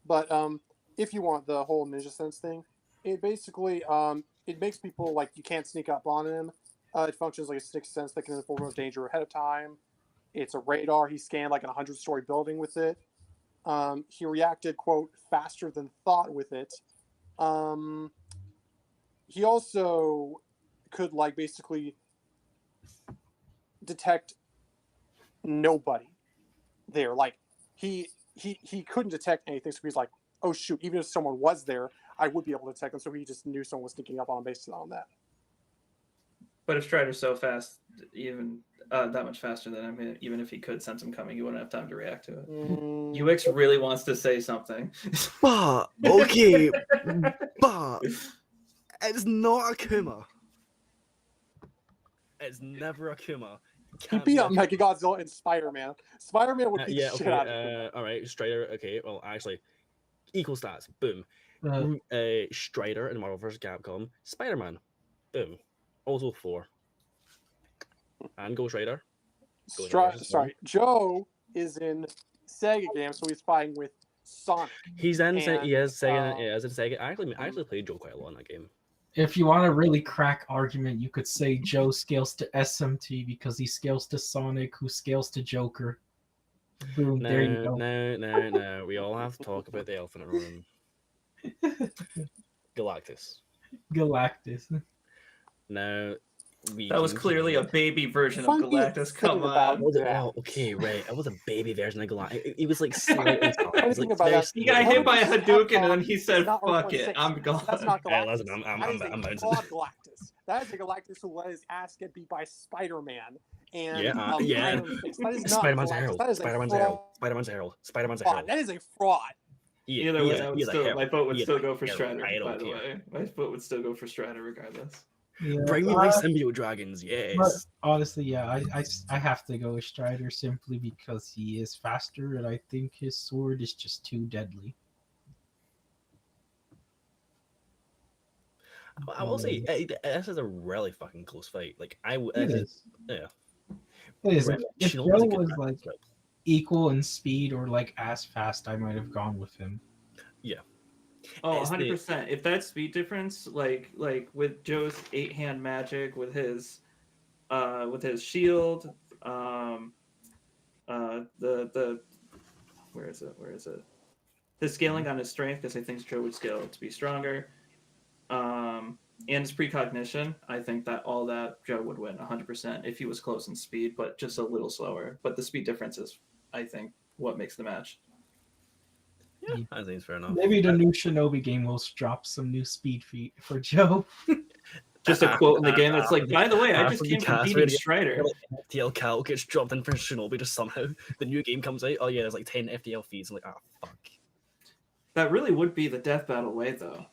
But if you want the whole ninja sense thing, it basically it makes people like you can't sneak up on him. It functions like a sixth sense that can inform of danger ahead of time. It's a radar. He scanned like a 100-story building with it. He reacted, quote, faster than thought with it. He also could like basically detect nobody there. Like he couldn't detect anything, so he's like, oh shoot, even if someone was there, I would be able to detect them. So he just knew someone was sneaking up on him based on that. But if Strider's so fast, even that much faster than him, even if he could sense him coming, you wouldn't have time to react to it. UX really wants to say something. But, okay, but it's not Akuma. It's never Akuma. He beat up Mechagodzilla and Spider-Man. Spider-Man would beat the shit out of him. All right, Strider. Okay, well, actually, equal stats. Boom. Strider in Marvel vs. Capcom. Spider-Man. Boom. Also 4. And Ghost Rider. Sorry, Joe is in Sega games, so he's fighting with Sonic. He's in Sega. He is Sega. He is in Sega. I actually played Joe quite a lot in that game. If you want a really crack argument, you could say Joe scales to SMT because he scales to Sonic, who scales to Joker. Boom, there you go. No. We all have to talk about the elephant in the room. Galactus. Now, that was clearly a baby version of Galactus. Come on. Oh, okay, right. It was a baby version of Galactus. He was like slightly he got hit by a Hadouken and then he said, "Fuck it, I'm gone." That's not Galactus. Listen, I'm bouncing. Galactus. That is a Galactus who let his ass get beat by Spider-Man. And Spider-Man's Herald. Spider-Man's Herald. Spider-Man's Herald. Spider-Man's Herald. That is a fraud. Either way, my vote would still go for Strider. By the way, my vote would still go for Strider regardless. Yeah, bring me my symbiote dragons, yes. But honestly, yeah, I have to go with Strider simply because he is faster, and I think his sword is just too deadly. I will say this is a really fucking close fight. Like it is. Yeah. It is. If Joe was like equal in speed or like as fast, I might have gone with him. Yeah. Oh, 100%. If that speed difference, like with Joe's 8-hand magic, with his shield, the where is it? The scaling on his strength, because I think Joe would scale to be stronger, and his precognition, I think that all that Joe would win 100% if he was close in speed, but just a little slower. But the speed difference is, I think, what makes the match. Yeah, I think it's fair enough. Maybe the new Shinobi game will drop some new speed feat for Joe. Just a quote in the game that's like, by the way, I just came from beating Strider. FTL Cal gets dropped in for Shinobi just somehow. The new game comes out. Oh yeah, there's like 10 FTL feeds. I'm like, oh fuck. That really would be the death battle way, though.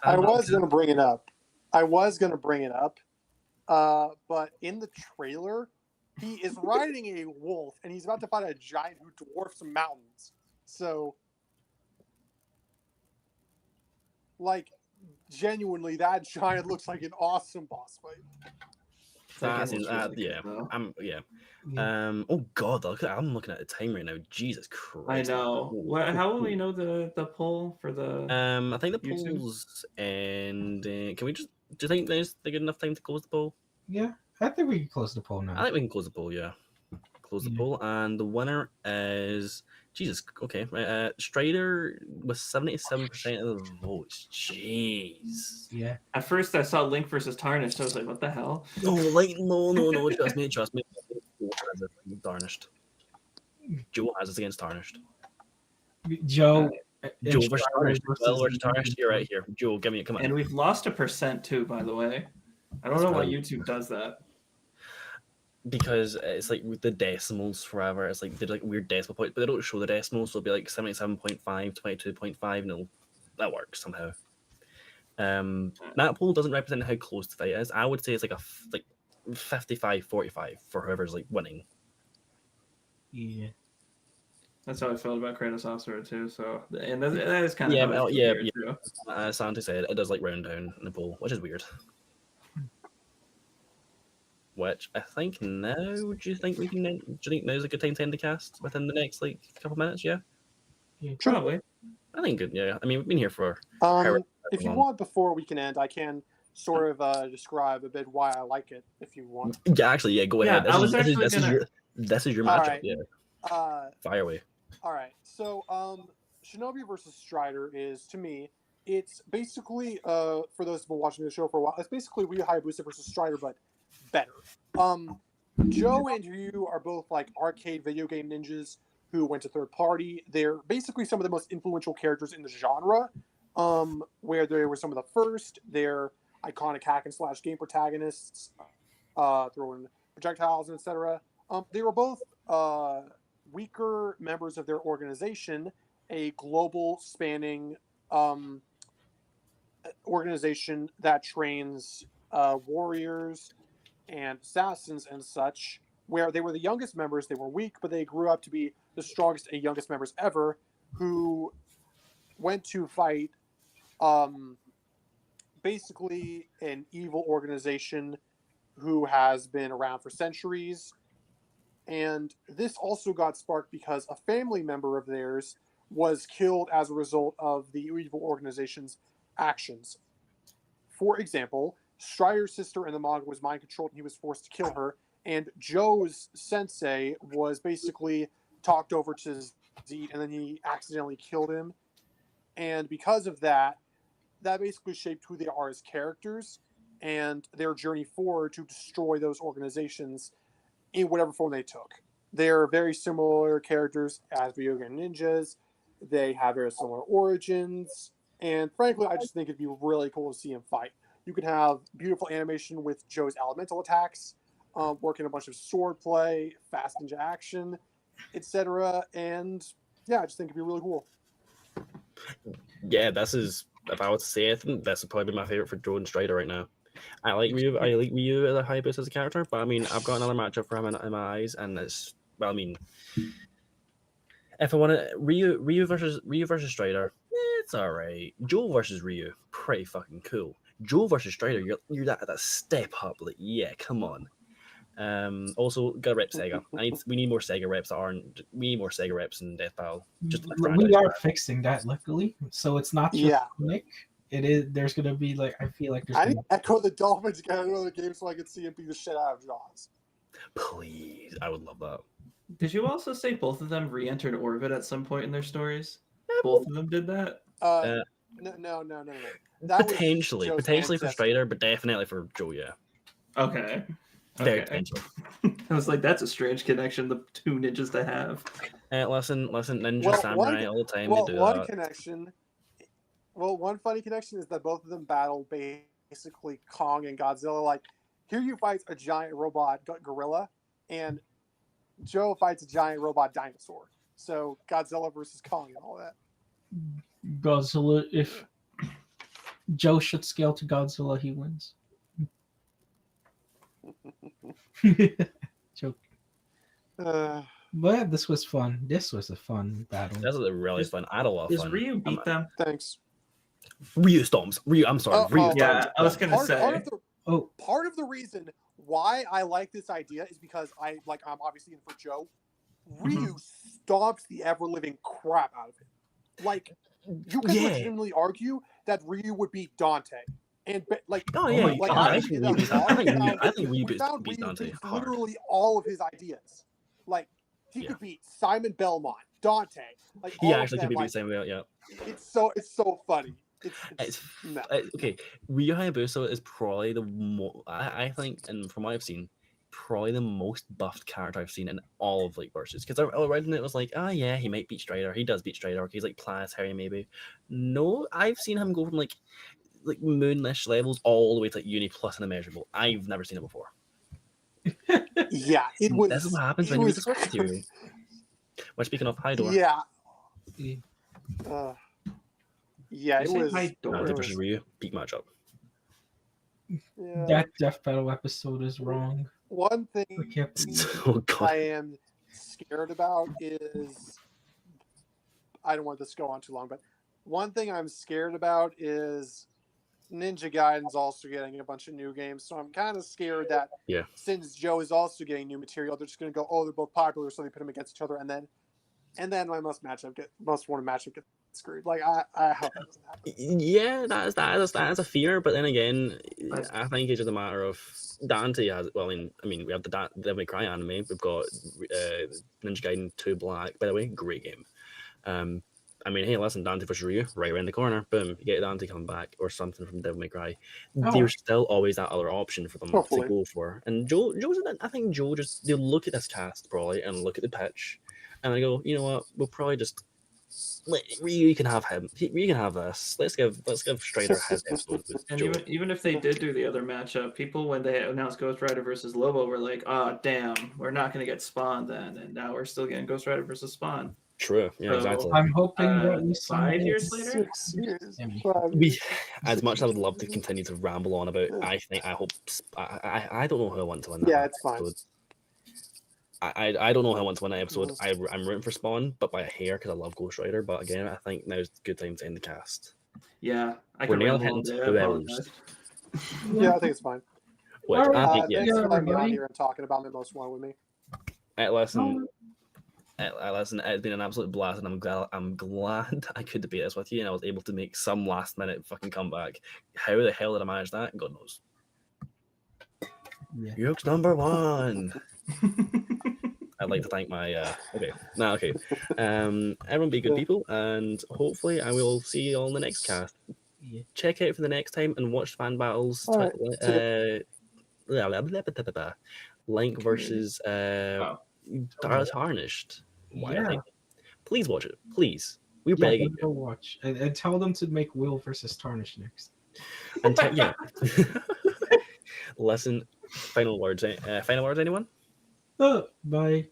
I was going to bring it up. But in the trailer, he is riding a wolf and he's about to fight a giant who dwarfs mountains. So, like, genuinely, that giant looks like an awesome boss fight. Yeah. Oh god, I'm looking at the time right now. Jesus Christ. I know. How will we know the poll for the? I think the polls and can we just? Do you think there's good enough time to close the poll? Yeah, I think we can close the poll now. I think we can close the poll. Yeah, close the poll, and the winner is Jesus. Okay, right. Strider with 77% of the votes. Jeez. Yeah. At first, I saw Link versus Tarnished. I was like, "What the hell?" No, like no. Trust me. Tarnished. Joe has us against Tarnished. Joe. Joe and versus Strider Tarnished. Well versus Tarnished. You're right here. Joe, give me come on. And we've lost a percent too, by the way. I don't know why YouTube does that. Because it's like with the decimals forever. It's like they're like weird decimal points, but they don't show the decimals, so it'll be like 77.5, 22.5, no, that works somehow. That poll doesn't represent how close the fight is. I would say it's like a 55-45 for whoever's like winning. Yeah. That's how I felt about Kratos Officer too. So, and that is kind of Yeah, how I well, feel yeah, here, yeah. too. As Santi said, it does like round down in the poll, which is weird. Which I think now, do you think now's a good time to end the cast within the next like couple minutes? Yeah, Probably. I think good. Yeah, I mean we've been here for. If you want, before we can end, I can sort of describe a bit why I like it. If you want. Yeah, actually, yeah. Go ahead. This is your matchup. Right. Yeah. Fire away. All right. So, Shinobi versus Strider is, to me, it's basically for those who've been watching the show for a while, it's basically Ryu Hayabusa versus Strider, but better. Joe and Hiryu are both like arcade video game ninjas who went to third party. They're basically some of the most influential characters in the genre, where they were some of the first. They're iconic hack and slash game protagonists, throwing projectiles and etc. They were both weaker members of their organization, a global spanning organization that trains warriors and assassins and such, where they were the youngest members. They were weak, but they grew up to be the strongest and youngest members ever, who went to fight basically an evil organization who has been around for centuries. And this also got sparked because a family member of theirs was killed as a result of the evil organization's actions. For example, Strider's sister in the manga was mind controlled and he was forced to kill her. And Joe's sensei was basically talked over to Zeke and then he accidentally killed him. And because of that, that basically shaped who they are as characters and their journey forward to destroy those organizations in whatever form they took. They're very similar characters as video game ninjas. They have very similar origins. And frankly, I just think it'd be really cool to see him fight. You could have beautiful animation with Joe's elemental attacks, working a bunch of sword play, fast ninja action, etc. And yeah, I just think it'd be really cool. Yeah, this is, if I was to say anything, this would probably be my favorite for Joe and Strider right now. I like Ryu as a Hayabusa as a character, but I mean, I've got another matchup for him in my eyes, and it's, well, I mean, if I want to, Ryu versus Strider, it's all right. Joe versus Ryu, pretty fucking cool. Joe versus Strider, you're that step up, like, yeah, come on. Also, gotta rep Sega. We need more Sega reps we need more Sega reps in Death Battle. We are fixing that, luckily, so it's not just Nick. It is. There's gonna be like, I feel like there's. I need to echo the Dolphins get another game so I can see him beat the shit out of Jaws. Please, I would love that. Did you also say both of them re-entered orbit at some point in their stories? Both of them did that? No. That potentially for Strider, but definitely for Joe, yeah. Okay. Very potential. I was like, that's a strange connection, the two ninjas to have. Listen, ninja samurai all the time. They do one that. connection. Well, one funny connection is that both of them battle basically Kong and Godzilla. Like, Hiryu fights a giant robot gorilla, and Joe fights a giant robot dinosaur. So Godzilla versus Kong and all that. Godzilla, if Joe should scale to Godzilla, he wins. Joke. But this was fun. This was a fun battle. This was really fun. I had a lot of fun. Does Ryu beat them? Thanks. Ryu storms. I'm sorry. Ryu storms. Yeah, I was gonna say. Part of the reason why I like this idea is because I'm obviously in for Joe. Ryu stomps the ever living crap out of him. Like, you can legitimately argue that Ryu would beat Dante. And I think Ryu beats Dante hard. Literally all of his ideas. Like, he could beat Simon Belmont, Dante. Like, he actually could beat Simon Belmont. Yeah. It's so funny. It's okay. Ryu Hayabusa is probably the more, I think, and from what I've seen, probably the most buffed character I've seen in all of like versus. Because originally it was like, oh yeah, he might beat Strider. He does beat Strider. He's like planetary maybe. No, I've seen him go from like moonish levels all the way to like uni plus and immeasurable. I've never seen it before. Yeah, it was. This is what happens when you read the circuit theory. Well, speaking of Hydor. Yeah. Yeah. Yeah, it was. Dante versus Ryu, peak matchup. Yeah. That Death Battle episode is wrong. One I thing can't Oh god. I am scared about is I don't want this to go on too long, but one thing I'm scared about is Ninja Gaiden's also getting a bunch of new games, so I'm kind of scared that since Joe is also getting new material, they're just going to go, oh, they're both popular, so they put them against each other, and then my most wanted matchup get screwed. Like I hope that doesn't happen. Yeah, that is a fear, but then again, I think it's just a matter of Dante has. Well, I mean, we have the Devil May Cry anime. We've got Ninja Gaiden 2 Black. By the way, great game. I mean, hey, listen, Dante versus Ryu, right around the corner. Boom, you get Dante coming back or something from Devil May Cry. There's still always that other option for them to go for. And I think Joe just they'll look at this cast probably and look at the pitch, and I go, you know what, we'll probably just. Ryu can have him. Ryu can have this. Let's give Strider his episode. And even if they did do the other matchup, people when they announced Ghost Rider versus Lobo were like, "Oh, damn, we're not going to get Spawn then," and now we're still getting Ghost Rider versus Spawn. True. Yeah, So, exactly. I'm hoping that we 5 years later. 6 years. As much as I would love to continue to ramble on about, I hope I don't know who I want to win that. Yeah, it's fine. I don't know who I want to win that episode. I'm rooting for Spawn, but by a hair because I love Ghost Rider. But again, I think now's a good time to end the cast. Yeah, We're nearly hitting 2 hours. Yeah, I think it's fine. Which I think Thanks for letting me on here and talking about my most one with me. Listen, it's been an absolute blast, and I'm glad I could debate this with you, and I was able to make some last minute fucking comeback. How the hell did I manage that? God knows. Yeah. Yuke's number 1. I'd like to thank my okay. Everyone be good people, and hopefully I will see you all in the next cast. Yeah. Check out for the next time and watch fan battles. Link versus Tarnished. Please watch it. Please. We're begging. Go watch and tell them to make Will versus Tarnished next. And listen. Final words. Anyone? Bye.